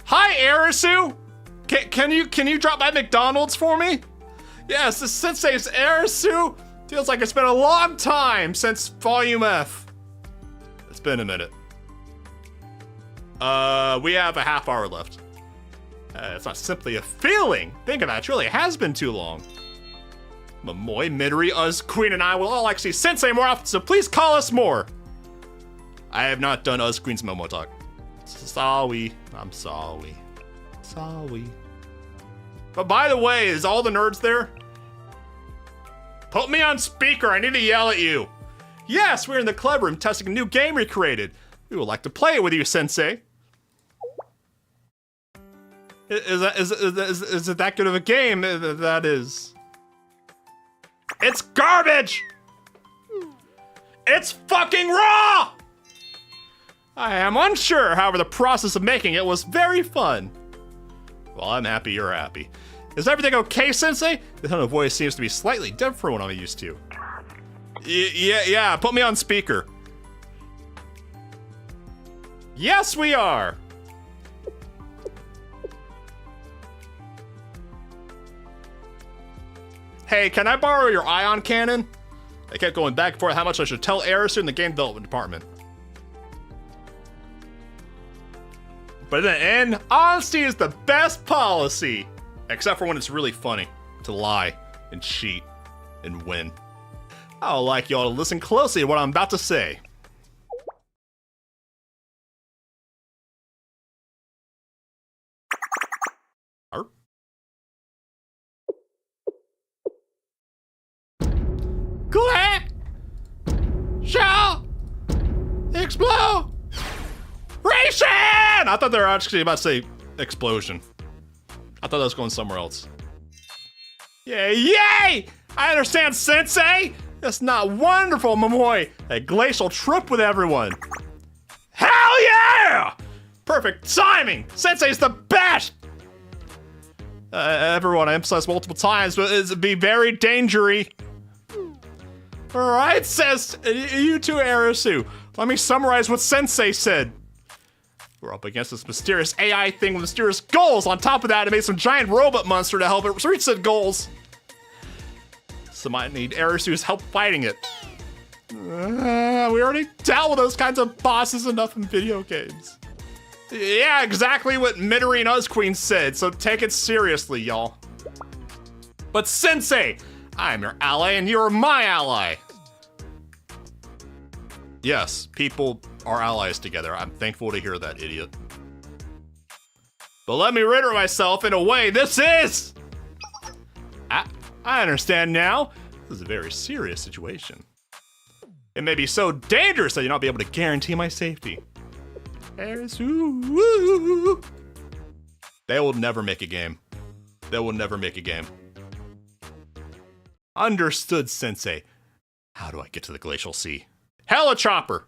Hi, Arisu! Can you drop by McDonald's for me? Yes, the Sensei's Arisu. Feels like it's been a long time since Volume F. It's been a minute. We have a half hour left. It's not simply a feeling. Think about it, it really has been too long. Momoy, Midori, Uz, Queen, and I will all like to see Sensei more often, so please call us more. I have not done Uz, Queen's Momo talk. Sorry. I'm sorry. Sorry. But by the way, is all the nerds there? Put me on speaker, I need to yell at you. Yes, we're in the club room testing a new game we created. We would like to play it with you, Sensei. Is it that good of a game? That is. It's garbage! It's fucking raw! I am unsure, however, the process of making it was very fun. Well, I'm happy you're happy. Is everything okay, Sensei? The tone of voice seems to be slightly different from what I'm used to. Yeah, put me on speaker. Yes, we are! Hey, can I borrow your ion cannon? I kept going back and forth how much I should tell Arisu in the game development department. But in the end, honesty is the best policy. Except for when it's really funny to lie and cheat and win. I would like y'all to listen closely to what I'm about to say. Glad shall explode. Ration! I thought they were actually about to say explosion. I thought that was going somewhere else. Yay! I understand, Sensei! That's not wonderful, Momoy! A glacial trip with everyone! Hell yeah! Perfect timing! Sensei's the best! Everyone, I emphasized multiple times, but it'd be very dangerous. Alright, says you two, Arisu. Let me summarize what Sensei said. We're up against this mysterious AI thing with mysterious goals. On top of that, it made some giant robot monster to help it reach said goals. So might need Arisu's help fighting it. We already dealt with those kinds of bosses enough in video games. Yeah, exactly what Midori and Uzqueen said, so take it seriously, y'all. But Sensei, I'm your ally and you're my ally. Yes, people are allies together. I'm thankful to hear that, idiot. But let me reiterate myself in a way, this is... I understand now. This is a very serious situation. It may be so dangerous that you'll not be able to guarantee my safety. They will never make a game. They will never make a game. Understood, Sensei. How do I get to the Glacial Sea? Helichopper!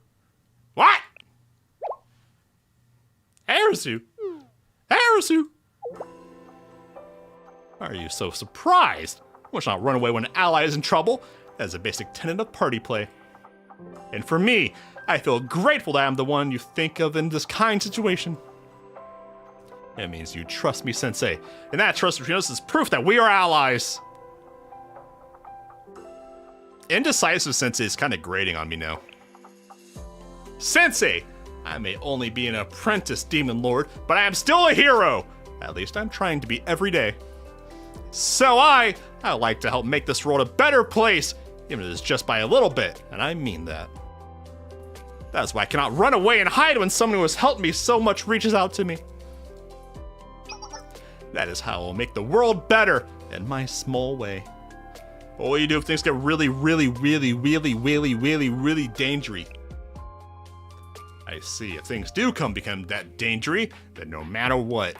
What? Arisu? Arisu? Why are you so surprised? One should not run away when an ally is in trouble. That is a basic tenet of party play. And for me, I feel grateful that I'm the one you think of in this kind situation. It means you trust me, Sensei. And that trust between us is proof that we are allies. Indecisive Sensei is kind of grating on me now. Sensei! I may only be an apprentice demon lord, but I am still a hero! At least I'm trying to be every day. So I would like to help make this world a better place, even if it's just by a little bit, and I mean that. That's why I cannot run away and hide when someone who has helped me so much reaches out to me. That is how I will make the world better in my small way. What will you do if things get really dangerous? I see, if things do become that dangerous, then no matter what,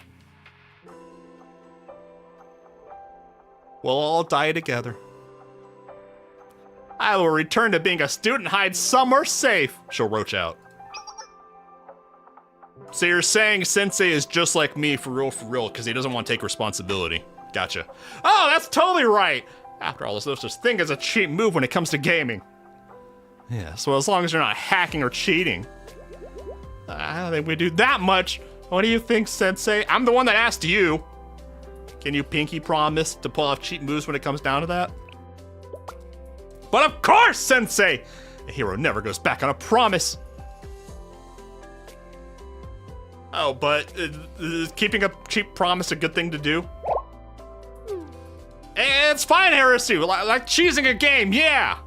we'll all die together. I will return to being a student and hide somewhere safe, she'll roach out. So you're saying Sensei is just like me for real, because he doesn't want to take responsibility. Gotcha. Oh, that's totally right! After all, there's no such thing as a cheap move when it comes to gaming. Yeah, so as long as you're not hacking or cheating. I don't think we do that much. What do you think, Sensei? I'm the one that asked you. Can you pinky promise to pull off cheat moves when it comes down to that? But of course, Sensei! A hero never goes back on a promise. Oh, but is keeping a cheap promise a good thing to do? It's fine, Arisu. Like cheesing a game, yeah!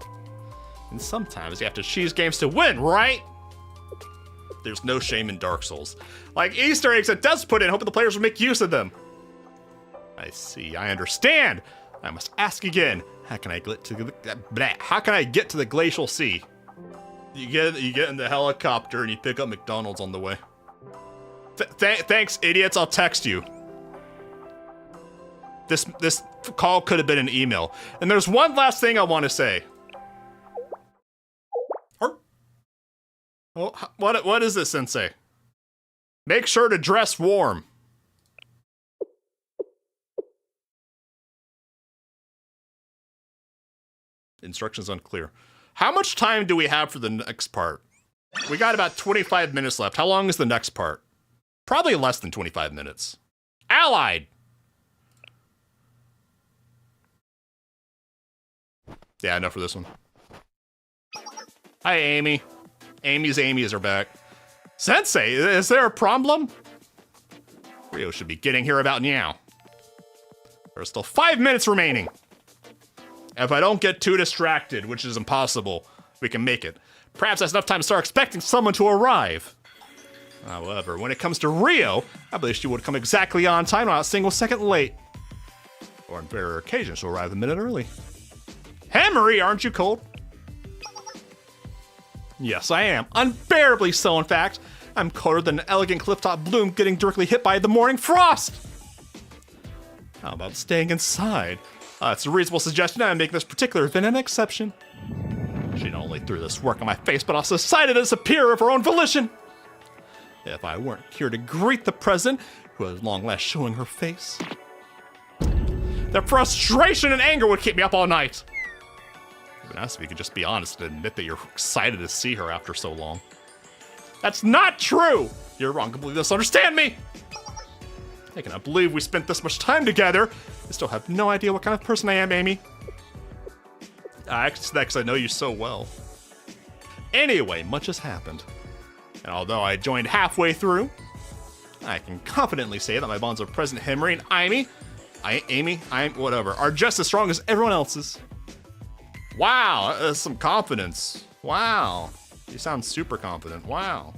And sometimes you have to cheese games to win, right? There's no shame in Dark Souls. Like Easter eggs it does put in, hoping the players will make use of them. I see, I understand. I must ask again. How can I get to the Glacial Sea? You get in the helicopter and you pick up McDonald's on the way. Thanks, idiots. I'll text you. This call could have been an email. And there's one last thing I want to say. Oh, what is this, Sensei? Make sure to dress warm. Instructions unclear. How much time do we have for the next part? We got about 25 minutes left. How long is the next part? Probably less than 25 minutes. Allied! Yeah, enough for this one. Hi, Amy. Amy's are back. Sensei, is there a problem? Rio should be getting here about now. There's still 5 minutes remaining. If I don't get too distracted, which is impossible, we can make it. Perhaps that's enough time to start expecting someone to arrive. However, when it comes to Rio, I believe she would come exactly on time, not a single second late. Or on rare occasions, she'll arrive a minute early. Henry, aren't you cold? Yes, I am. Unbearably so, in fact. I'm colder than an elegant clifftop bloom getting directly hit by the morning frost. How about staying inside? It's a reasonable suggestion. I'm making this particular event an exception. She not only threw this work on my face, but also decided to disappear of her own volition. If I weren't here to greet the president, who has long last showing her face, the frustration and anger would keep me up all night. It would be nice if you could just be honest and admit that you're excited to see her after so long. That's not true! You're wrong, completely misunderstand me! I cannot believe we spent this much time together. I still have no idea what kind of person I am, Amy. I expect that because I know you so well. Anyway, much has happened. And although I joined halfway through, I can confidently say that my bonds with President Henry and Amy, whatever, are just as strong as everyone else's. Wow, that's some confidence. Wow. You sound super confident. Wow.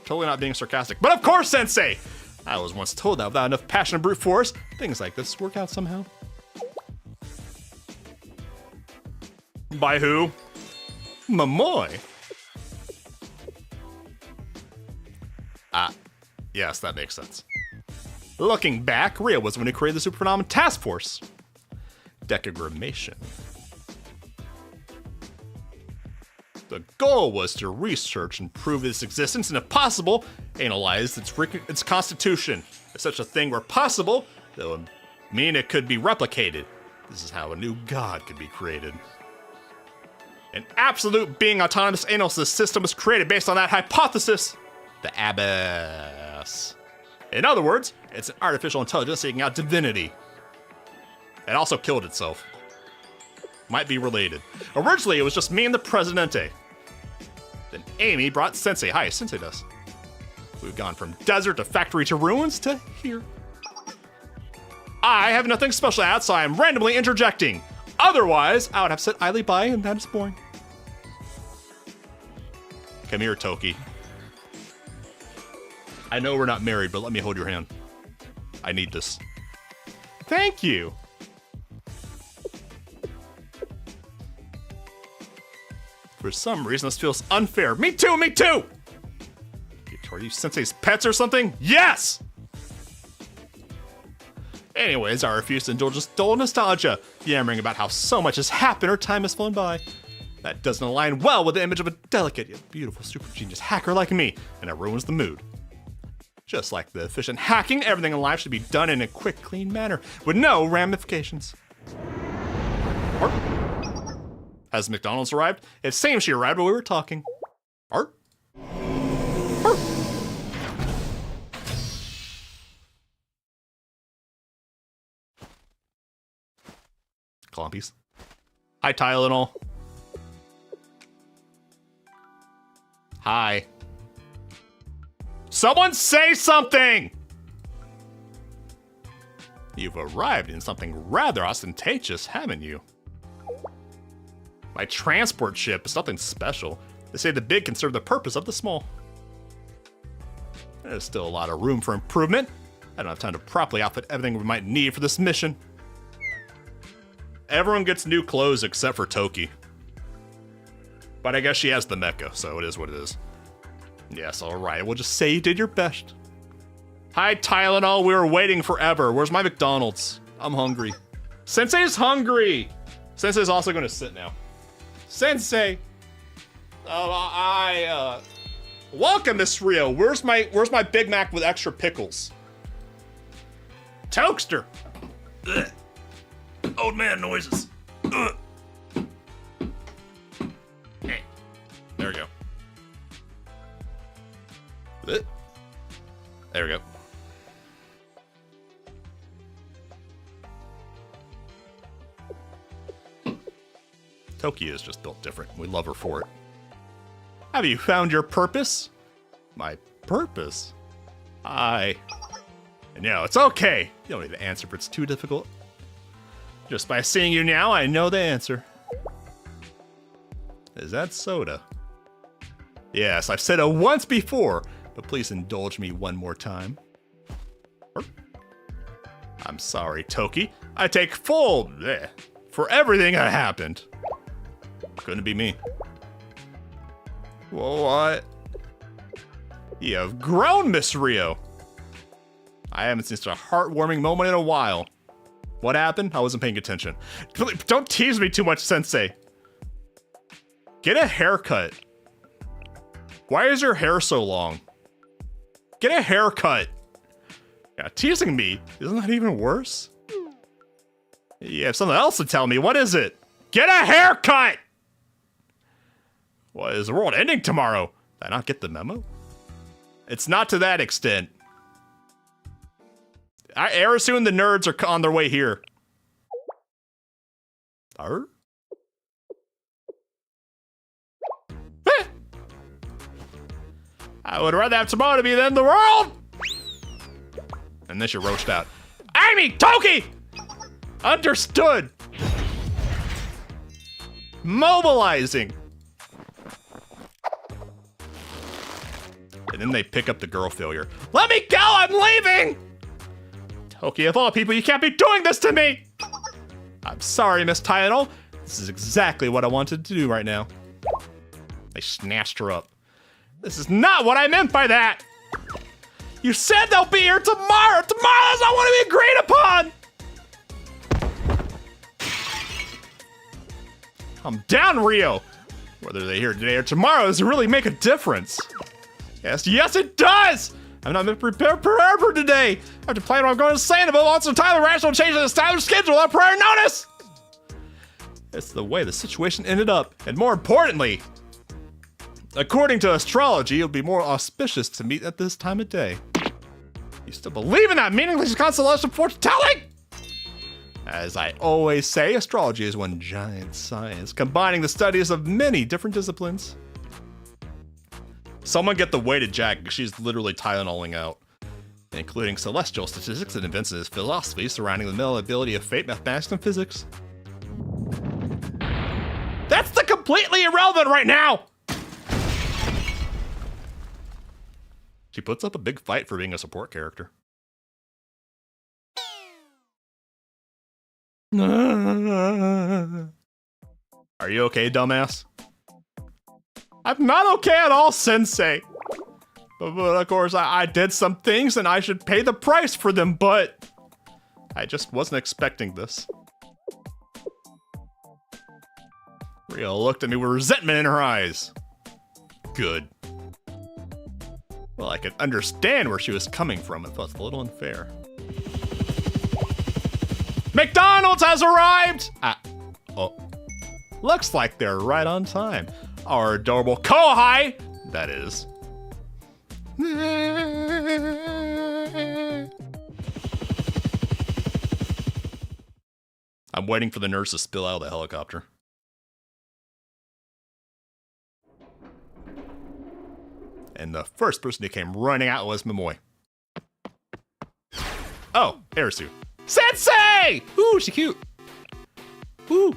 Totally not being sarcastic. But of course, Sensei! I was once told that without enough passion and brute force, things like this work out somehow. By who? Momoy. Yes, that makes sense. Looking back, Rio was the one who created the Superphenomenon Task Force. Decagramation. The goal was to research and prove its existence, and if possible, analyze its constitution. If such a thing were possible, that would mean it could be replicated. This is how a new god could be created. An absolute being autonomous analysis system was created based on that hypothesis. The Abyss. In other words, it's an artificial intelligence seeking out divinity. It also killed itself. Might be related. Originally, it was just me and the Presidente. Then Amy brought Sensei. Hi, Sensei does. We've gone from desert to factory to ruins to here. I have nothing special to add, so I am randomly interjecting. Otherwise, I would have sit idly by, and that is boring. Come here, Toki. I know we're not married, but let me hold your hand. I need this. Thank you. For some reason, this feels unfair. Me too, me too! Are you Sensei's pets or something? Yes! Anyways, I refuse to indulge this dull nostalgia, yammering about how so much has happened or time has flown by. That doesn't align well with the image of a delicate yet beautiful super genius hacker like me, and it ruins the mood. Just like the efficient hacking, everything in life should be done in a quick, clean manner, with no ramifications. Art? Has McDonald's arrived? It seems she arrived while we were talking. Art? Art? Clumpies. Hi, Tylenol. Hi. Someone say something! You've arrived in something rather ostentatious, haven't you? My transport ship is nothing special. They say the big can serve the purpose of the small. There's still a lot of room for improvement. I don't have time to properly outfit everything we might need for this mission. Everyone gets new clothes except for Toki. But I guess she has the mecha, so it is what it is. Yes, alright, we'll just say you did your best. Hi, Tylenol, we were waiting forever. Where's my McDonald's? I'm hungry. Sensei's hungry! Sensei's also gonna sit now. Sensei! Welcome, Miss Rio. Where's my Big Mac with extra pickles? Toaster. Ugh. Old man noises. Ugh. Hey. There we go. Ugh. There we go. Toki is just built different. We love her for it. Have you found your purpose? My purpose? No, it's okay. You don't need to answer if it's too difficult. Just by seeing you now, I know the answer. Is that soda? Yes, I've said it once before, but please indulge me one more time. I'm sorry, Toki. I take full for everything that happened. Couldn't be me. What? You have grown, Miss Rio. I haven't seen such a heartwarming moment in a while. What happened? I wasn't paying attention. Don't tease me too much, Sensei. Get a haircut. Why is your hair so long? Get a haircut. Yeah, teasing me. Isn't that even worse? You have something else to tell me. What is it? Get a haircut! What, is the world ending tomorrow? Did I not get the memo? It's not to that extent. Arisu and the nerds are on their way here. I would rather have tomorrow to be than the world! And then she roached out. I mean, Toki! Understood! Mobilizing! And then they pick up the girl failure. Let me go! I'm leaving! Toki, of all people, you can't be doing this to me! I'm sorry, Miss Tylenol. This is exactly what I wanted to do right now. They snatched her up. This is not what I meant by that! You said they'll be here tomorrow! Tomorrow is not what we agreed upon! I'm down, Rio. Whether they're here today or tomorrow doesn't really make a difference. Yes, it does! I'm not prepared for today. I have to plan what I'm going to say in about lots of time. The rational change in the established schedule without prior notice. It's the way the situation ended up. And more importantly, according to astrology, it'll be more auspicious to meet at this time of day. You still believe in that meaningless constellation fortune telling? As I always say, astrology is one giant science, combining the studies of many different disciplines. Someone get the weighted Jack, because she's literally Tylenoling out. Including celestial statistics and events in his philosophy surrounding the malleability of fate, mathematics, and physics. That's the completely irrelevant right now! She puts up a big fight for being a support character. Are you okay, dumbass? I'm not okay at all, Sensei. But of course, I did some things and I should pay the price for them, but I just wasn't expecting this. Rio looked at me with resentment in her eyes. Good. Well, I could understand where she was coming from. It felt a little unfair. McDonald's has arrived! Looks like they're right on time. Our adorable Kohai, that is. I'm waiting for the nurse to spill out of the helicopter. And the first person who came running out was Momoy. Oh, Arisu. Sensei! Ooh, she cute. Ooh.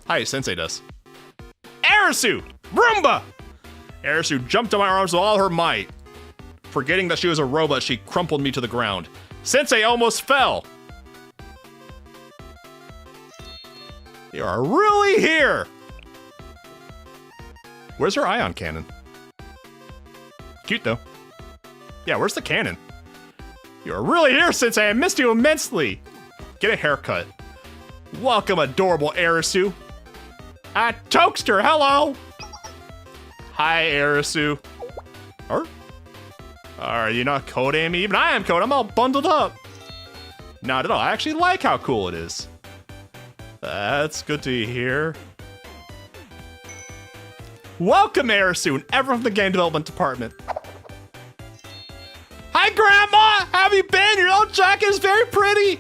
Hi, Sensei does. Arisu! Roomba! Arisu jumped on my arms with all her might. Forgetting that she was a robot, she crumpled me to the ground. Sensei almost fell. You are really here! Where's her ion cannon? Cute, though. Yeah, where's the cannon? You're really here, Sensei. I missed you immensely. Get a haircut. Welcome, adorable Arisu. Toaster, hello. Hi, Arisu. Are you not Code Amy? Even I am Code. I'm all bundled up. Not at all. I actually like how cool it is. That's good to hear. Welcome, Arisu, and everyone from the game development department. Hi, Grandma! How have you been? Your old jacket is very pretty.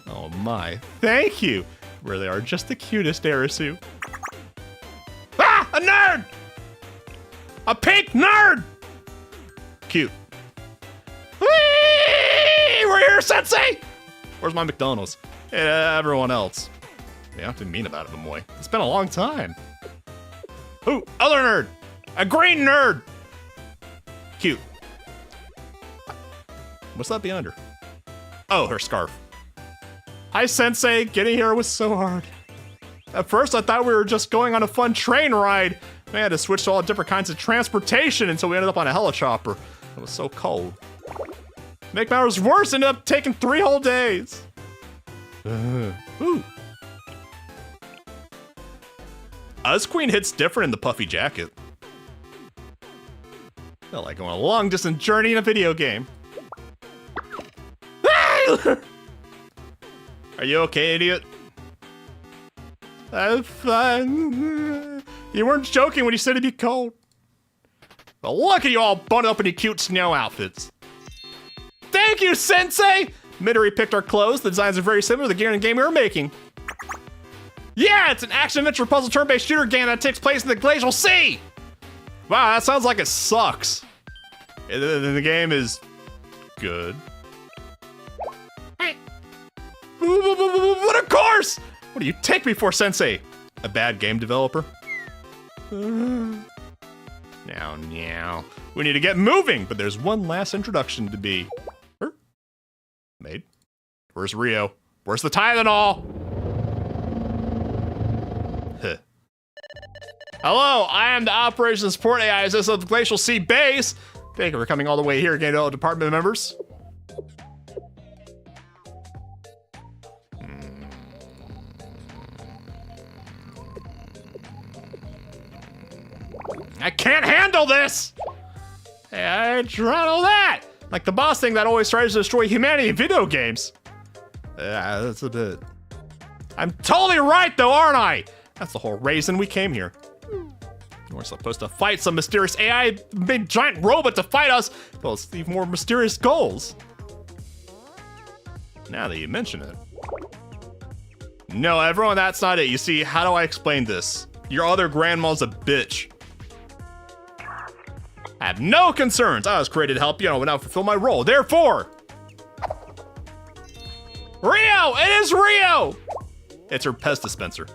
Oh my, thank you. Really are just the cutest, Arisu. Ah, a nerd! A pink nerd! Cute. Whee! We're here, Sensei! Where's my McDonald's? Everyone else. Yeah, I have to be mean about it, Momoy. It's been a long time. Ooh, other nerd! A green nerd! Cute. What's that behind her? Oh, her scarf. Hi, Sensei. Getting here was so hard. At first, I thought we were just going on a fun train ride. We had to switch to all different kinds of transportation until we ended up on a helichopper. It was so cold. To make matters worse, ended up taking 3 whole days. Ooh. Us Queen hits different in the puffy jacket. Felt like going on a long distance journey in a video game. Are you okay, idiot? I'm fine. You weren't joking when you said it'd be cold. But look at you all bundled up in your cute snow outfits. Thank you, Sensei! Midori picked our clothes. The designs are very similar to the gear and game we were making. Yeah, it's an action-adventure puzzle turn-based shooter game that takes place in the Glacial Sea! Wow, that sounds like it sucks. The game is good. But of course! What do you take me for, Sensei? A bad game developer? Now. We need to get moving, but there's one last introduction to be. Made. Where's Rio? Where's the Tylenol? Hello, I am the Operations Support AI of the Glacial Sea Base. Thank you for coming all the way here, game department members. I can't handle this! I tried all that! Like the boss thing that always tries to destroy humanity in video games. That's a bit... I'm totally right though, aren't I? That's the whole reason we came here. We're supposed to fight some mysterious AI big giant robot to fight us. Well, it's even more mysterious goals. Now that you mention it. No, everyone, that's not it. You see, how do I explain this? Your other grandma's a bitch. I have no concerns. I was created to help you and now fulfill my role. Therefore, Rio! It is Rio! It's her pest dispenser.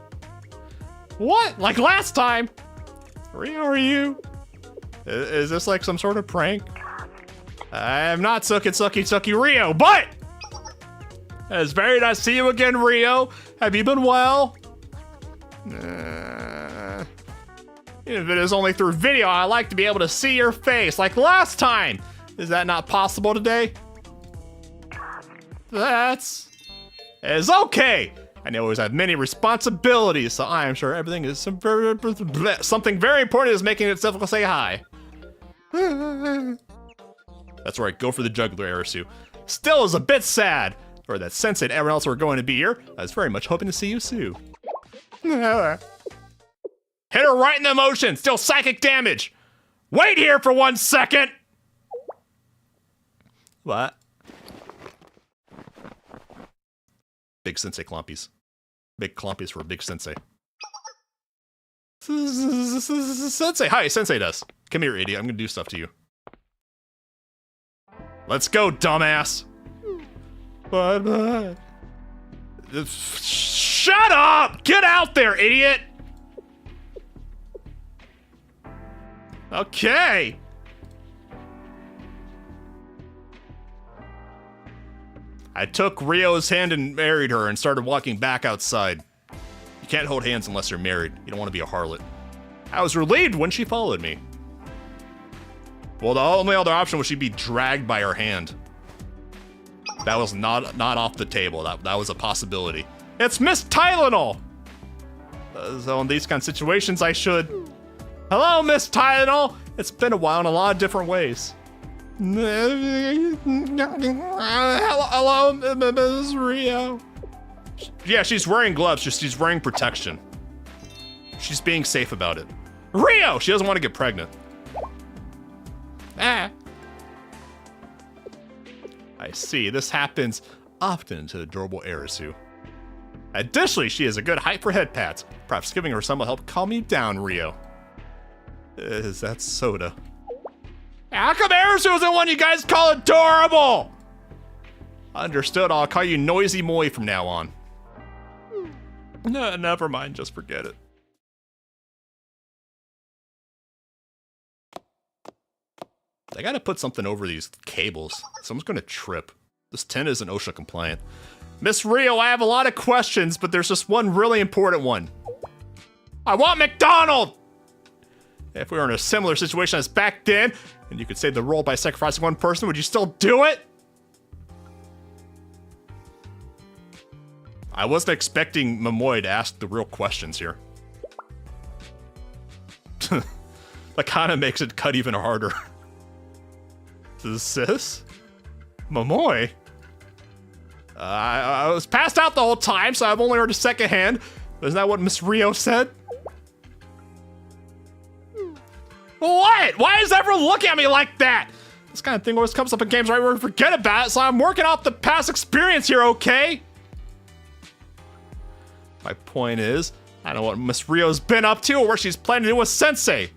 What? Like last time? Rio, are you? Is this like some sort of prank? I am not Sucky Rio, but it's very nice to see you again, Rio. Have you been well? Even if it is only through video, I like to be able to see your face like last time. Is that not possible today? That's okay. I know always have many responsibilities, so I am sure everything is something very important is making it difficult to say hi. That's right, go for the juggler, Arisu. Still is a bit sad, or that Sensei and everyone else were going to be here. I was very much hoping to see you soon. Hit her right in the emotions, still psychic damage. Wait here for 1 second. What? Big Sensei Clompies. Big Clompies for a big Sensei. Sensei, hi, Sensei does. Come here, idiot, I'm gonna do stuff to you. Let's go, dumbass. Bye-bye. Shut up! Get out there, idiot! Okay. I took Rio's hand and married her and started walking back outside. You can't hold hands unless you're married. You don't want to be a harlot. I was relieved when she followed me. Well, the only other option was she'd be dragged by her hand. That was not off the table. That was a possibility. It's Miss Tylenol! So in these kind of situations, I should... Hello, Miss Tylenol. It's been a while in a lot of different ways. Hello, Ms. Rio. Yeah, she's wearing gloves, just she's wearing protection. She's being safe about it. Rio! She doesn't want to get pregnant. Ah. I see, this happens often to adorable Arisu. Additionally, she has a good height for head pats. Perhaps giving her some will help calm you down, Rio. Is that soda? How come Arisu is the one you guys call adorable? Understood, I'll call you Noisy Moi from now on. No, never mind, just forget it. I gotta put something over these cables. Someone's gonna trip. This tin isn't OSHA compliant. Miss Rio, I have a lot of questions, but there's just one really important one. I want McDonald! If we were in a similar situation as back then, and you could save the world by sacrificing one person, would you still do it? I wasn't expecting Momoy to ask the real questions here. That kind of makes it cut even harder. Sis? Momoy? I was passed out the whole time, so I've only heard a second hand. Isn't that what Miss Rio said? What? Why is everyone looking at me like that? This kind of thing always comes up in games right where we forget about it, so I'm working off the past experience here, okay? My point is, I don't know what Miss Rio's been up to or what she's planning to do with Sensei.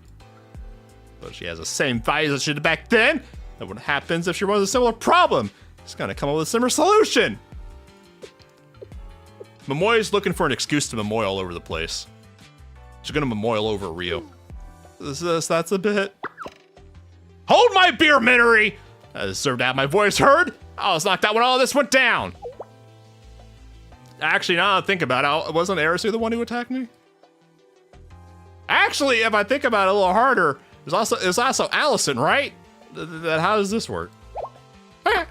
But she has the same values as she did back then. And what happens if she runs a similar problem? She's gonna come up with a similar solution. Momoy's looking for an excuse to Momoy all over the place. She's gonna Momoy all over Rio. That's a bit. Hold my beer, Minori! I deserve to have my voice heard. I was knocked out when all this went down. Actually, now that I think about it, wasn't Arisu the one who attacked me? Actually, if I think about it a little harder, it was also Allison, right? How does this work? I'm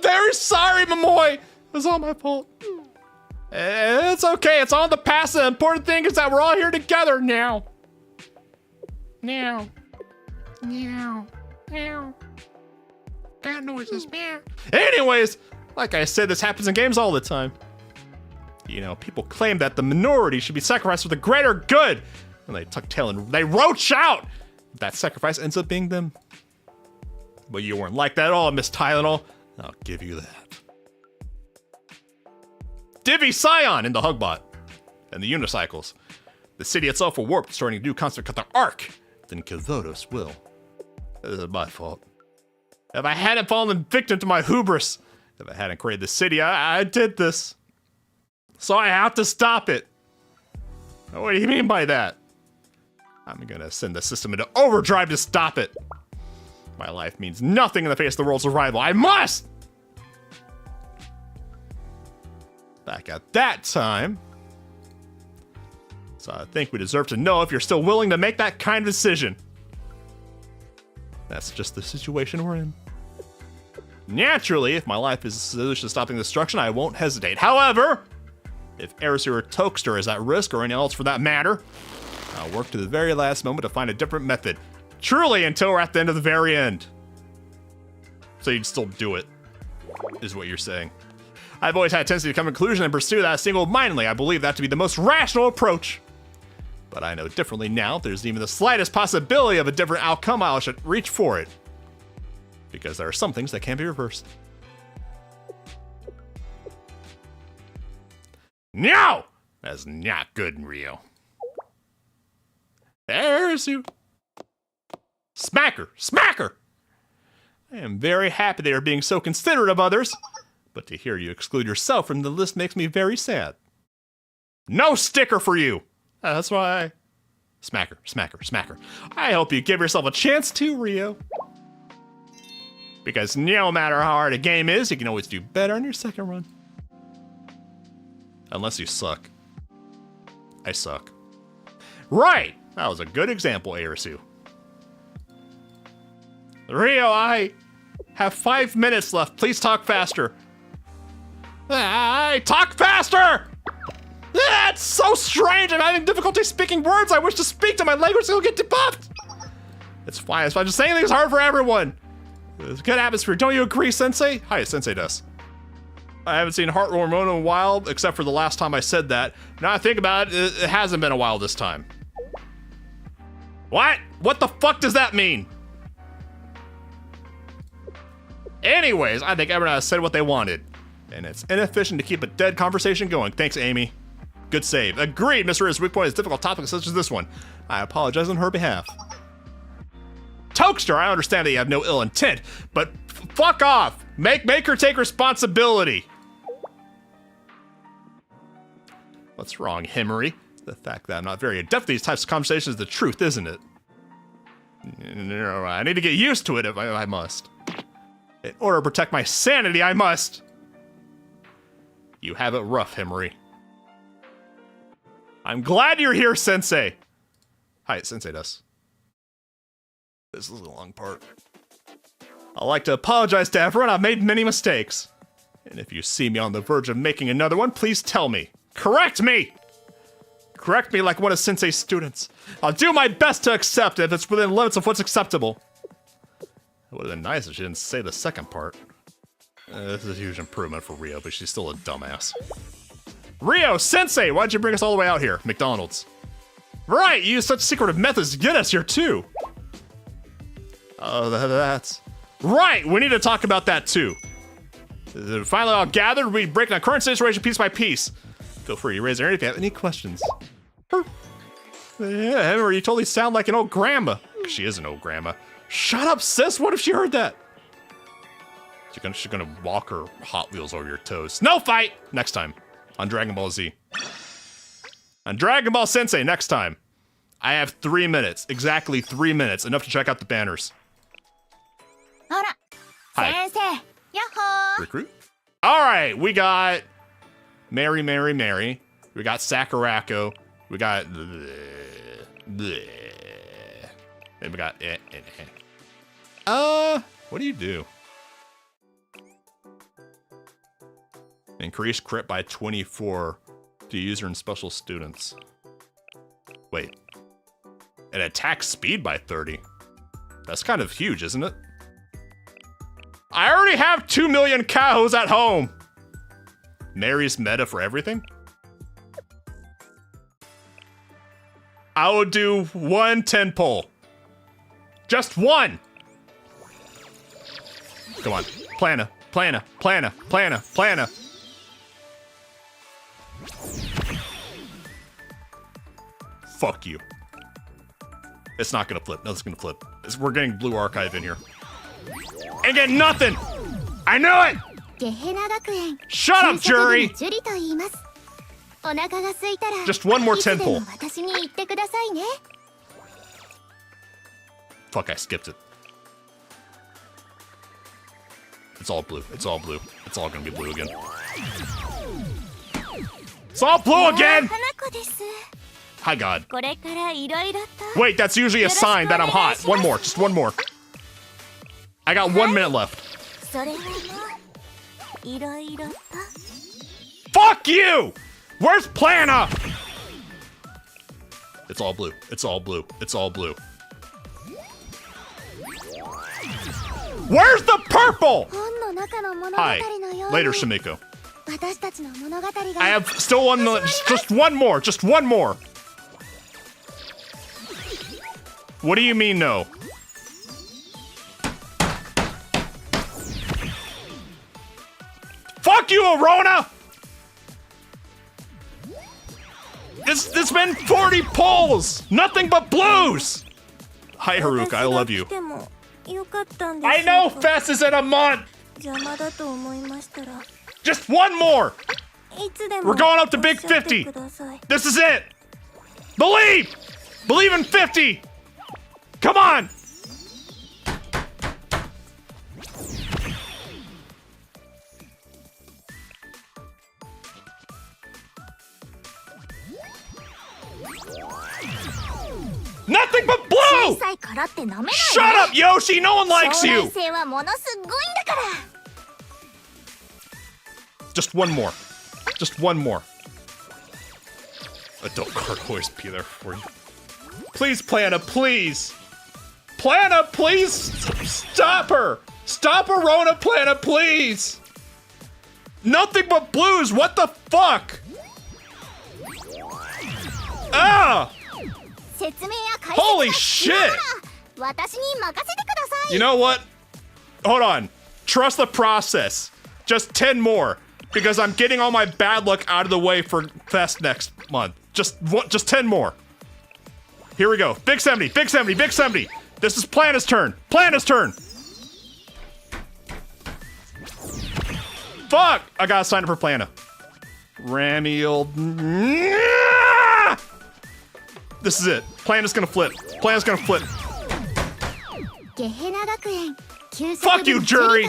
very sorry, Momoy. It was all my fault. It's okay. It's all in the past. The important thing is that we're all here together now. Meow. Meow. Meow. Cat noises. Meow. Anyways, like I said, this happens in games all the time. You know, people claim that the minority should be sacrificed for the greater good. And they tuck tail and they roach out. That sacrifice ends up being them. But you weren't like that at all, Miss Tylenol. I'll give you that. Divvy Scion in the Hugbot. And the unicycles. The city itself will warp, starting a new concert cut the arc. Then Kivotos will. This is my fault. If I hadn't fallen victim to my hubris, if I hadn't created the city, I did this. So I have to stop it. What do you mean by that? I'm gonna send the system into overdrive to stop it. My life means nothing in the face of the world's survival. I must! Back at that time. So I think we deserve to know if you're still willing to make that kind of decision. That's just the situation we're in. Naturally, if my life is a solution to stopping destruction, I won't hesitate. However, if Arisu or Tokester is at risk, or anyone else for that matter, I'll work to the very last moment to find a different method. Truly, until we're at the end of the very end. So you'd still do it, is what you're saying. I've always had a tendency to come to a conclusion and pursue that single-mindedly. I believe that to be the most rational approach. But I know differently now. If there's even the slightest possibility of a different outcome, I should reach for it. Because there are some things that can't be reversed. No! That's not good, Rio. Arisu. Smacker! Smacker! I am very happy they are being so considerate of others, but to hear you exclude yourself from the list makes me very sad. No sticker for you! That's why. Smacker, smacker, smacker. I hope you give yourself a chance too, Rio. Because no matter how hard a game is, you can always do better on your second run. Unless you suck. I suck. Right! That was a good example, Arisu. Rio, I have 5 minutes left. Please talk faster. I talk faster! That's so strange. I'm having difficulty speaking words I wish to speak to. My language will get debuffed. It's fine. It's fine. Just saying things hard for everyone. It's a good atmosphere. Don't you agree, Sensei? Hi, Sensei does. I haven't seen Heart Hormone in a while, except for the last time I said that. Now I think about it, it hasn't been a while this time. What? What the fuck does that mean? Anyways, I think everyone has said what they wanted. And it's inefficient to keep a dead conversation going. Thanks, Amy. Good save. Agreed, Mr. Riz' weak point is difficult topics such as this one. I apologize on her behalf. Tokester, I understand that you have no ill intent, but fuck off. Make her take responsibility. What's wrong, Himmery? The fact that I'm not very adept at these types of conversations is the truth, isn't it? No, I need to get used to it if I must. In order to protect my sanity, I must. You have it rough, Himmery. I'm glad you're here, Sensei. Hi, Sensei does. This is a long part. I'd like to apologize to everyone. I've made many mistakes. And if you see me on the verge of making another one, please tell me. Correct me! Correct me like one of Sensei's students. I'll do my best to accept it if it's within limits of what's acceptable. It would have been nice if she didn't say the second part. This is a huge improvement for Rio, but she's still a dumbass. Rio, Sensei, why'd you bring us all the way out here? McDonald's. Right, you used such secretive methods to get us here too. Oh, that's... Right, we need to talk about that too. Finally all gathered, we break the current situation piece by piece. Feel free to raise your hand if you have any questions. Yeah, Henry, you totally sound like an old grandma. She is an old grandma. Shut up, sis, what if she heard that? She's gonna walk her Hot Wheels over your toes. No fight! Next time, on Dragon Ball Z. On Dragon Ball Sensei, next time. I have 3 minutes, exactly 3 minutes, enough to check out the banners. Hi. Recruit? Alright, we got Mary. We got Sakurako. We got... And we got... What do you do? Increase crit by 24 to user and special students. Wait. It attacks speed by 30. That's kind of huge, isn't it? I already have 2 million cows at home. Mary's meta for everything? I will do 1 10 pull. Just 1. Come on. Plana. Fuck you. It's not gonna flip. No, it's gonna flip. We're getting blue archive in here. And get nothing! I knew it! Shut up, jury! Just 1 more 10 pull. Fuck, I skipped it. It's all blue. It's all blue. It's all gonna be blue again. It's all blue again! Hi, God. Wait, that's usually a sign that I'm hot. 1 more. Just 1 more. I got 1 minute left. Fuck you! Where's Plana? It's all blue. It's all blue. It's all blue. Where's the purple? Hi. Later, Shimiko. I have still 1 minute. Just 1 more. Just 1 more. What do you mean, no? Fuck you, Arona! It's been 40 pulls! Nothing but blues! Hi, Haruka, I love you. I know Fest is in a month! Just 1 more! We're going up to Big 50! This is it! Believe! Believe in 50! Come on! Nothing but blue! Shut up, Yoshi! No one likes you! Just 1 more. Just 1 more. Adult card always be there for you. Please, Plana, please. Plana, please stop her. Stop Arona, Plana, please. Nothing but blues. What the fuck? Ah! Holy shit! You know what? Hold on. Trust the process. Just 10 more. Because I'm getting all my bad luck out of the way for Fest next month. Just 10 more. Here we go. Big 70, big 70, big 70. This is Plana's turn. Plana's turn. Fuck! I gotta sign up for Plana. Ramiel. This is it. Plana's gonna flip. Plana's gonna flip. Fuck you, jury!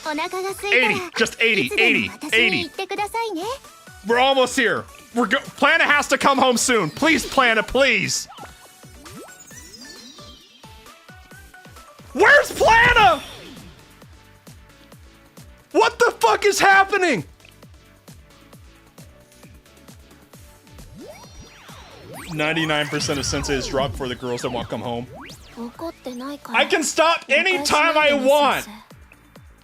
80, just 80, 80, 80. We're almost here. Plana has to come home soon. Please, Plana, please. Where's Plana? What the fuck is happening? %99% of senseis drop for the girls that won't come home. I can stop anytime I want.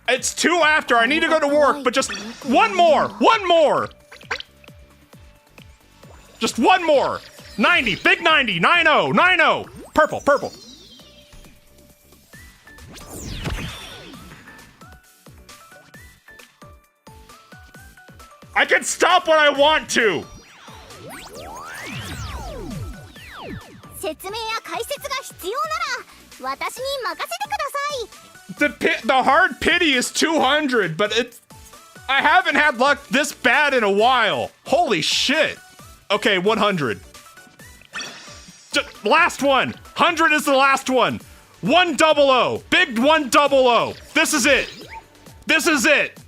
It's 2 after. I need to go to work, but just one more. One more. Just one more. 90. Big 90. 90. 90. Purple. Purple. I can stop when I want to. The hard pity is 200, but I haven't had luck this bad in a while. Holy shit. Okay, 100. Last one. 100 is the last one. 100. Big 100. This is it. This is it.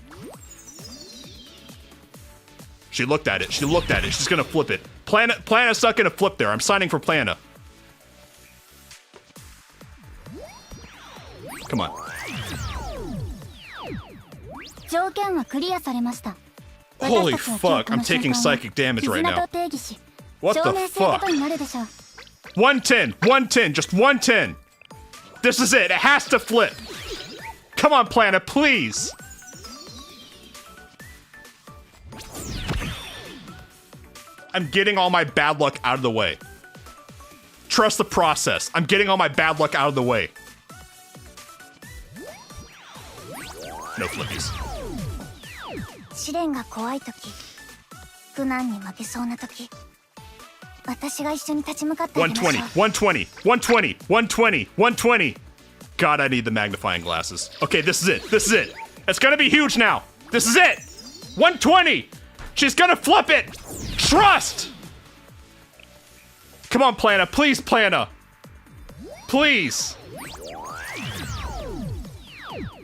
She looked at it. She looked at it. She's gonna flip it. Plana's not gonna flip there. I'm signing for Plana. Come on. Holy fuck, I'm taking psychic damage right now. What the fuck? 110, 110, just 110. This is it, it has to flip. Come on, Plana, please. I'm getting all my bad luck out of the way. Trust the process. I'm getting all my bad luck out of the way. No flippies. 試練が怖い時、苦難に負けそうな時、私が一緒に立ち向かってあげましょう。120, 120, 120, 120, 120. God, I need the magnifying glasses. Okay, this is it. This is it. It's gonna be huge now. This is it. 120. She's gonna flip it. Trust. Come on, Plana. Please, Plana. Please.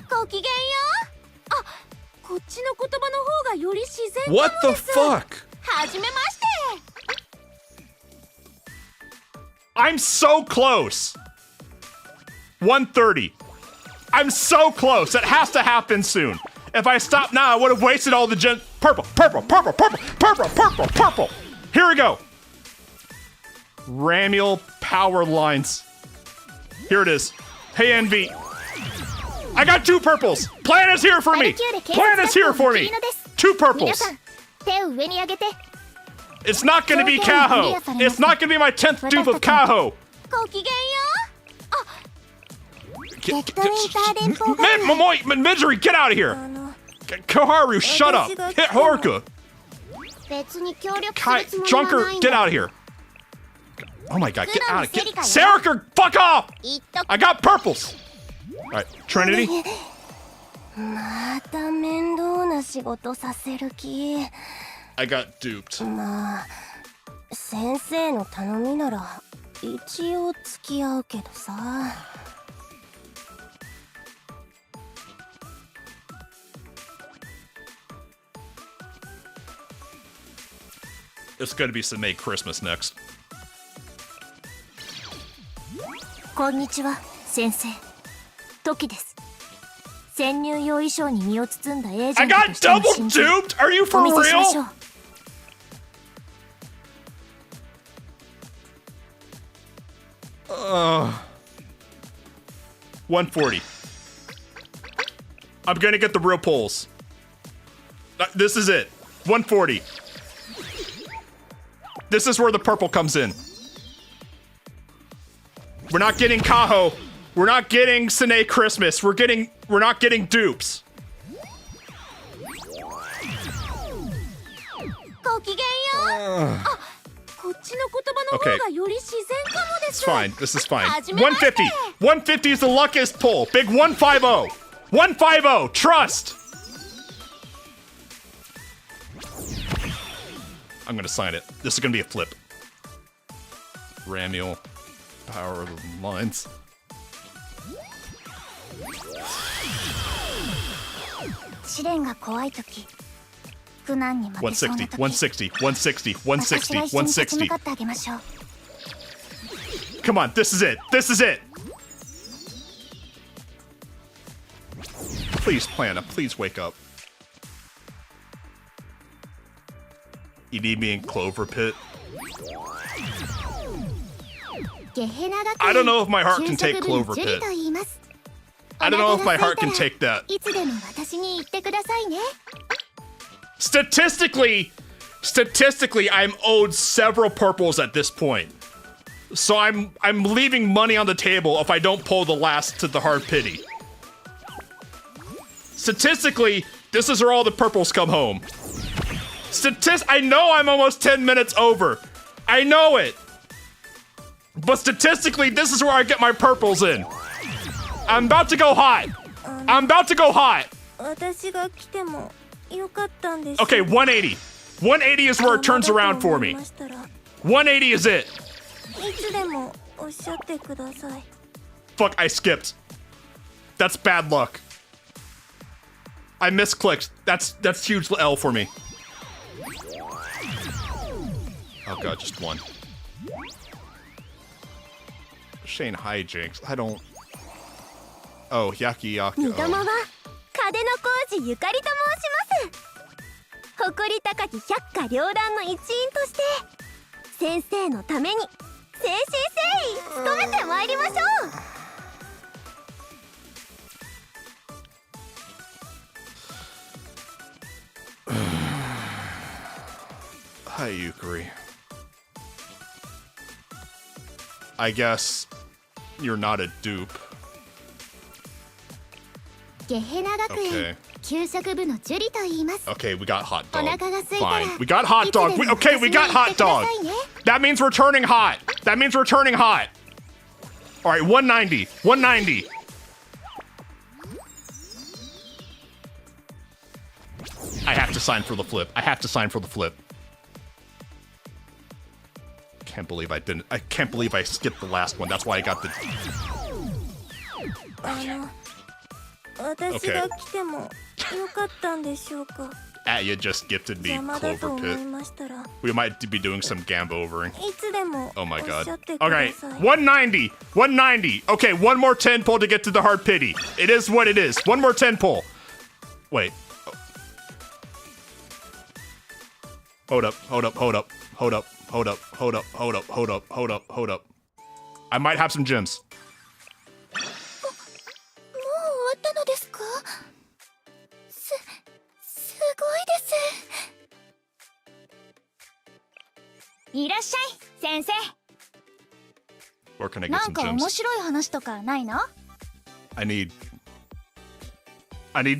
ごきげんよう。あ、こっちの言葉の方がより自然かも What the です。fuck? はじめまして。I'm so close. 130. I'm so close. It has to happen soon. If I stop now, I would have wasted all the purple, purple, purple, purple, purple, purple, purple. Here we go. Ramiel Powerlines. Here it is. Hey, NV. I got 2 purples. Plana's here for me. Plana's here for me. 2 purples. It's not going to be Kaho. It's not going to be my 10th dupe of Kaho. Midori, get out of here. Koharu, shut up. Hit Haruka. Junker, get out of here. Oh my god, get out of here. Sarika, fuck off. I got purples. Alright, Trinity. I got duped. 先生の頼みなら一応付き合うけどさ。It's gonna be some May Christmas next. こんにちは、先生。トキです。潜入用衣装に身を包んだエージェントとしての I got double duped? Are you for real? 140. I'm gonna get the real pulls. This is it. 140. This is where the purple comes in. We're not getting Kaho. We're not getting Sine Christmas. We're not getting dupes. Okay. It's fine. This is fine. 150. 150 is the luckiest pull. Big 150. 150. Trust. I'm gonna sign it. This is gonna be a flip. Ramiel. Powerlines. One 160. 160. 160. 160. 160. Come on, this is it. This is it. Please, Plana, please wake up. You need me in Clover Pit. I don't know if my heart can take Clover Pit. I don't know if my heart can take that. Statistically, I'm owed several purples at this point. So I'm leaving money on the table if I don't pull the last to the hard pity. Statistically, this is where all the purples come home. I know I'm almost 10 minutes over. I know it. But statistically, this is where I get my purples in. I'm about to go hot. I'm about to go hot. Okay, 180. 180 is where it turns around for me. 180 is it. Fuck, I skipped. That's bad luck. I misclicked. That's huge L for me. Oh god, just one. Shane hijinks. I don't. Oh, Yaki Yaki. Oh. 誇り高き百花繚乱の一員として先生のために誠心誠意努めてまいりましょう。Hi, Yukari. I guess you're not a dupe. ゲヘナ学園 給食部のジュリと言います。 Okay, we got hot dog. お腹が空いたら Fine. We got hot dog. Okay, we got hot dog. That means we're turning hot. That means we're turning hot. All right, 190. 190. I have to sign for the flip. I have to sign for the flip. Can't believe I didn't. I can't believe I skipped the last one. That's why I got the. Okay. You just gifted me Clover Pit. We might be doing some gambo-overing. Oh my god. Okay, 190. 190. Okay, one more 10 pull to get to the hard pity. It is what it is. One more 10 pull. Wait. Hold up. Hold up. Hold up. Hold up. Hold up. Hold up. Hold up. Hold up. Hold up. Hold up. I might have some gems. いらっしゃい先生。 Where can I get なん some か面 gems? 白い話とかないの？ I need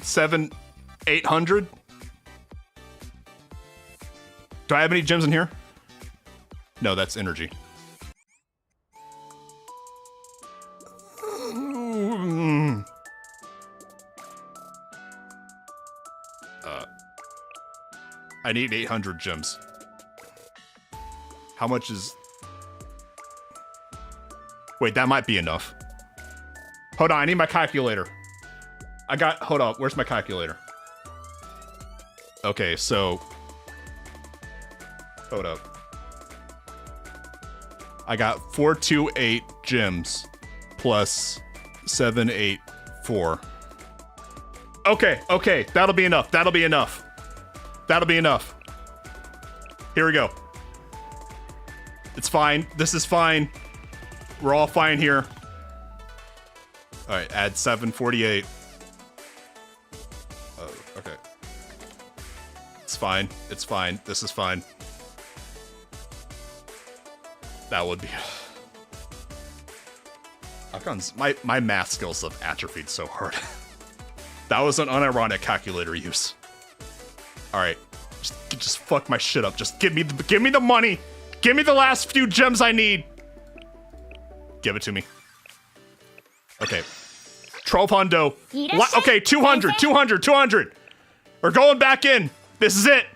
700, 800. Do I have any gems in here? No, that's energy. I need 800 gems. How much is... Wait, that might be enough. Hold on, I need my calculator. Hold on, where's my calculator? Okay, so... Hold up. I got 428 gems plus 784. Okay, that'll be enough. That'll be enough. That'll be enough. Here we go. It's fine. This is fine. We're all fine here. All right, add 748. Oh, okay. It's fine. It's fine. This is fine. That would be... My math skills have atrophied so hard. That was an unironic calculator use. All right, just fuck my shit up. Just give me the money. Give me the last few gems I need. Give it to me. Okay, 12 hundo. Okay, 200, 200, 200. We're going back in. This is it.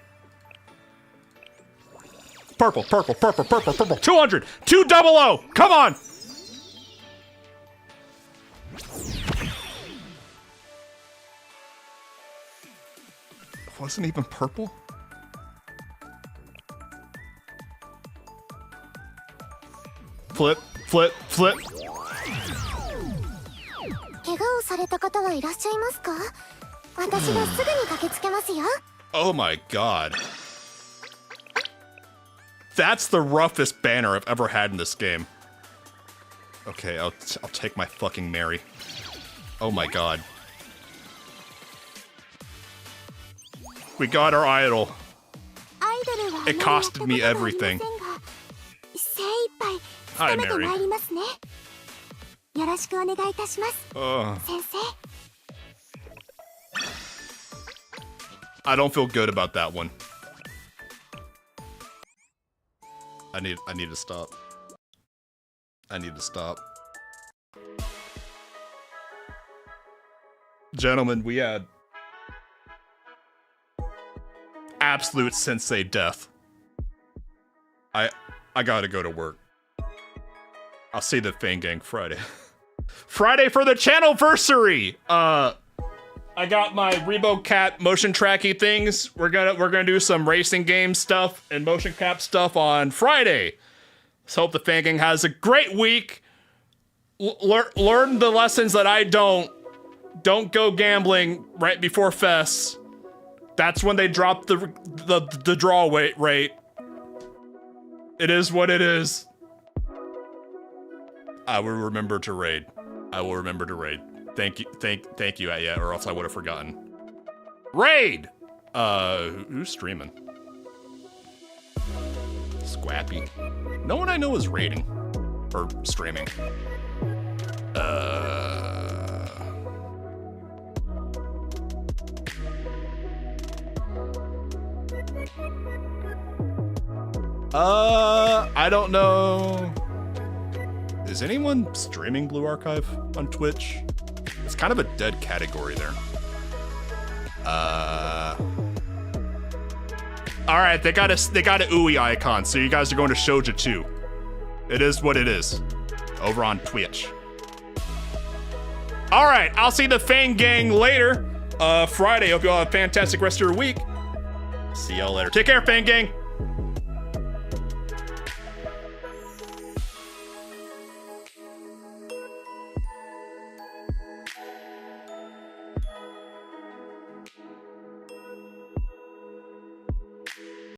Purple, purple, purple, purple, purple. 200, 200. Come on. Wasn't even purple? Flip, flip, flip. 怪我をされた方はいらっしゃいますか？私がすぐに駆けつけますよ。Oh my god. That's the roughest banner I've ever had in this game. Okay, I'll take my fucking Mary. Oh my god. We got our idol. It costed me everything. Hi, Mary. I don't feel good about that one. I need to stop. I need to stop. Gentlemen, we had absolute sensei death. I gotta go to work. I'll see the Fang Gang Friday. Friday for the channelversary! I got my Rebo Cat motion tracky things. We're gonna do some racing game stuff and motion cap stuff on Friday. Let's hope the Fang Gang has a great week. Learn the lessons that I don't. Don't go gambling right before fests. That's when they drop the draw rate. It is what it is. I will remember to raid. I will remember to raid. Thank you, yeah, or else I would have forgotten. Raid! Who's streaming? Squappy. No one I know is raiding. Or streaming. I don't know. Is anyone streaming Blue Archive on Twitch? It's kind of a dead category there. All right, they got a Ooey icon, so you guys are going to Shouja too. It is what it is. Over on Twitch. All right, I'll see the Fang Gang later. Friday. Hope you all have a fantastic rest of your week. See y'all later. Take care, Fang Gang.